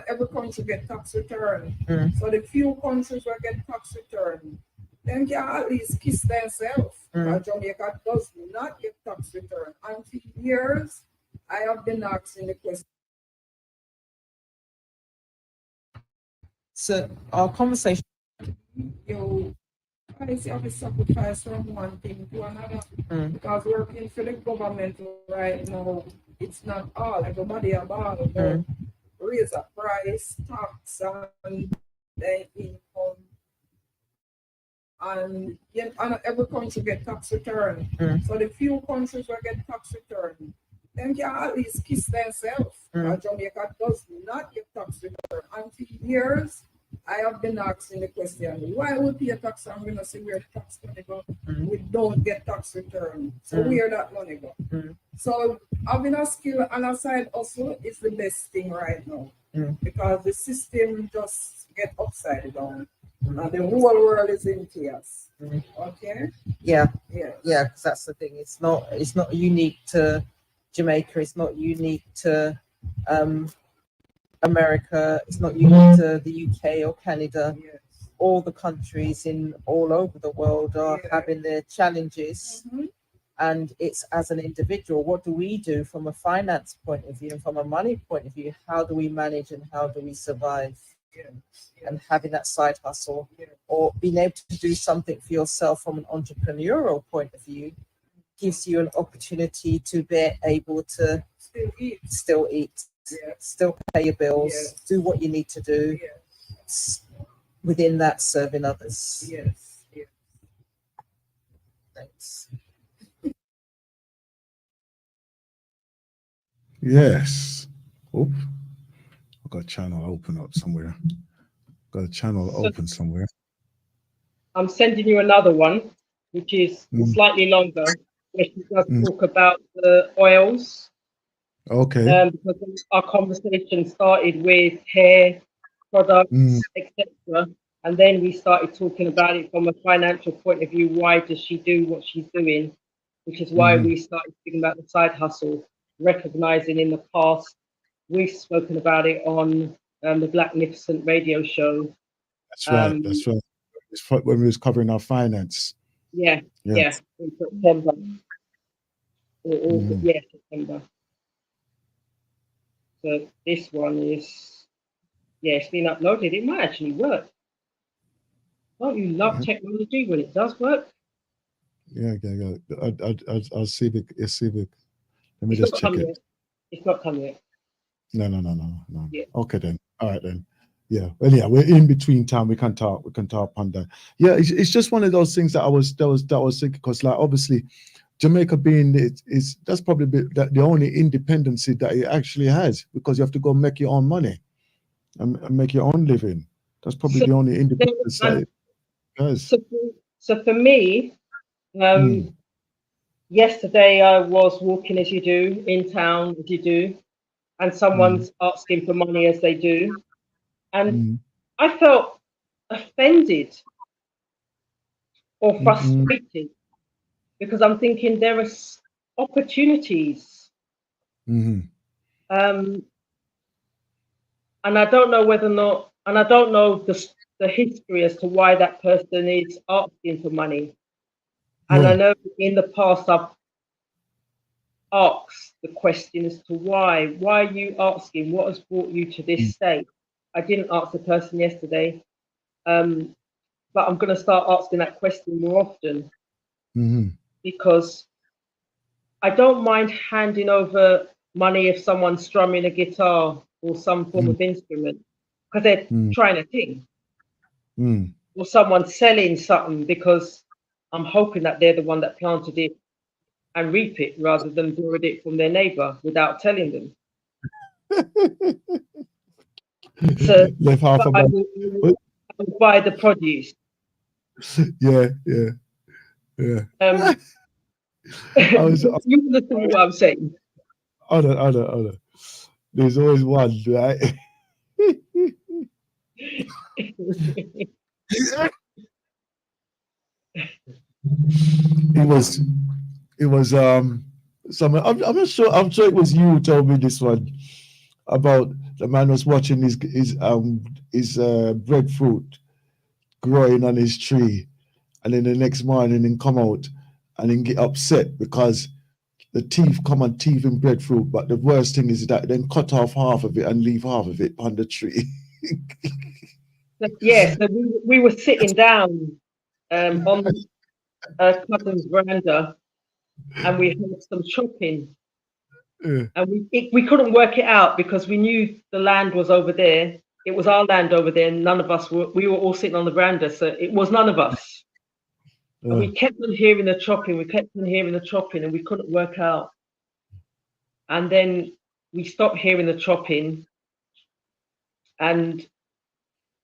every country get tax return. So the few countries will get tax return, them can at least kiss themselves. Jamaica does not get tax return. And for years, I have been asking the question. So our conversation. You have to sacrifice from one thing to another. Because working for the government right now, it's not all. Everybody have all. Raise a price, tax, and income. And every country get tax return. So the few countries will get tax return, them can at least kiss themselves. Jamaica does not get tax return. And for years, I have been asking the question, why we pay tax and we don't see where the tax money go? We don't get tax return. So where that money go? So having a skill and a side hustle is the best thing right now. Because the system just get upside down. And the whole world is in chaos. Okay? Yeah, because that's the thing. It's not unique to Jamaica. It's not unique to America. It's not unique to the UK or Canada. Yes. All the countries in all over the world are having their challenges. And it's as an individual, what do we do from a finance point of view and from a money point of view? How do we manage and how do we survive? And having that side hustle or being able to do something for yourself from an entrepreneurial point of view gives you an opportunity to be able to still eat, still pay your bills, do what you need to do, within that serving others. Thanks. Yes. Oop. I've got a channel open up somewhere. Got a channel So open somewhere. I'm sending you another one, which is slightly longer, where she does talk about the oils. Okay. Because our conversation started with hair products, etc. And then we started talking about it from a financial point of view. Why does she do what she's doing? Which is why we started speaking about the side hustle, recognizing in the past we've spoken about it on the Blacknificent radio show. That's right. That's right. It's when we was covering our finance. Yeah, Yes. in September. September. So this one is, it's been uploaded. It might actually work. Don't you love technology when it does work? Yeah. I'll see if it, see if it. Let me It's just not check come it. yet. It's not come yet. No. Yeah. Okay then. All right then. Yeah. Well, yeah. We're in between time. We can talk. We can talk on that. Yeah. It's just one of those things that I was thinking, because like obviously Jamaica being is that's probably the only independency that it actually has, because you have to go make your own money and make your own living. That's probably the only independence that it has. So for me, yesterday I was walking as you do in town as you do, and someone's asking for money as they do, and I felt offended or frustrated, because I'm thinking there are opportunities, and I don't know whether or not, and I don't know the history as to why that person is asking for money. And I know in the past I've asked the question as to why are you asking? What has brought you to this state? I didn't ask the person yesterday, but I'm going to start asking that question more often, because I don't mind handing over money if someone's strumming a guitar or some form of instrument, because they're trying a thing, or someone's selling something because I'm hoping that they're the one that planted it and reap it, rather than borrowed it from their neighbor without telling them. So I will buy the produce. Yeah. You understand what I'm saying? Other. There's always one, right? It was someone, I'm not sure, I'm sure it was you who told me this one, about the man was watching his breadfruit growing on his tree, and then the next morning then come out and then get upset because the thief come and thief in breadfruit. But the worst thing is that then cut off half of it and leave half of it on the tree. Yes, so we were sitting down on a cousin's veranda, and we heard some chopping, and we couldn't work it out because we knew the land was over there. It was our land over there, and none of us we were all sitting on the veranda, so it was none of us. And we kept on hearing the chopping, and we couldn't work out. And then we stopped hearing the chopping, and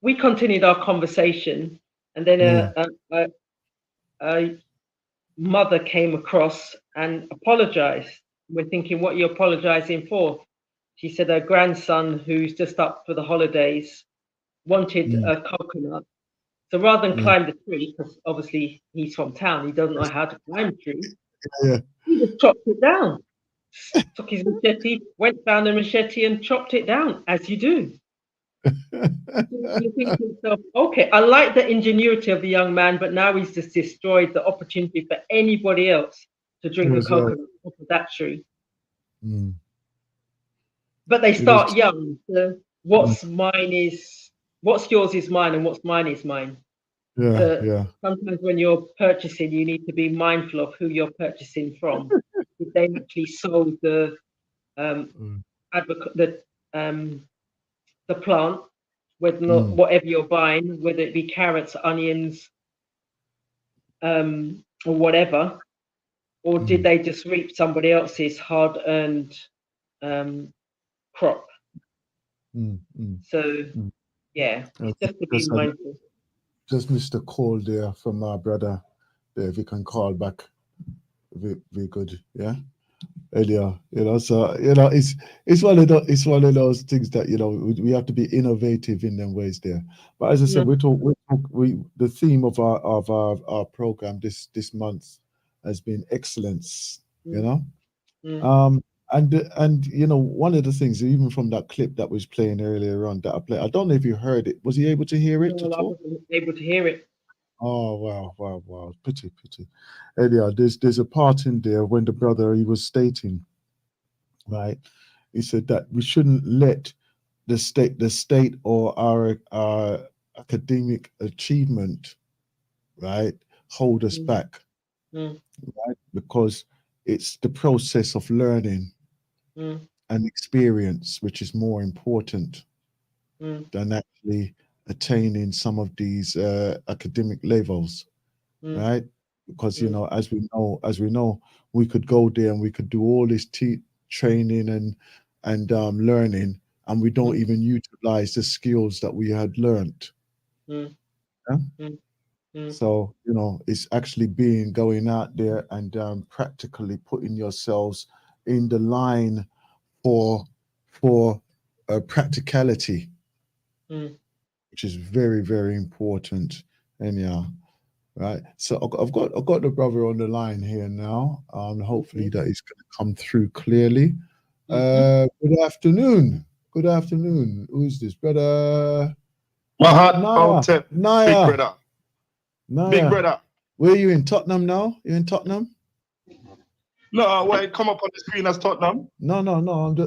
we continued our conversation. And then a mother came across and apologized. We're thinking, what are you apologizing for? She said her grandson, who's just up for the holidays, wanted a coconut. So rather than climb the tree, because obviously he's from town, he doesn't know how to climb a tree, he just chopped it down. Took his machete, went down the machete and chopped it down, as you do. You think to yourself, okay, I like the ingenuity of the young man, but now he's just destroyed the opportunity for anybody else to drink a coconut off of that tree. But they start young. So what's yours is mine, and what's mine is mine. Sometimes when you're purchasing, you need to be mindful of who you're purchasing from. If they actually sold the plant, whether not whatever you're buying, whether it be carrots, onions, or whatever, or did they just reap somebody else's hard-earned crop. So yeah, Okay. it's just to be mindful. Just missed a call there from our brother there. If you can call back, we good, yeah. Earlier, so it's one of those things that we have to be innovative in them ways there. But as I said, the theme of our program this month has been excellence. And one of the things, even from that clip that was playing earlier on that I played, I don't know if you heard it. Was he able to hear it? No, I wasn't able to hear it. Oh wow! Pity. Anyhow, there's a part in there when the brother, he was stating, right? He said that we shouldn't let the state or our academic achievement, right, hold us back, right? Because it's the process of learning and experience which is more important than actually attaining some of these academic levels, right? Because as we know, we could go there and we could do all this training and learning, and we don't even utilize the skills that we had learned. So it's actually going out there and practically putting yourselves in the line for practicality, which is very, very important. Anyhow, right. So I've got the brother on the line here now. Hopefully that is going to come through clearly. Good afternoon. Good afternoon. Who's this, brother? Naya. Big brother. Naya. Big brother. Where are you in Tottenham now? You in Tottenham? No, why come up on the screen as Tottenham? No.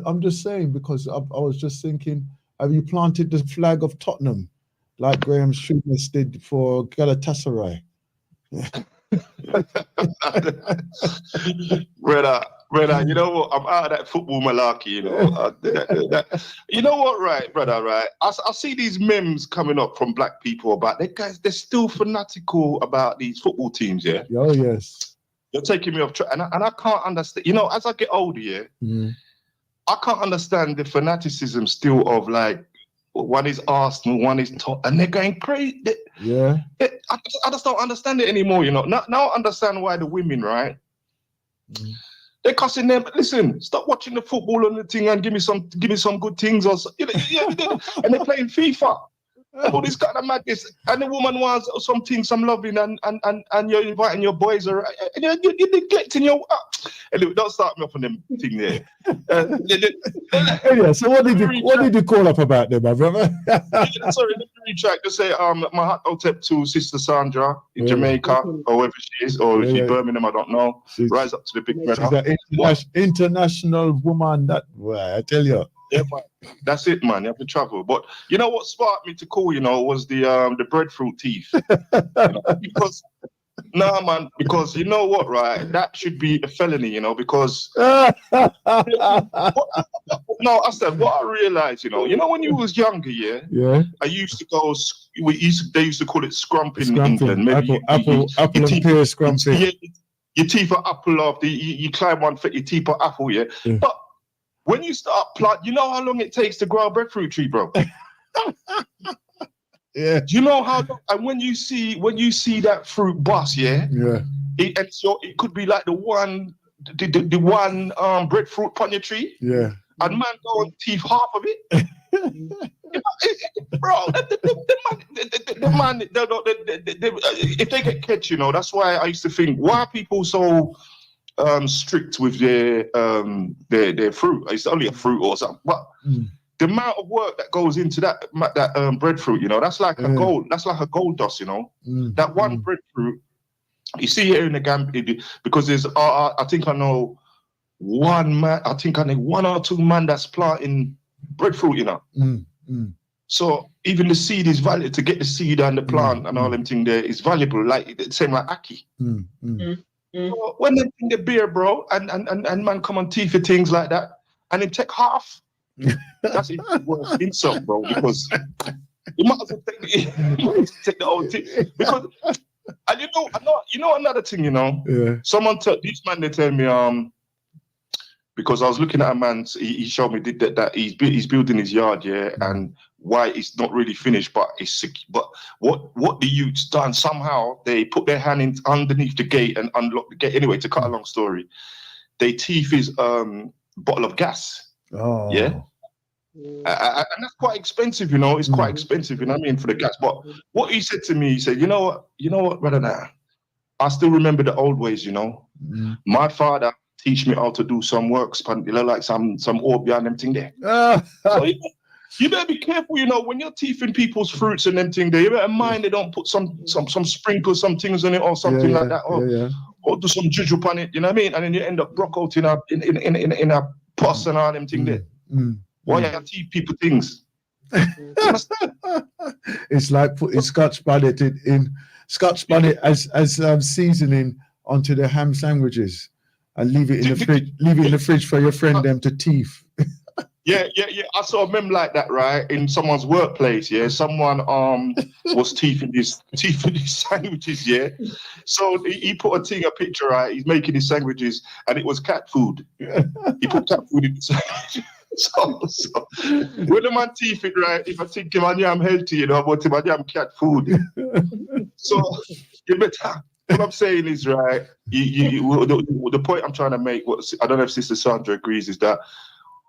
I'm just saying, because I was just thinking, have you planted the flag of Tottenham like Graham Souness did for Galatasaray? brother, you know what? I'm out of that football malarkey, you know what, right, brother, right? I see these memes coming up from black people about they're still fanatical about these football teams, yeah? Oh, yes. You're taking me off track, and I can't understand. As I get older, I can't understand the fanaticism still of like one is Arsenal, one is Tottenham, and they're going crazy. I just don't understand it anymore. Now I understand why the women, right? They're cussing them. Listen, stop watching the football on the thing and give me some good things, or and they're playing FIFA. And all this kind of madness, and the woman wants some loving, and you're inviting your boys around, and you're neglecting your. Anyway, don't start me up on them thing there. Anyway, so what did you call up about them, my brother? Sorry, let me retract to say my heart out to Sister Sandra in Jamaica, or wherever she is, or if she's Birmingham, I don't know. Rise up to the big brother. She's an international woman. That I tell you. Yeah, man. That's it, man. You have to travel. But you know what sparked me to call, was the breadfruit teeth. Because because you know what, right? That should be a felony, because no, I said what I realized, when you was younger, I used to go. They used to call it scrumping in England. Maybe apple and pear scrumping. Yeah, your teeth are apple after you climb one foot, your teeth are apple, But when you start plant, you know how long it takes to grow a breadfruit tree, bro. Yeah. Do you know how long? And when you see that fruit bust, it could be like the one breadfruit on your tree. Yeah. And man go and teeth half of it. Bro, the man, if they get catch, that's why I used to think, why are people so strict with their fruit? It's only a fruit or something, but the amount of work that goes into that breadfruit, that's like a gold. That's like a gold dust, That one breadfruit, you see here in the Gambia, because there's I think I know one man. I think I know one or two man that's planting breadfruit, So even the seed is valuable. To get the seed and the plant and all them thing there is valuable. Like the same like ackee. So when they bring the beer, bro, and man come on teeth for things like that, and they take half. That's it. Worth insult, bro, because you might as well take the whole thing. Because and you know another thing, someone this man they tell me because I was looking at a man. He showed me that he's building his yard, yeah, and why it's not really finished, but it's but what the youths done, somehow they put their hand in underneath the gate and unlock the gate. Anyway, to cut a long story, they teeth his bottle of gas. Oh, yeah. And that's quite expensive, you know. It's quite expensive, you know what I mean, for the gas. But what he said to me, he said, you know what, brother, now, I still remember the old ways, you know. My father teach me how to do some works, like some orbia and them thing there. So you better be careful, you know, when you're teething people's fruits and them thing there. You better mind they don't put some sprinkles, some things on it or something like that, or do some juju on it, you know what I mean? And then you end up broke out in a pus and all them thing there. Why you teeth people things? It's like putting Scotch bonnet in Scotch bonnet as seasoning onto the ham sandwiches and leave it in the fridge for your friend them to teeth. Yeah. I saw a meme like that, right? In someone's workplace, yeah. Someone was teething his sandwiches, yeah. So he put a picture, right? He's making his sandwiches, and it was cat food. He put cat food in the sandwich. So when the man teeth it, right? If I think him and I'm healthy, you know, but him and I'm cat food. So you better. What I'm saying is, right? The point I'm trying to make, I don't know if Sister Sandra agrees, is that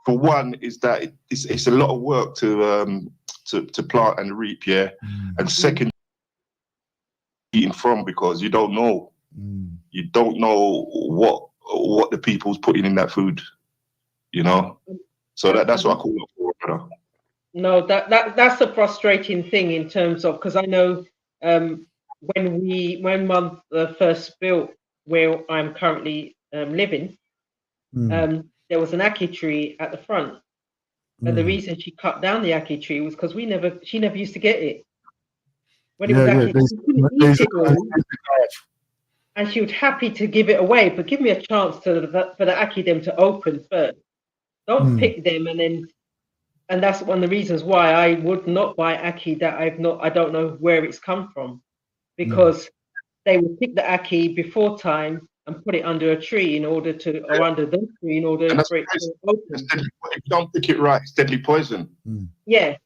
for one, is that it's a lot of work to plant and reap, yeah. And second, eating from, because you don't know what the people's putting in that food, you know. So that's what I call it for, brother. No, that's a frustrating thing in terms of, because I know when Mum first built where I'm currently living, there was an ackee tree at the front, and the reason she cut down the ackee tree was because she never used to get it. When it was ackee, she couldn't eat it all, and she was happy to give it away, but give me a chance for the ackee them to open first. Don't pick them and that's one of the reasons why I would not buy ackee that I don't know where it's come from, because they would pick the ackee before time and put it under a tree or under the tree in order for it to open. If you don't pick it right, it's deadly poison. Yeah,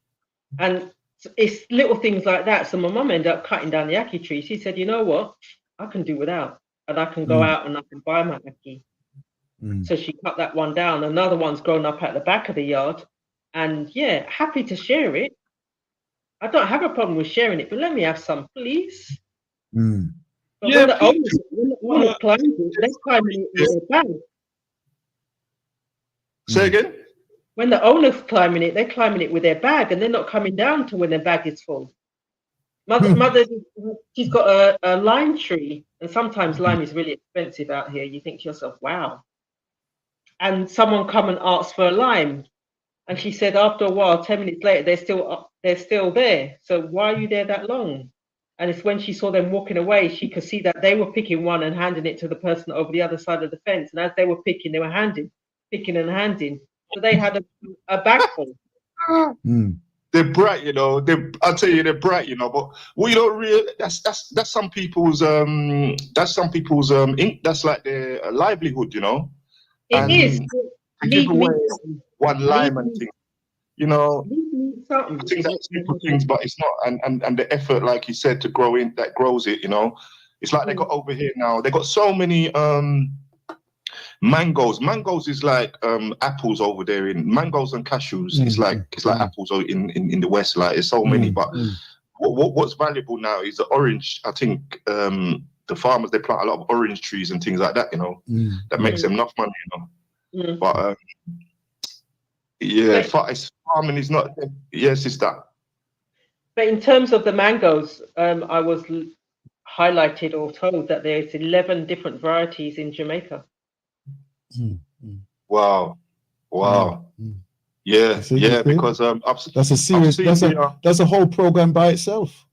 and it's little things like that. So my mum ended up cutting down the ackee tree. She said, you know what, I can do without, and I can go out and I can buy my ackee. So she cut that one down. Another one's grown up at the back of the yard, and yeah, happy to share it. I don't have a problem with sharing it, but let me have some, please. But when the owners climb it, they climb it with their bag. Say again? When the owner's climbing it, they're climbing it with their bag, and they're not coming down to when their bag is full. Mother, she's got a lime tree, and sometimes lime is really expensive out here. You think to yourself, wow. And someone come and ask for a lime, and she said after a while, 10 minutes later, they're still there. So why are you there that long? And it's when she saw them walking away, she could see that they were picking one and handing it to the person over the other side of the fence. And as they were picking, they were picking and handing. So they had a bag full. They're bright, you know. I'll tell you, they're bright, you know. But we don't really. That's some people's. That's like their livelihood, you know. It is. To give away one lime and thing, you know. I think that's simple things, but it's not. And the effort, like you said, to grow in that grows it, you know. It's like they got over here now. They got so many mangoes. Mangoes is like apples over there in mangoes and cashews. It's like apples in the West. Like it's so many, but what's valuable now is the orange. I think the farmers, they plant a lot of orange trees and things like that, you know, that makes them enough money, you know. But farming is not. Yes, it's that. But in terms of the mangoes, I was highlighted or told that there's 11 different varieties in Jamaica. Wow. Yeah, because that's a serious. That's a whole program by itself.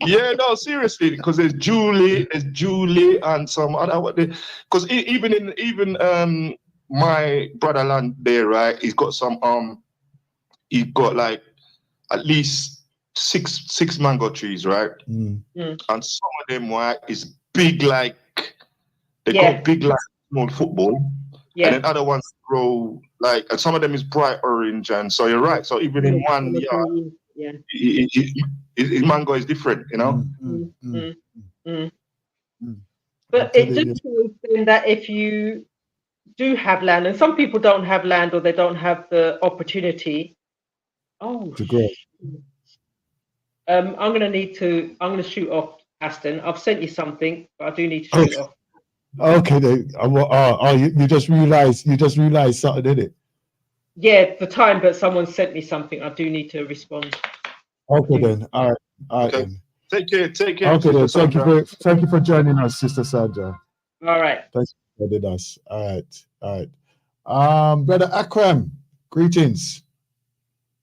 Yeah, no, seriously, because there's Julie, and some other. Because even my brother land there, right? He's got some he's got like at least six mango trees, right? And some of them, right, is big like They got big like small football. Yeah. And then other ones grow like, and some of them is bright orange, and so you're right. So even in one yard, mango is different, you know. But it just means then that if you do have land, and some people don't have land or they don't have the opportunity. To grow. I'm gonna shoot off, Aston. I've sent you something, but I do need to shoot off. Okay, then. You just realized something, did it? Yeah, the time, but someone sent me something. I do need to respond. Okay, then. All right. Okay. Then. Take care. Okay, then. Thank you for joining us, Sister Sandra. All right. Thanks for joining us. All right. Brother Akram, greetings.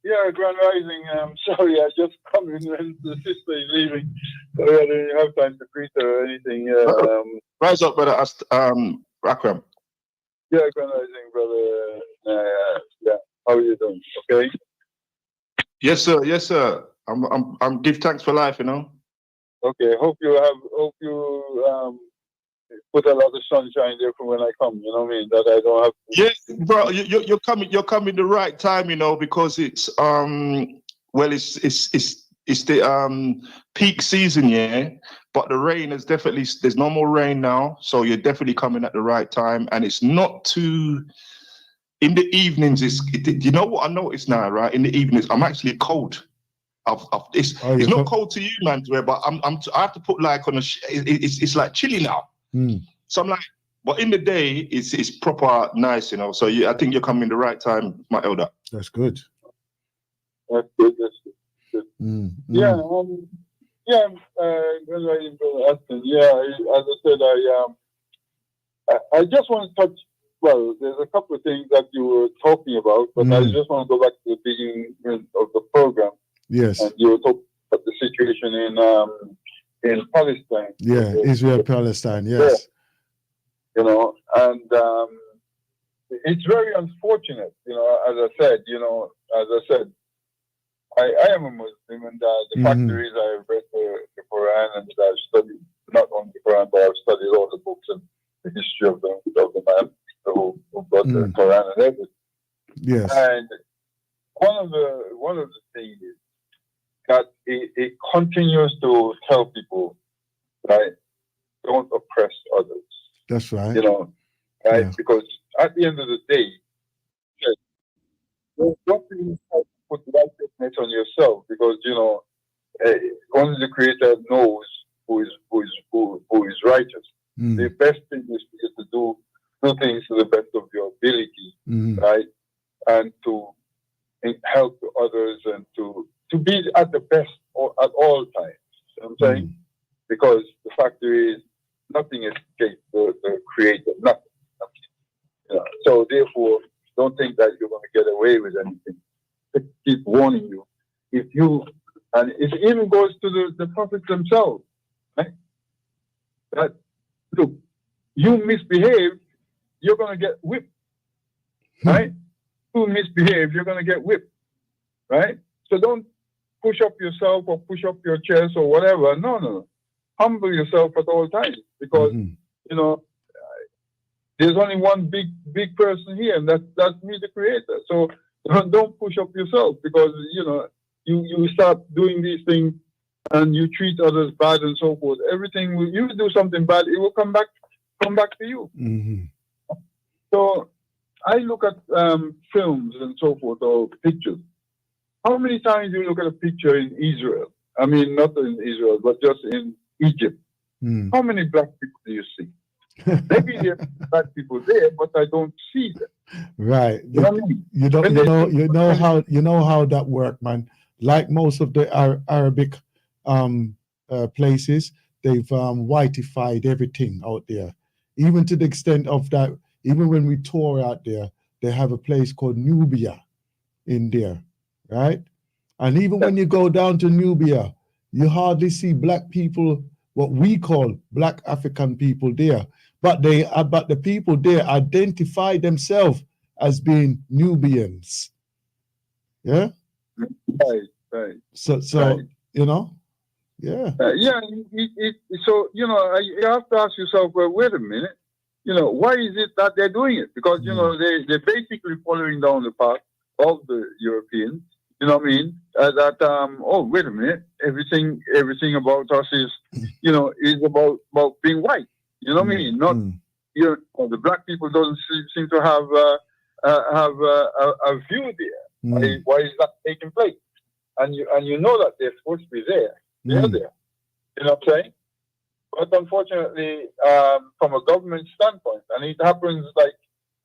Yeah, Grand Rising. Sorry, I just come in when the sister is leaving, so I didn't have time to greet her or anything. Rise up, brother Akram. Yeah, Grand Rising, brother. Yeah, how are you doing? Okay. Yes, sir. I'm give thanks for life, you know. Okay. Hope you put a lot of sunshine there for when I come. You know what I mean? That I don't have. Yes, bro. You're coming the right time, you know, because it's it's the peak season, yeah. But the rain is definitely, there's no more rain now, so you're definitely coming at the right time, and it's not too. In the evenings, you know what I noticed now, right? In the evenings, I'm actually cold. It's not cold to you, man, but I have to put like on it's like chilly now. So I'm like, but in the day, it's proper nice, you know. So I think you're coming the right time, my elder. That's good. That's good. Yeah. As I said, I just want to touch. Well, there's a couple of things that you were talking about, but I just want to go back to the beginning of the program. Yes. And you were talking about the situation in Palestine. Yeah, Israel, Palestine. Yes. Yeah. You know, and it's very unfortunate. You know, as I said, I am a Muslim, and the fact is, I've read the Quran, and I've studied not only the Quran, but I've studied all the books and the history of the man. Who got the Quran and everything. Yes. And one of the things is that it continues to tell people, right, don't oppress others. That's right. You know, right? Yeah. Because at the end of the day, don't even try to put righteousness on yourself, because you know, only the Creator knows who is righteous. The best thing is to do things to the best of your ability, right? And to help others, and to be at the best at all times. You know what I'm saying? Because the fact is, nothing escapes the Creator, nothing. You know? So therefore, don't think that you're going to get away with anything. I keep warning you. And it even goes to the prophets themselves, right? That, look, you misbehave, you're going to get whipped, right? You misbehave, you're going to get whipped, right? So don't push up yourself or push up your chest or whatever. No. Humble yourself at all times, because, you know, there's only one big person here, and that's me, the Creator. So don't push up yourself, because, you know, you start doing these things and you treat others bad and so forth. Everything, you do something bad, it will come back to you. So I look at films and so forth, or pictures. How many times do you look at a picture in Israel? I mean, not in Israel, but just in Egypt. How many black people do you see? Maybe there are black people there, but I don't see them. Right. You know what I mean? You know how that works, man. Like most of the Arabic places, they've whiteified everything out there. Even to the extent of that, even when we tour out there, they have a place called Nubia in there, right? And even when you go down to Nubia, you hardly see black people, what we call black African people there. But the people there identify themselves as being Nubians. Yeah? Right. So right. You know? Yeah. So, you know, you have to ask yourself, well, wait a minute. you know, why is it that they're doing it? Because, you know, they're basically following down the path of the Europeans, you know what I mean? Oh, wait a minute, everything about us is, you know, is about being white, you know what I mean? Not, you know, the black people doesn't seem to have a view there. Why is that taking place? And you know that they're supposed to be there. They're there. You know what I'm saying? But unfortunately, from a government standpoint, and it happens like,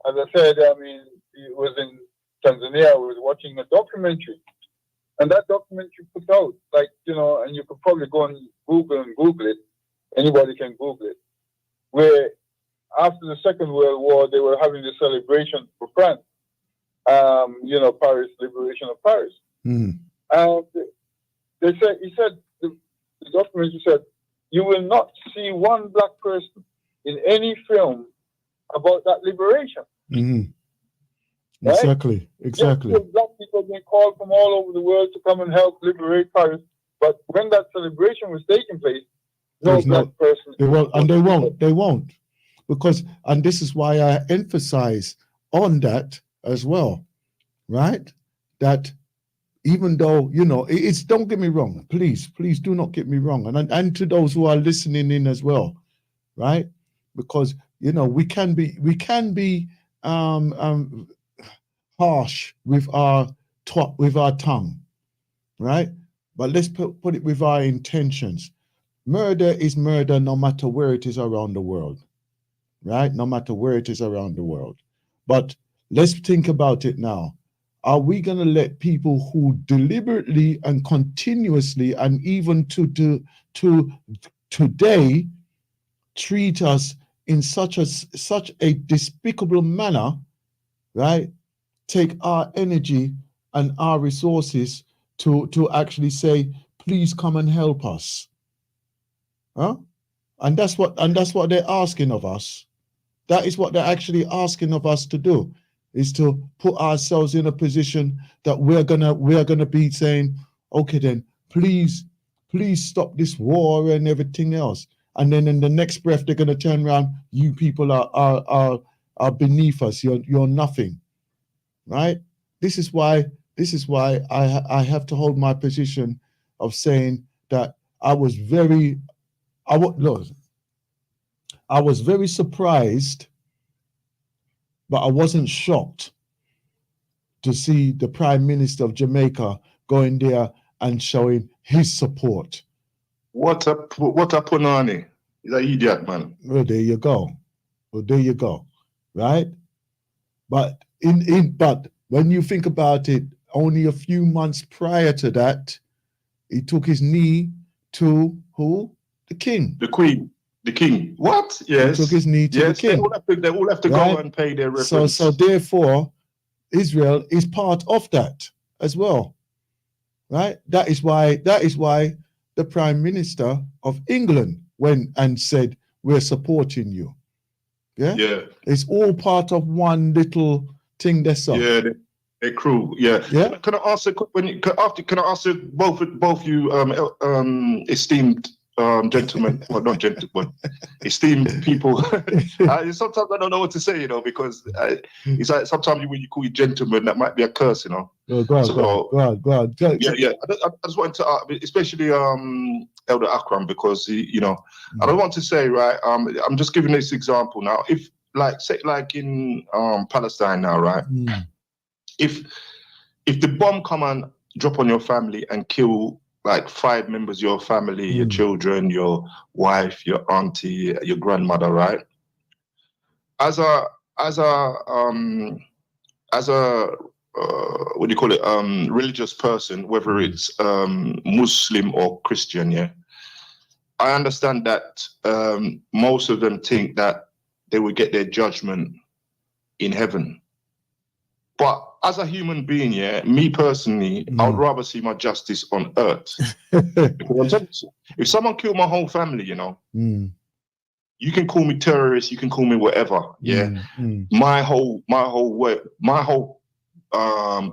as I said, I mean, it was in Tanzania, I was watching a documentary. And that documentary put out, like, you know, and you could probably go on Google it. Anybody can Google it. Where after the Second World War, they were having the celebration for France. You know, Paris, liberation of Paris. And the documentary said, you will not see one black person in any film about that liberation. Right? Exactly. Yes, black people have been called from all over the world to come and help liberate Paris. But when that celebration was taking place, no black person. They won't. Because, and this is why I emphasize on that as well, right? That even though, you know, it's, don't get me wrong, please do not get me wrong. And to those who are listening in as well, right? Because, you know, we can be harsh with our tongue, right? But let's put it with our intentions. Murder is murder no matter where it is around the world, right? No matter where it is around the world. But let's think about it now. Are we going to let people who deliberately and continuously and even to today treat us in such a despicable manner, right? Take our energy and our resources to actually say, please come and help us. Huh? And that's what they're asking of us. That is what they're actually asking of us to do, is to put ourselves in a position that we're gonna be saying, okay then, please stop this war and everything else. And then in the next breath they're gonna turn around, you people are beneath us, you're nothing. Right? This is why I have to hold my position of saying that I was very surprised, but I wasn't shocked to see the Prime Minister of Jamaica going there and showing his support. What a punani. He's an idiot, man. Well, there you go. Right? But but when you think about it, only a few months prior to that, he took his knee to who? The king. The Queen. The king. What? Yes. He took his knee to the king. They all have to go and pay their reverence. So therefore, Israel is part of that as well. Right? That is why the Prime Minister of England went and said, we're supporting you. Yeah? Yeah. It's all part of one little thing that's up. Yeah, they're cruel. Yeah. Yeah. Can I ask both you esteemed gentlemen, well, not gentlemen, esteemed people. Sometimes I don't know what to say, you know, because it's like sometimes when you call you gentleman, that might be a curse, you know. Go on. Yeah. I just wanted to, especially Elder Akram, because you know, I don't want to say, right. I'm just giving this example now. If say in Palestine now, right? If the bomb come and drop on your family and kill like 5 members of your family, your children, your wife, your auntie, your grandmother, right? As a what do you call it? Religious person, whether it's Muslim or Christian, yeah. I understand that most of them think that they will get their judgment in heaven. But as a human being, yeah, me personally, I would rather see my justice on earth. Because if someone killed my whole family, you know, you can call me terrorist, you can call me whatever, yeah. My whole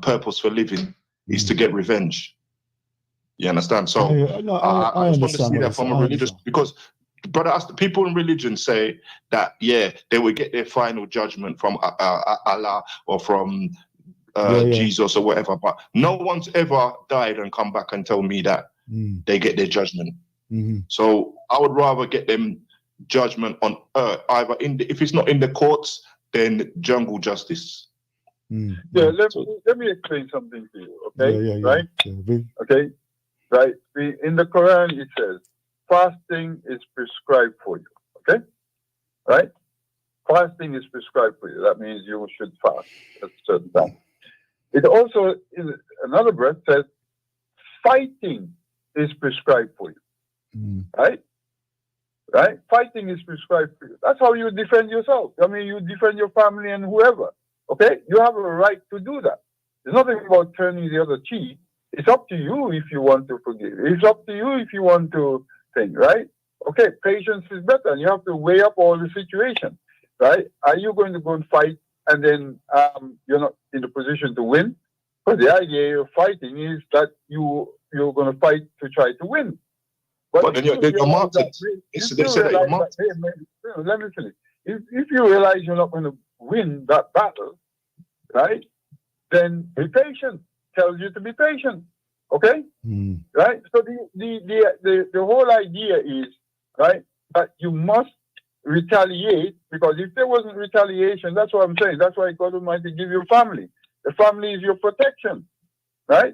purpose for living is to get revenge. You understand? So I just want to see that from a religious, because Brother, people in religion say that, yeah, they will get their final judgment from Allah or from Jesus or whatever, but no one's ever died and come back and tell me that they get their judgment. So I would rather get them judgment on earth, either if it's not in the courts, then jungle justice. Let me explain something to you, okay? Right? Okay? Right? In the Quran, it says, fasting is prescribed for you, okay? Right? Fasting is prescribed for you. That means you should fast at a certain time. It also, in another breath, says, fighting is prescribed for you, right? Right? Fighting is prescribed for you. That's how you defend yourself. I mean, you defend your family and whoever, okay? You have a right to do that. There's nothing about turning the other cheek. It's up to you if you want to forgive. It's up to you if you want to think, right? Okay, patience is better, and you have to weigh up all the situation, right? Are you going to go and fight and then you're not in the position to win? Because the idea of fighting is that you're going to fight to try to win. But then you're martyred. They say that you're martyred. Let me finish. If you realize you're not going to win that battle, right, then be patient. Tells you to be patient, okay? Right? So the whole idea is, right, that you must retaliate, because if there wasn't retaliation, that's what I'm saying. That's why God Almighty give you family. The family is your protection, right?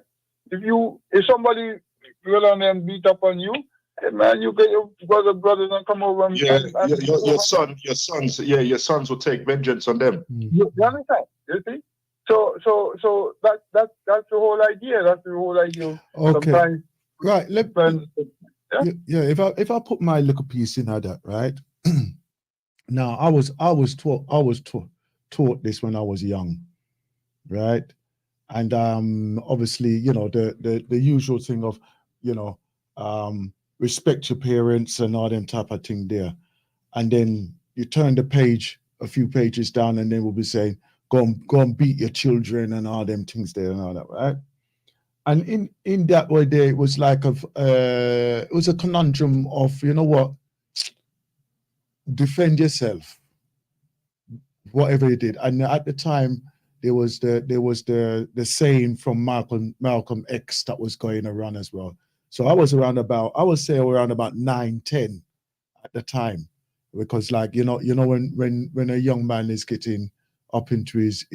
If somebody will on and beat up on you, hey man, you get your brothers and come over and your sons will take vengeance on them. You understand? You see? So that's the whole idea. That's the whole idea. Okay. Sometimes, right. If I put my little piece in that, right? Now I was taught this when I was young, right? And obviously, you know, the usual thing of, you know, respect your parents and all them type of thing there. And then you turn the page a few pages down, and then we'll be saying, go and beat your children and all them things there and all that, right? And in that way there, it was like it was a conundrum of, you know what, defend yourself, whatever you did. And at the time, there was the saying from Malcolm X that was going around as well. So I would say around about 9, 10 at the time, because like you know when a young man is getting up into his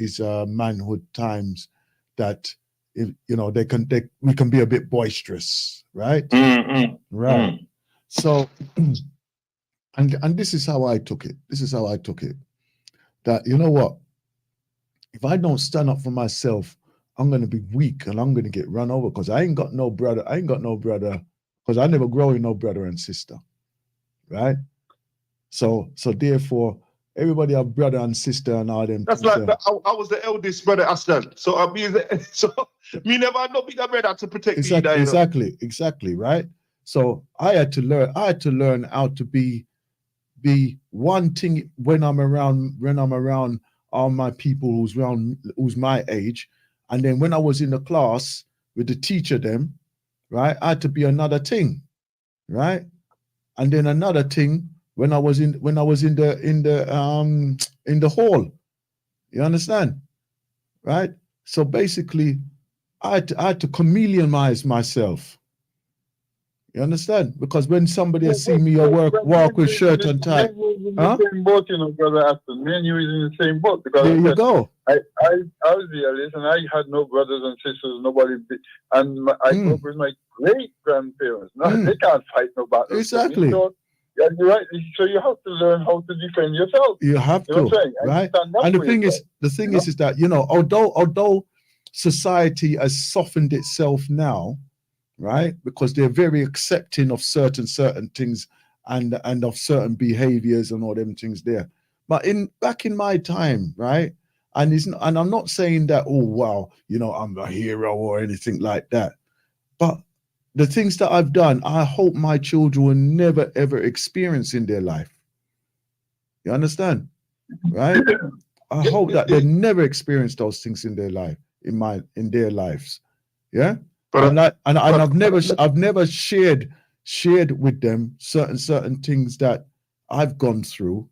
manhood times, that we can be a bit boisterous, right? Right. So and this is how I took it. That, you know what, if I don't stand up for myself, I'm going to be weak and I'm going to get run over, because I ain't got no brother, because I never grow with no brother and sister, right? So therefore, everybody have brother and sister and all them. That's like I was the eldest brother, Aslan. So me never had no bigger brother to protect me. Exactly, right? So I had to learn how to be one thing when I'm around all my people who's my age. And then when I was in the class with the teacher them, right, I had to be another thing, right? And then another thing when I was in the hall. You understand? Right? So basically I had to chameleonize myself. You understand? Because when somebody see me walk with shirt and tie, the same boat, you know, brother Aston. Me and you is in the same boat, because there you go. I was the eldest, and I had no brothers and sisters, nobody, and I grew up with my great grandparents. No, they can't fight no battles. Exactly. So, yeah, you're right. So you have to learn how to defend yourself. You have to, right? And the thing is that, you know, although society has softened itself now, right? Because they're very accepting of certain things and of certain behaviors and all them things there. But back in my time, right? And I'm not saying that, oh wow, you know, I'm a hero or anything like that. But the things that I've done, I hope my children will never ever experience in their life. You understand? Right? I hope that they never experience those things in their life, in their lives. Yeah? I've never shared shared with them certain things that I've gone through,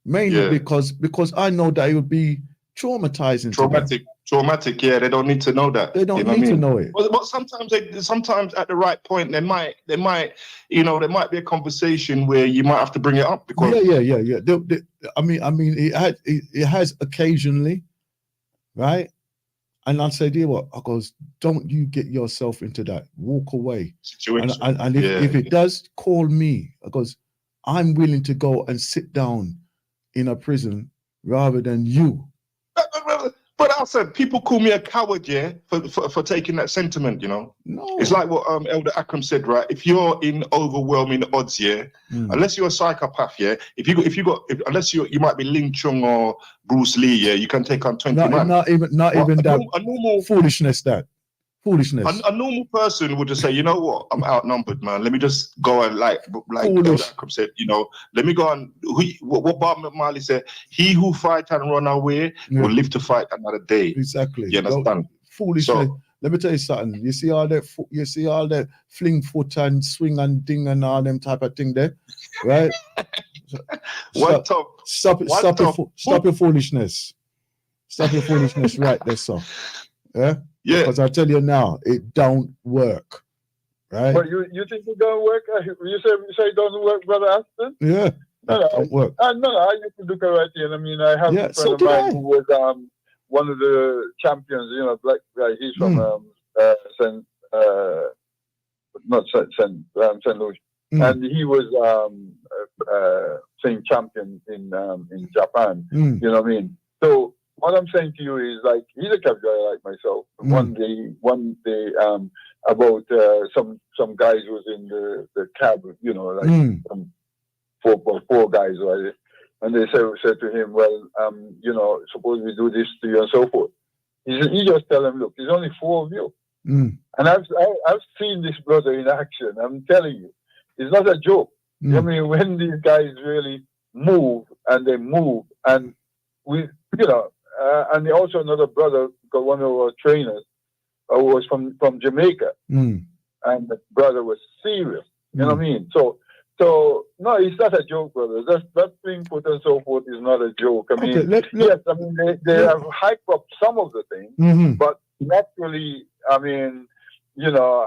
mainly because I know that it would be traumatizing to them. Traumatic, yeah. They don't need to know that. They don't need to know it. But sometimes at the right point, they might, there might be a conversation where you might have to bring it up because yeah. I mean, it has occasionally, right? And I said, "Dear, what?" I goes, "Don't you get yourself into that. Walk away." Situation. And if it does, call me. Because I'm willing to go and sit down in a prison rather than you. But I said, people call me a coward, yeah, for taking that sentiment, you know. No. It's like what Elder Akram said, right? If you're in overwhelming odds, yeah, unless you're a psychopath, yeah, unless you might be Ling Chung or Bruce Lee, yeah, you can take on 20 men. Not even that normal foolishness. Foolishness. A normal person would just say, you know what, I'm outnumbered, man. Let me just go and like Elder Akram said, you know, let me go and what Bob Marley said, he who fight and run away will live to fight another day. Exactly. You understand? Foolishness. Let me tell you something. You see all that fling foot and swing and ding and all them type of thing there, right? Stop your foolishness. Stop your foolishness right there, so. Yeah. Yeah. Because I tell you now, it don't work. Right? But you think it don't work? You say it doesn't work, Brother Aston? Yeah. No, don't work. No, I used to do karate, and I mean, I have a friend of mine who was one of the champions. You know, black guy. He's from St. Louis, and he was saying champion in Japan. You know what I mean? So what I'm saying to you is, like, he's a cab guy like myself. One day, about some guys was in the cab, you know, like some four guys, right? And they said to him, well, you know, suppose we do this to you and so forth. He just tell them, look, there's only 4 of you. And I've seen this brother in action. I'm telling you, it's not a joke. I mean, when these guys really move, and we, you know, and also another brother, got one of our trainers, who was from Jamaica, and the brother was serious. You know what I mean? So no, it's not a joke, brother. That thing put and so forth is not a joke. I mean, yes, I mean they have hyped up some of the things, but naturally, I mean, you know,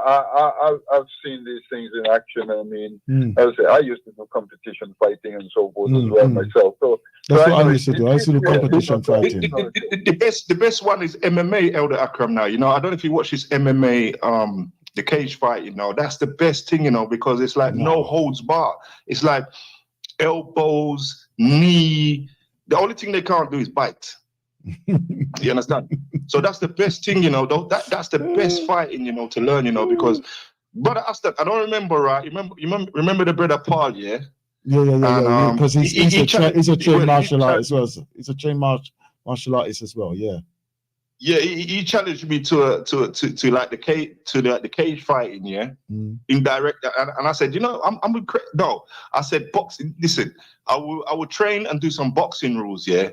I've seen these things in action. I mean, as I say, I used to do competition fighting and so forth as well myself. So that's what I used to do. I used to do competition fighting. The best one is MMA, Elder Akram. Now, you know, I don't know if you watch this MMA, the cage fight. You know, that's the best thing. You know, because it's like no holds barred. It's like elbows, knee. The only thing they can't do is bite. You understand? So that's the best thing, you know. That's the best fighting, you know, to learn, you know, because Brother Aston, I don't remember, right? Remember the brother Paul, yeah? Yeah. Because he's a trained martial artist as well. He's a trained martial artist as well, yeah. Yeah, he challenged me to like the cage fighting, yeah, in direct, and I said, you know, no, I said boxing. Listen, I will train and do some boxing rules, yeah.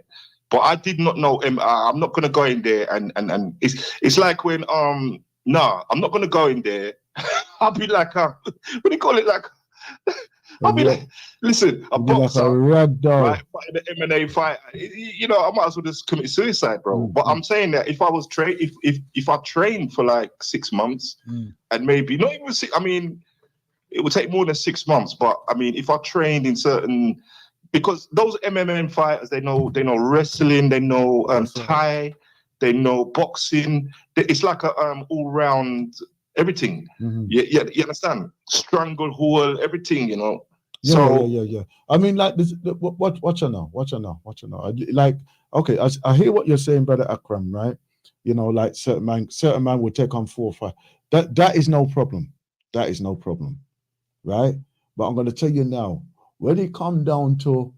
But I did not know. I'm not gonna go in there and it's like when I'm not gonna go in there. I'll be like what do you call it? Like I'll be like, listen, a boxer, like a red dog, right? Fighting the MMA fight. You know, I might as well just commit suicide, bro. But I'm saying that if I was if I trained for like 6 months and maybe not even 6, I mean, it would take more than 6 months. But I mean, if I trained in certain, because those MMA fighters, they know wrestling, they know Thai, they know boxing. It's like a all round everything. You understand? Stranglehold, everything, you know. Yeah. I mean, like this. Watch her now. Like, okay, I hear what you're saying, Brother Akram, right? You know, like certain man will take on 4 or 5. That is no problem. That is no problem, right? But I'm going to tell you now, when it come down to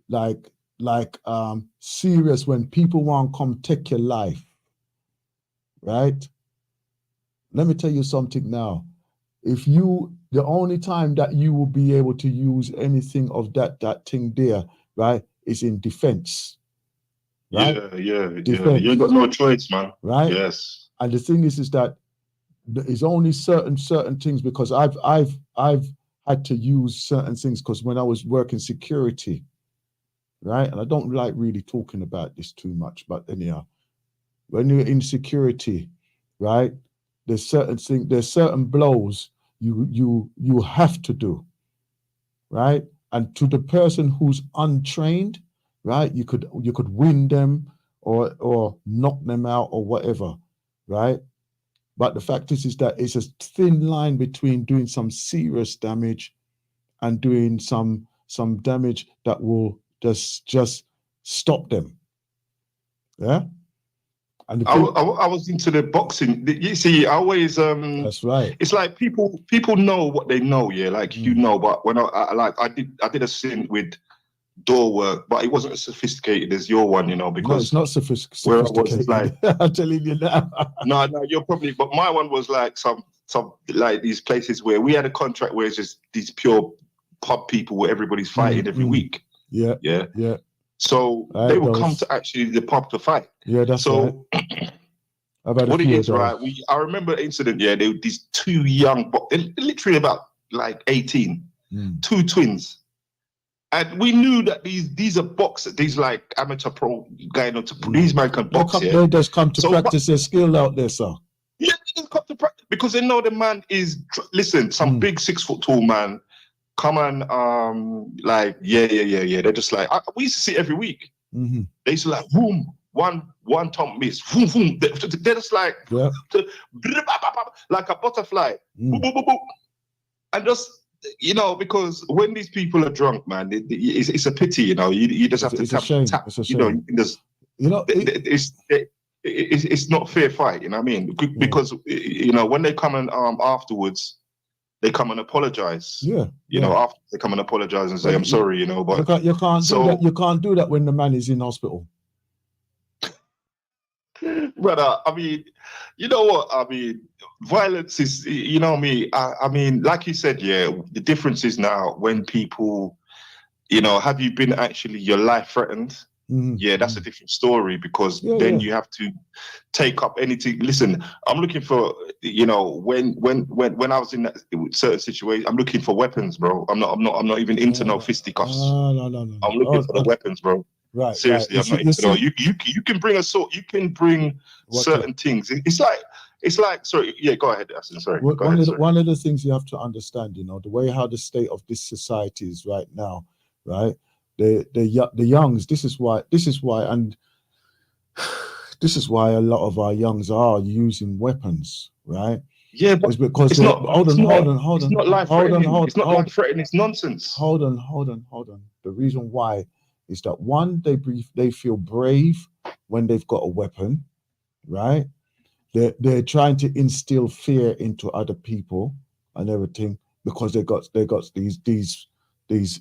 like serious, when people want to come take your life, right? Let me tell you something now. If the only time that you will be able to use anything of that thing there, right, is in defense. Right? Yeah. You got no choice, man. Right? Yes. And the thing is that It's only certain things, because I've had to use certain things, because when I was working security, right, and I don't like really talking about this too much, but anyhow, when you're in security, right, there's certain blows you have to do, right, and to the person who's untrained, right, you could win them or knock them out or whatever, right. But the fact is that it's a thin line between doing some serious damage and doing some damage that will just stop them. Yeah. And I was into the boxing. You see, I always that's right. It's like people know what they know, yeah. Like you know, but when I did a stint with door work, but it wasn't as sophisticated as your one, you know, because no, it's not sophisticated. Where I was like, I'm telling you now. no, you're probably, but my one was like some like these places where we had a contract where it's just these pure pub people where everybody's fighting every week. Yeah. So they will come to actually the pub to fight. Yeah, that's so. Right. What it is, right? I remember the incident. Yeah, they were these two young, they're literally about like 18, two twins. And we knew that these are boxers, these like amateur pro guys, these men can box. They just come to practice their skill out there, sir. Yeah, they just come to practice because they know the man is, listen, some big 6 foot tall man, come and like, yeah. They're just like, we used to see it every week. They used to like, boom, one top miss, boom, boom. They're just like, like a butterfly. Boom, boom, boom, boom. And just, you know, because when these people are drunk, man, it's a pity, you know. You just have to tap. It's a shame. You know, it's not fair fight. You know what I mean? Because you know when they come and afterwards, they come and apologize. Yeah. You know, after they come and apologize and say, "I'm sorry," you know. But you can't do that. You can't do that when the man is in hospital. Brother, I mean, you know what? I mean, violence is, you know me. I mean, like you said, yeah, the difference is now when people, you know, have you been actually your life threatened? Yeah, that's a different story because then you have to take up anything. Listen, I'm looking for, you know, when I was in that certain situation, I'm looking for weapons, bro. I'm not even into no fisticuffs. No. I'm looking for the weapons, bro. Right. Seriously, right. I'm not into no. You can bring a sort. You can bring certain things. It's like. Sorry. Yeah. Go ahead, Aston. Sorry. One of the things you have to understand, you know, the way how the state of this society is right now, right? The youngs. This is why, and this is why a lot of our youngs are using weapons, right? Yeah, but it's because it's not. Hold on. It's not life threatening. It's not life threatening. It's nonsense. Hold on. The reason why is that one, they feel brave when they've got a weapon, right? They're trying to instill fear into other people and everything because they got these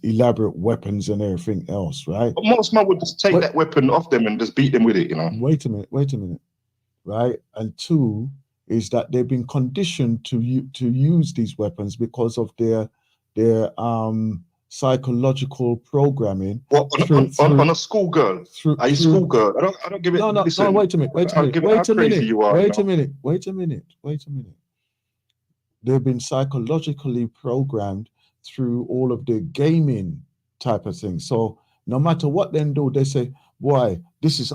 elaborate weapons and everything else, right? But most men would just take that weapon off them and just beat them with it, you know. Wait a minute, right? And two is that they've been conditioned to use these weapons because of their psychological programming. What on a schoolgirl? Are you schoolgirl? I don't give it. No. Wait a minute. They've been psychologically programmed through all of the gaming type of things. So no matter what they do, they say, "Boy, this is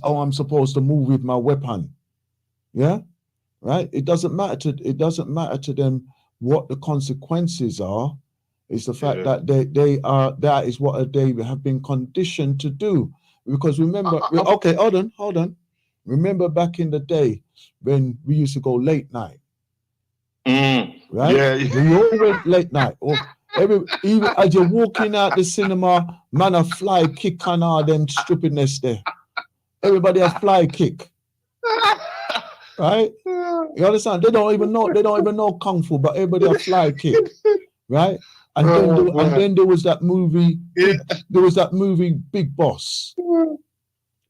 how I'm supposed to move with my weapon." Yeah, right. It doesn't matter to them what the consequences are. It's the fact that that is what they have been conditioned to do. Because remember, okay, hold on. Remember back in the day when we used to go late night, right? Yeah. We all went late night. Even as you're walking out the cinema, man, a fly kick on all them stupidness there. Everybody a fly kick, right? You understand? They don't even know kung fu, but everybody a fly kick, right? And then there was that movie. There was that movie, Big Boss.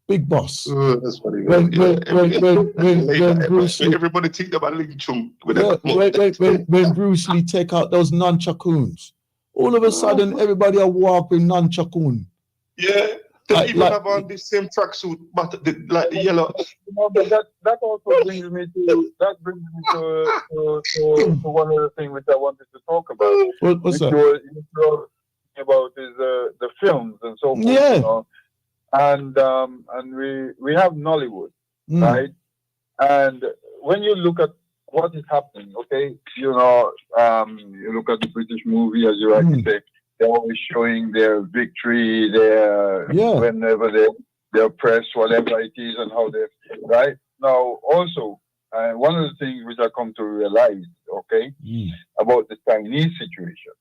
Big Boss. That's funny. When Bruce Lee, everybody think about Ling Chung. When Bruce Lee take out those nunchakuns, all of a sudden everybody are walking nunchakun. Yeah. They even have on the same tracksuit, but like the yellow. But that also brings me to one other thing which I wanted to talk about. What's that? You're about is the films and so forth. Yeah. You know? And we have Nollywood, right? And when you look at what is happening, okay, you know, you look at the British movie, as you rightly say, they're always showing their victory, whenever they're pressed, whatever it is, and how they, right? Now, also, one of the things which I come to realize, okay, about the Chinese situation,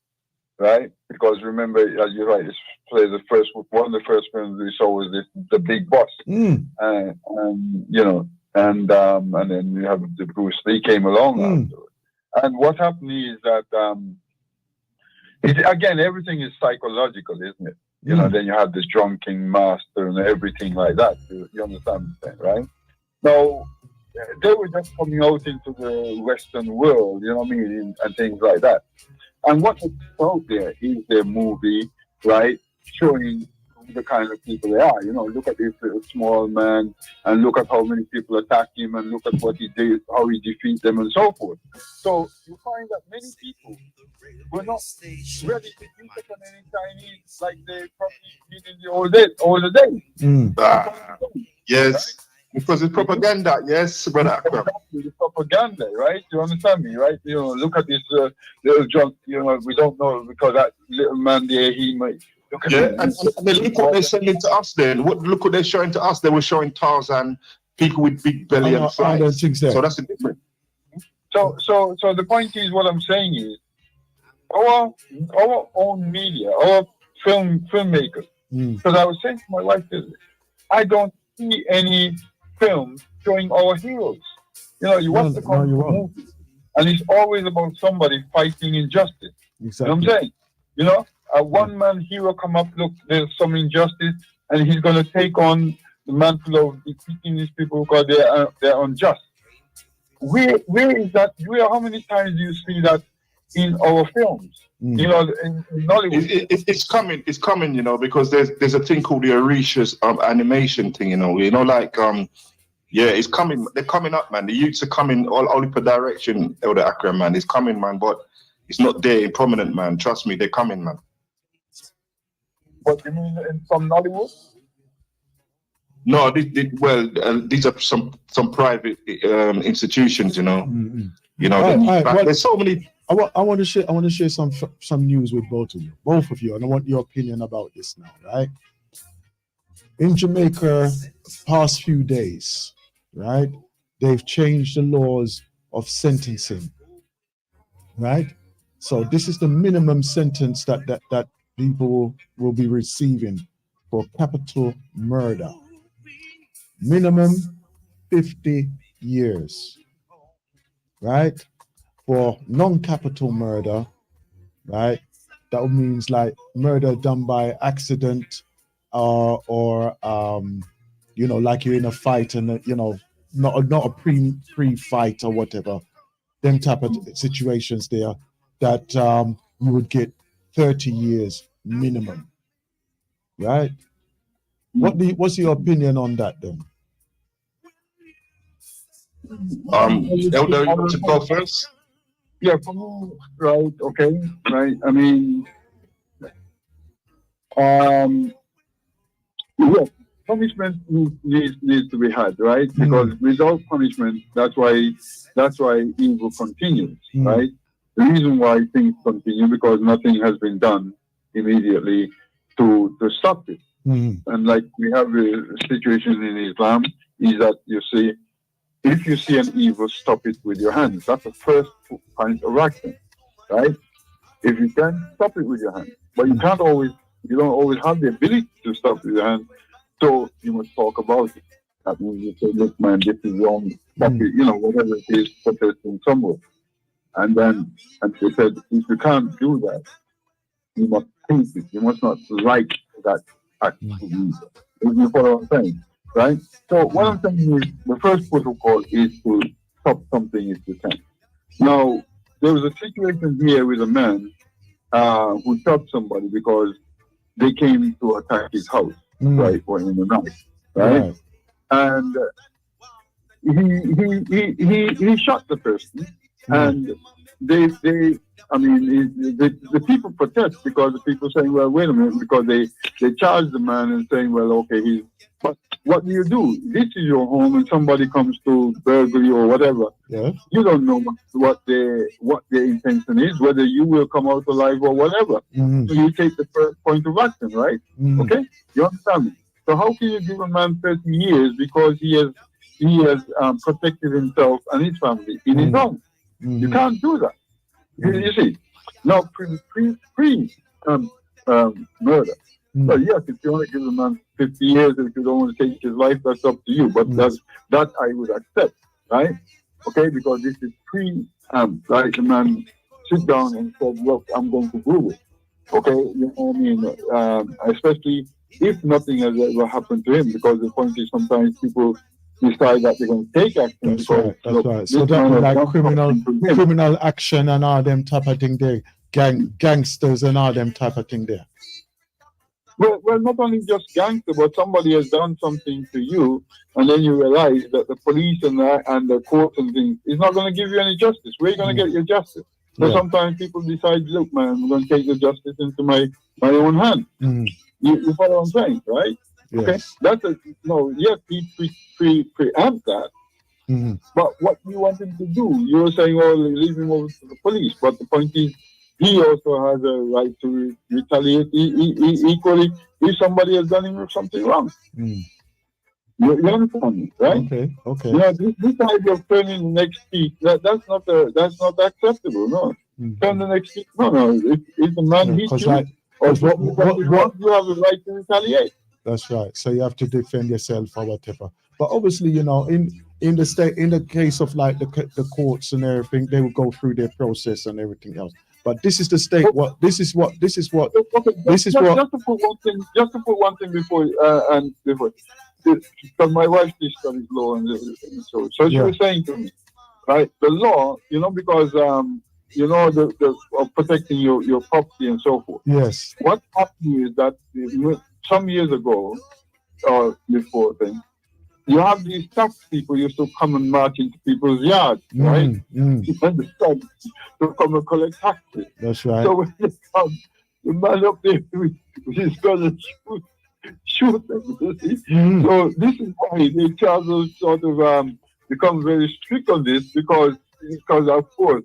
right? Because remember, as you right, one of the first films we saw was the Big Boss, and you know, and then you have the Bruce Lee came along afterwards. And what happened is that again, everything is psychological, isn't it? You know, then you have this drunken master and everything like that. You understand the thing, right? Now, they were just coming out into the Western world, you know what I mean, and things like that. And what they put out there is their movie, right, showing the kind of people they are. You know, look at this little small man, and look at how many people attack him, and look at what he did, how he defeats them, and so forth. So you find that many people were not ready to think of any Chinese like they probably did in the older days. Yes. Right? Because it's propaganda, yes, brother. It's propaganda, right? You understand me, right? You know, look at this little junk. You know, we don't know because that little man there, he might. And then look what they're sending to us. Then look what they're showing to us. They were showing Tarzan, people with big belly and flies. So that's the difference. So the point is, what I'm saying is, our own media, our filmmakers. Because I was saying to my wife, I don't see any film showing our heroes. You know, you watch the movie, and it's always about somebody fighting injustice. Exactly. You know what I'm saying? You know, a one-man hero come up, look, there's some injustice, and he's going to take on the mantle of defeating these people because they're unjust. Where is that? How many times do you see that in our films? You know, in Nollywood. It's coming, you know, because there's a thing called the Orishas animation thing, you know, like it's coming. They're coming up, man. The youths are coming all per direction. Elder Akram, man, it's coming, man, but it's not there in prominent, man. Trust me, they're coming, man. What you mean from Nollywood? No, these are some private institutions, you know. You know, there's so many. I want to share some news with both of you, and I want your opinion about this now, right? In Jamaica, past few days, right, they've changed the laws of sentencing, right? So this is the minimum sentence that people will be receiving for capital murder. Minimum 50 years, right? For non-capital murder, right? That means like murder done by accident, or you know, like you're in a fight and you know, not a pre-fight or whatever. Them type of situations there, that you would get 30 years minimum, right? What's your opinion on that then? Elder, you want to go first? Yeah, for me, right, okay, right. I mean, punishment needs to be had, right? Because without punishment, that's why evil continues, right? The reason why things continue because nothing has been done immediately to stop it. And like we have a situation in Islam, is that you see, if you see an evil, stop it with your hands. That's the first point of action, right? If you can, stop it with your hands. But you don't always have the ability to stop it with your hands. So you must talk about it. That means you say, look, man, this is wrong. Stop it, you know, whatever it is, put it in somewhere. And then, and they said, if you can't do that, you must think it. You must not like that act. You follow what I'm saying? Right? So what I'm saying is the first protocol is to stop something if you can. Now, there was a situation here with a man who shot somebody because they came to attack his house. right, or in the night, right? And he shot the person, and they I mean, the people protest because the people saying, well, wait a minute, because they charge the man and saying, well, okay, but what do you do? This is your home, and somebody comes to burgle you or whatever. Yeah. You don't know what their intention is, whether you will come out alive or whatever. So you take the first point of action, right? Okay, you understand me? So how can you give a man 30 years because he has protected himself and his family in his home? You can't do that. You see, now murder. So yes, if you want to give a man 50 years, if you don't want to take his life, that's up to you. But that I would accept, right? Okay, because this is like the man sit down and said, look, I'm going to prove it. Okay, you know what I mean? Especially if nothing has ever happened to him, because the point is sometimes people decide that they're going to take action. That's right. So that like criminal action and all them type of thing there, gangsters and all them type of thing there. Well, not only just gangster, but somebody has done something to you, and then you realize that the police and the courts and things is not going to give you any justice. Where are you going to get your justice? So sometimes people decide, look, man, I'm going to take the justice into my own hand. You follow what I'm saying, right? Yes. Okay, that's he preempt that. But what you want him to do, you're saying, well, leave him over to the police. But the point is, he also has a right to retaliate equally if somebody has done him something wrong. You understand me, right? Okay. You know, this idea of turning the next cheek, that's not acceptable. No, turn the next cheek. No. If the man hits you, you have a right to retaliate. That's right. So you have to defend yourself or whatever. But obviously, you know, in the case of like the courts and everything, they will go through their process and everything else. But this is the state. This is what. Just to put one thing before. Because my wife studies law and everything, so she was saying to me, right, the law, you know, because you know the protecting your property and so forth. Yes. What happened is that some years ago, or before then, you have these tax people used to come and march into people's yards, right? To come and collect taxes. That's right. So when they come, the man up there with his gun shoot them. So this is why they try to sort of become very strict on this because of course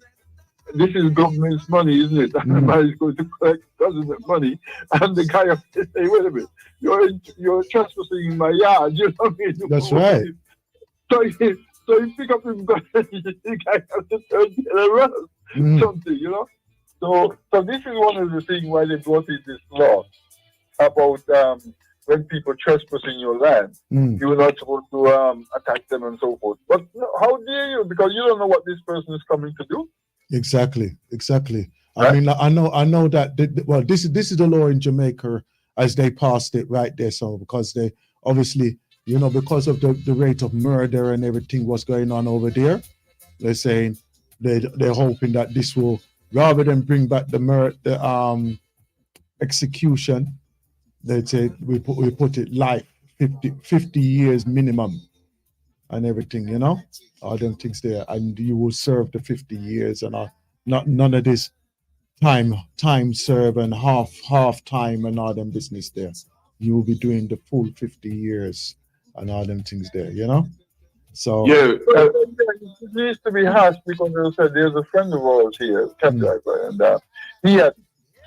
this is government's money, isn't it? And the man is going to collect government money, and the guy up there say, "Wait a minute, you're trespassing in my yard." You know what I mean? That's right. So you pick up his gun, the guy has to turn around something, you know. So this is one of the things why they brought in this law about when people trespass in your land, you're not supposed to attack them and so forth. But how dare you? Because you don't know what this person is coming to do. Exactly. I mean, I know that. This is the law in Jamaica as they passed it right there. So because they obviously, you know, because of the rate of murder and everything what's going on over there, they're saying they're hoping that this will, rather than bring back the execution, they say we put it life, 50 years minimum and everything, you know, all them things there, and you will serve the 50 years and none of this time serve and half time and all them business there. You will be doing the full 50 years and all them things there, you know. So it needs to be harsh because as I said, there's a friend of ours here, cab driver, and he had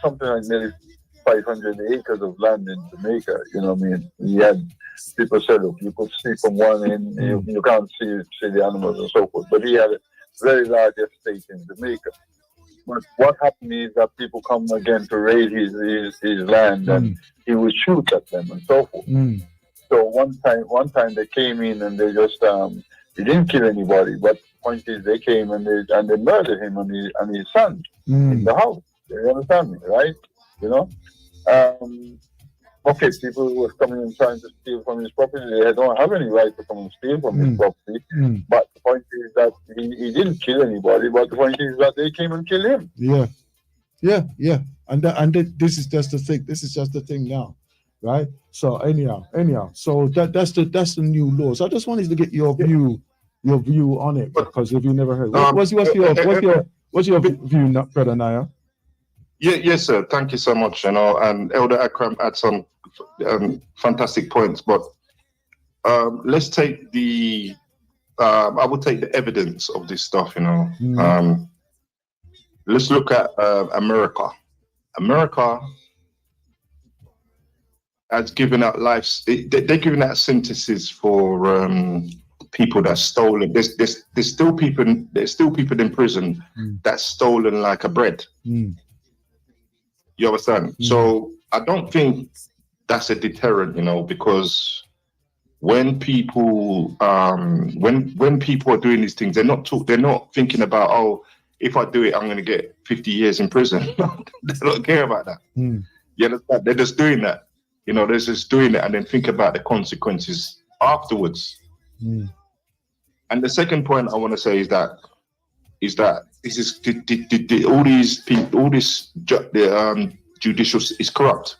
something like nearly 500 acres of land in Jamaica. You know what I mean? He had people said, look, you could see from one end, you can't see the animals and so forth. But he had a very large estate in Jamaica. But what happened is that people come again to raid his land, and he would shoot at them and so forth. So one time they came in and they just they didn't kill anybody, but the point is they came and they murdered him and his son in the house. You understand me, right? You know? Okay, people who were coming and trying to steal from his property, they don't have any right to come and steal from his property. But the point is that he didn't kill anybody, but the point is that they came and killed him. Yeah. And this is just the thing. This is just the thing now. right? So anyhow, so that's the new laws. I just wanted to get your view on it, because if you never heard, what's your view, Brother Naya? Yes, sir. Thank you so much. And Elder Akram had some fantastic points, but let's take the I would take the evidence of this stuff. Let's look at America. America has given out lives. They're giving out sentences for people that stolen. There's still people. There's still people in prison that's stolen like a bread. You understand? So I don't think that's a deterrent, because when people when people are doing these things, they're not thinking about, oh, if I do it, I'm going to get 50 years in prison. They don't care about that. You understand? They're just doing that. They're just doing it and then think about the consequences afterwards. And the second point I want to say is that this is all these people, all this judicial is corrupt,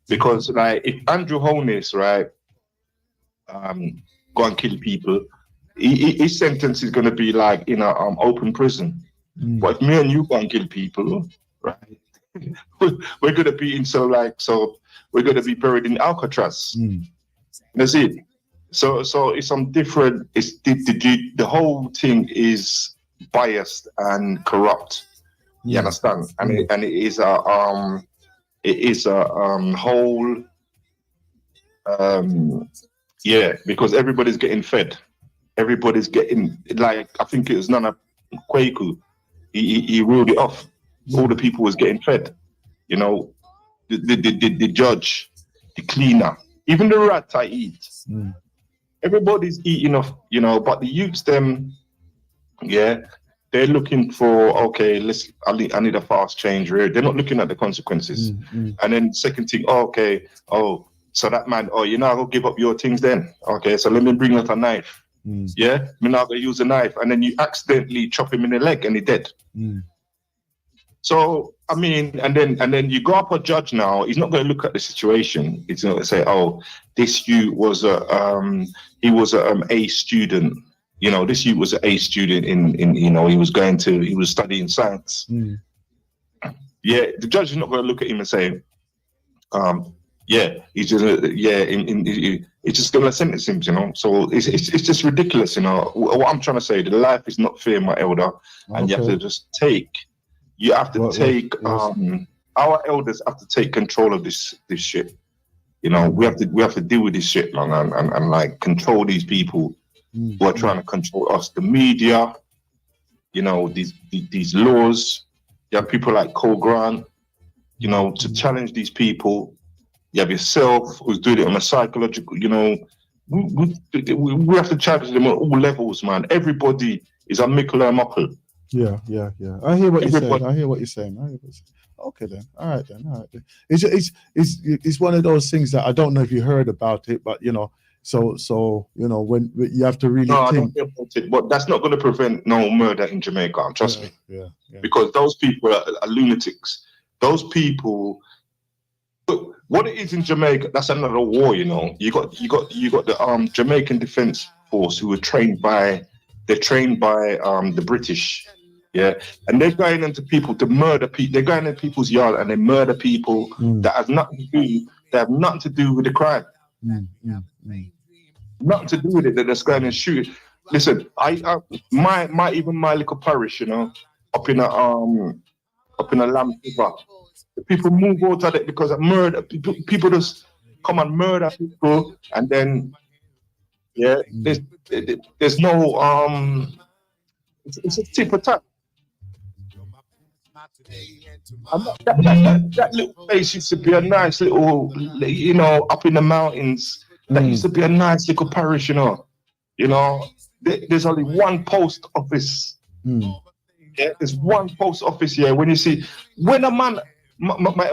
because like if Andrew Holness, right, go and kill people, his sentence is going to be like in a open prison. But if me and you go and kill people, right, we're going to be we're going to be buried in Alcatraz. That's it. So it's some different. It's the whole thing is biased and corrupt. You understand? And it is a whole because everybody's getting fed. Everybody's getting, like, I think it was Nana Kwaku. He ruled it off. All the people was getting fed. The judge, the cleaner, even the rat I eat. Everybody's eating off, but the youths, them, they're looking for, okay, I need a fast change. They're not looking at the consequences. And then second thing, so that man, you're not going to give up your things then. Okay, so let me bring out a knife. Yeah, I'm not going to use a knife. And then you accidentally chop him in the leg and he's dead. So, I mean, and then you go up a judge now, he's not going to look at the situation. He's going to say, oh, this youth was he was a student. This youth was an A student he was studying science. Yeah, the judge is not going to look at him and say, he's just it's just going to sentence him, So it's just ridiculous, What I'm trying to say, the life is not fair, my elder, and you have to just take. You have to our elders have to take control of this shit. We have to deal with this shit, man, and like control these people who are trying to control us. The media, these laws. You have people like Cole Grant, to challenge these people. You have yourself who's doing it on a psychological, we have to challenge them on all levels, man. Everybody is a Mickle and Muckle. Yeah. I hear what you're saying. Okay then. All right then. It's one of those things that I don't know if you heard about it, but so when you have to really think. I don't hear about it, but that's not going to prevent no murder in Jamaica. Trust me. Yeah. Because those people are lunatics. Those people. But what it is in Jamaica, that's another war. You got the Jamaican Defence Force who were trained by. They're trained by the British, and they're going into people to murder people. They're going into people's yard and they murder people that have nothing to do. They have nothing to do with the crime. Nothing to do with it. They're just going and shoot. Listen, my little parish, up in a Lamb River, the people move out of it because of murder. People just come and murder people, and then there's no it's a tip for tap. That little place used to be a nice little, up in the mountains. That used to be a nice little parish, There's only one post office. There's one post office here. When you see, when a man, my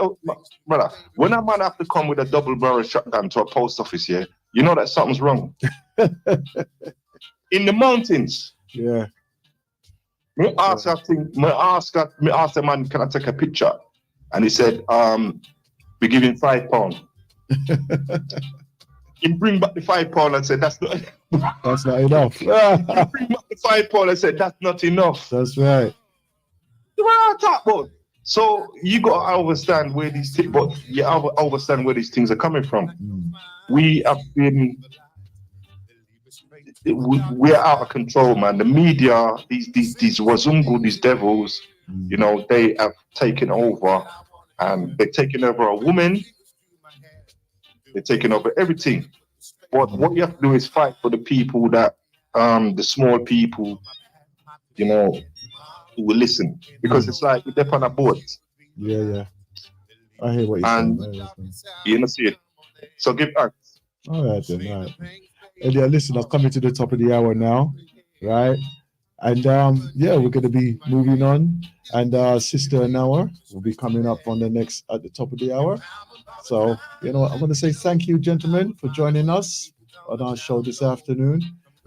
brother, when a man have to come with a double barrel shotgun to a post office here, you know that something's wrong. In the mountains. Yeah. Me ask the man, can I take a picture? And he said, we give him £5. He bring back the 5 pound and said, that's not enough. He bring back the 5 pound and said, that's not enough. That's right. You want to talk about? So you got to understand where these things, but you understand where these things are coming from. We have been, we're out of control, man. The media, these wazungu, these devils, you know, they have taken over, and they're taking over a woman. They're taking over everything. But what you have to do is fight for the people that, the small people, you know, who will listen, because it's like you're on a boat. Yeah. I hear what you're saying. You know, see it. So give thanks. All right then. All right. And yeah, listen, I've come to the top of the hour now, right? And yeah, we're going to be moving on. And Sister Anawa will be coming up on at the top of the hour. So, you know, I want to say thank you, gentlemen, for joining us on our show this afternoon.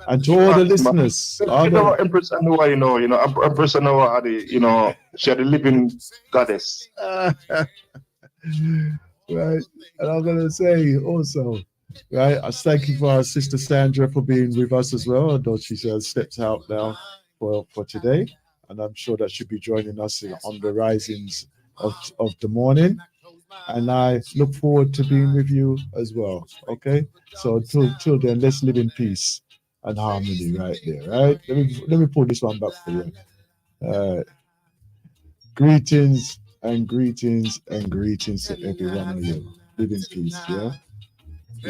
And to all the listeners, Empress Anawa, Empress Anawa, you know, she had a living goddess. Right. And I'm going to say also, right, I thank you for our sister Sandra for being with us as well, although she stepped out now for today. And I'm sure that she'll be joining us on the risings of the morning. And I look forward to being with you as well. Okay? So till then, let's live in peace and harmony right there, right? Let me pull this one back for you. Greetings and greetings and greetings to every one of you. Live in peace, yeah?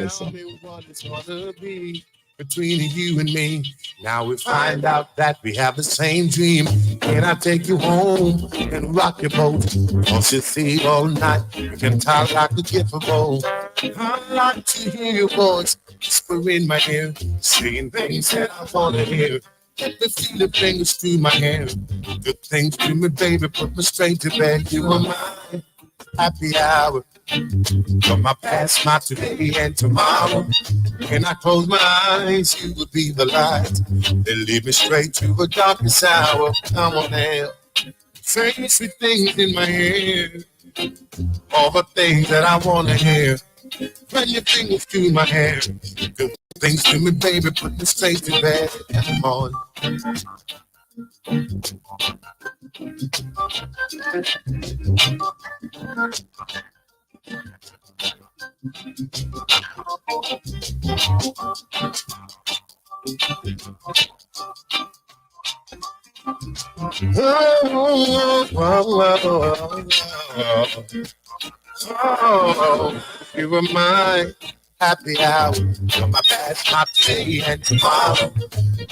Tell me what it's gonna be between you and me. Now we find out that we have the same dream. Can I take you home and rock your boat? Don't you see all night? You can talk like a gift of gold. I like to hear your voice whisper in my ear, saying things that I wanna hear. Get the feel the fingers through my hair. Good things to me, baby, put me straight to bed. You are mine, happy hour. From my past, my today, and tomorrow. When I close my eyes, you would be the light. They lead me straight to a darkest hour. Come on now, say sweet things in my ear. All the things that I wanna hear. Run your fingers through my hair. Good things to me, baby, put me straight to bed. Come on. Oh, you were my happy hour. From my past, my today, and tomorrow.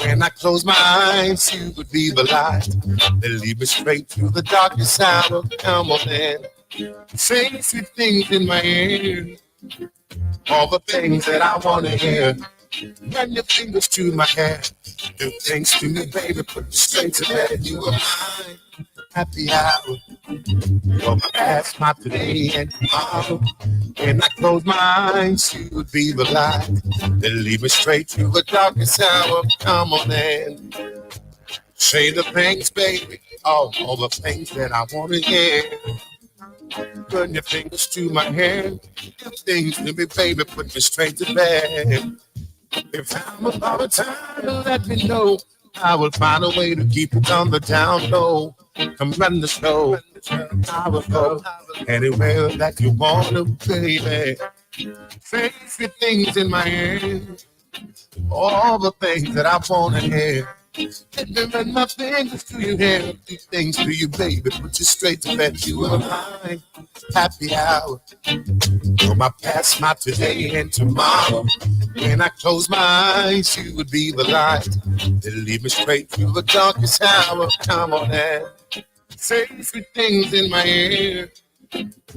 When I close my eyes, you would be the light. They lead me straight to the darkest hour. Come on, man. Say sweet things in my ear. All the things that I want to hear. Run your fingers to my hair. Do things to me, baby. Put me straight to bed. You are mine. Happy hour. You're my past, my today, and tomorrow. When I close my eyes, you would be the light. Then lead me straight to the darkest hour. Come on and say the things, baby. All the things that I want to hear. Run your fingers to my hair. Do things to me, baby. Put me straight to bed. If I'm about a time, let me know. I will find a way to keep it on the down low. Come run the show. I will go anywhere that you want to, baby. Say sweet things in my ear. All the things that I want to hear. Let me run my fingers to your hair. Do things to you, baby. Put you straight to bed. You are mine. Happy hour. You're my past, my today, and tomorrow. When I close my eyes, you would be the light. They lead me straight to the darkest hour. Come on and say sweet things in my ear.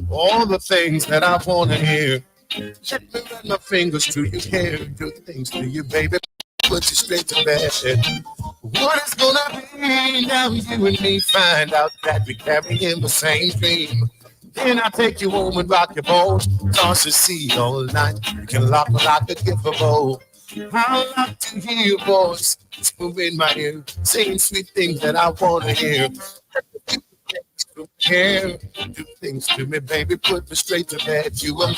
All the things that I want to hear. Let me run my fingers through your hair. Do things to you, baby. Put you straight to bed. What is gonna be now you and me find out that we carry in the same dream. Then I take you home and rock your boat. Toss the sea all night. You can lock me like a gift of gold. I like to hear your voice whisper in my ear, saying sweet things that I want to hear. Do things to me, baby. Put me straight to bed. You are mine.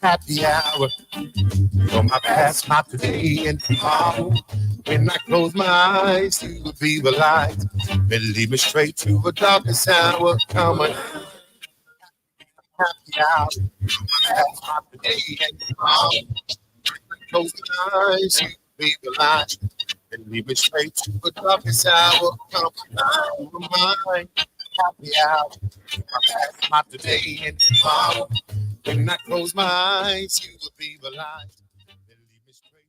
happy hour. You're my past, my today, and tomorrow. When I close my eyes, you will be the light. Then lead me straight to the darkest hour. Come on, happy hour. You're my past, my today, and tomorrow. Close my eyes, you will be the light. Then lead me straight to the darkest hour. Come on, mine. Happy hour. My past, my today, and tomorrow. When I close my eyes, you will be the light. Then lead me straight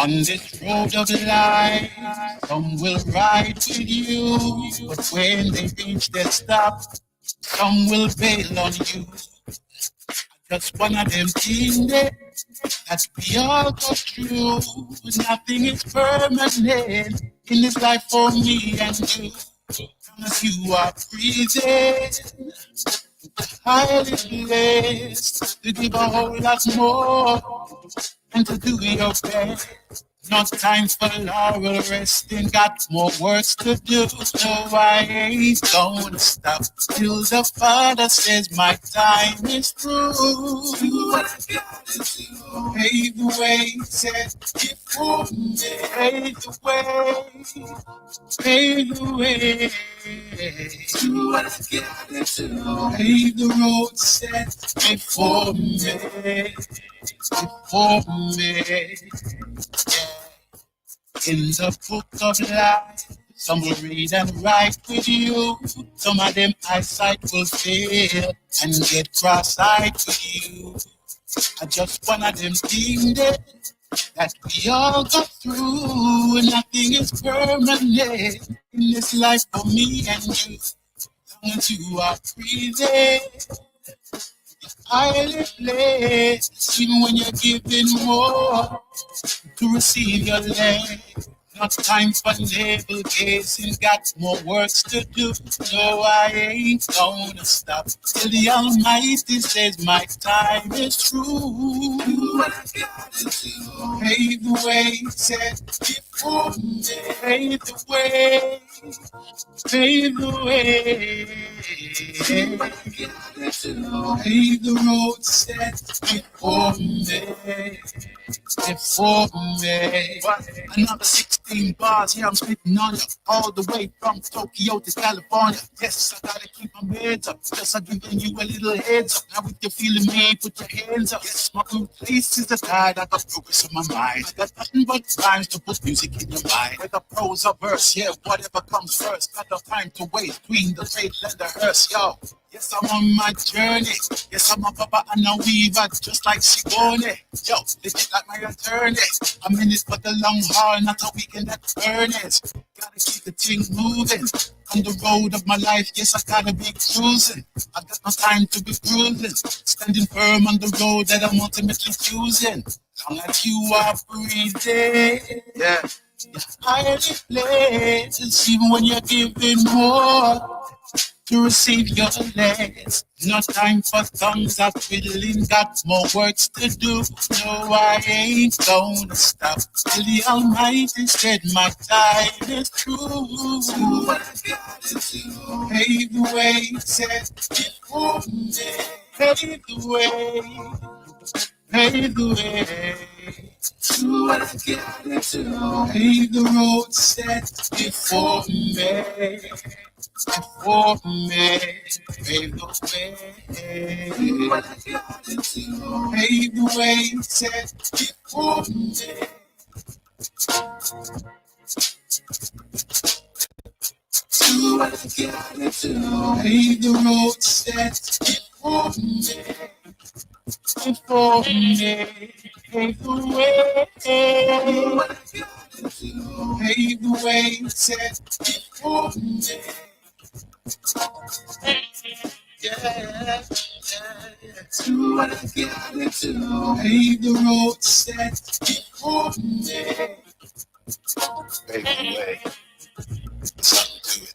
On this road of life, some will ride with you, but when they reach their stop, some will bail on you. Just one of them things that we all go through. Nothing is permanent in this life for me and you. As you are breathing, highly blessed to give a whole lot more and to do your best. No time for laurel resting, got more works to do. So I ain't gonna stop till the Father says my time is through. Do what I gotta do. Pave the way, set it for me. Pave the way, pave the way. Do what I gotta do. Pave the road, set before me. Before me. In the book of life, some will read and write with you. Some of them eyesight will fail and get cross-eyed with you. I just one of them things that we all go through. Nothing is permanent in this life for me and you. As long as you are breathing, highly blessed, even when you're giving more to receive your land. Not time for navel gazing, got more works to do. No, I ain't gonna stop till the Almighty says my time is through. Do what I gotta do. Pave the way, set before me. Pave the way, pave the way. Do what I gotta do. Pave the road, set before me. Before me. Another 16 bars, yeah, I'm spitting on you. All the way from Tokyo to California. Yes, I gotta keep my heads up. Just I'm giving you a little heads up. Now if you're feeling me, put your hands up. Yes, my good place is the tide. I got progress in my mind. I got nothing but rhymes to put music in your mind. Whether prose or verse, yeah, whatever comes first. Got no time to wait between the faith and the hearse, yo. Yes, I'm on my journey. Yes, I'm a papa and a weaver, just like Sigone. Yo, legit like my attorney. I'm in it for the long haul, not a weekend at Ernest. Gotta keep the thing moving. On the road of my life, yes, I gotta be cruising. I got no time to be cruising. Standing firm on the road that I'm ultimately choosing. Long as you are breathing, yeah. Higher places, even when you're giving more to receive your less. No time for thumbs up fiddling, got more works to do. No, I ain't gonna stop till the Almighty said my time is through. Do what I gotta do. Pave the way, set it for me. Pave the way, pave the way. Do what I gotta do. Pave the road, set before me. Before me, pave the way. Do what I gotta do. Pave the way, set before me. Do what I gotta do. Pave the road, set before me. Before me, pave the way. Do what I gotta do. Pave the way, set before me. Yeah. Do what I gotta do. Pave the road, set before me. Pave the way. Something to it.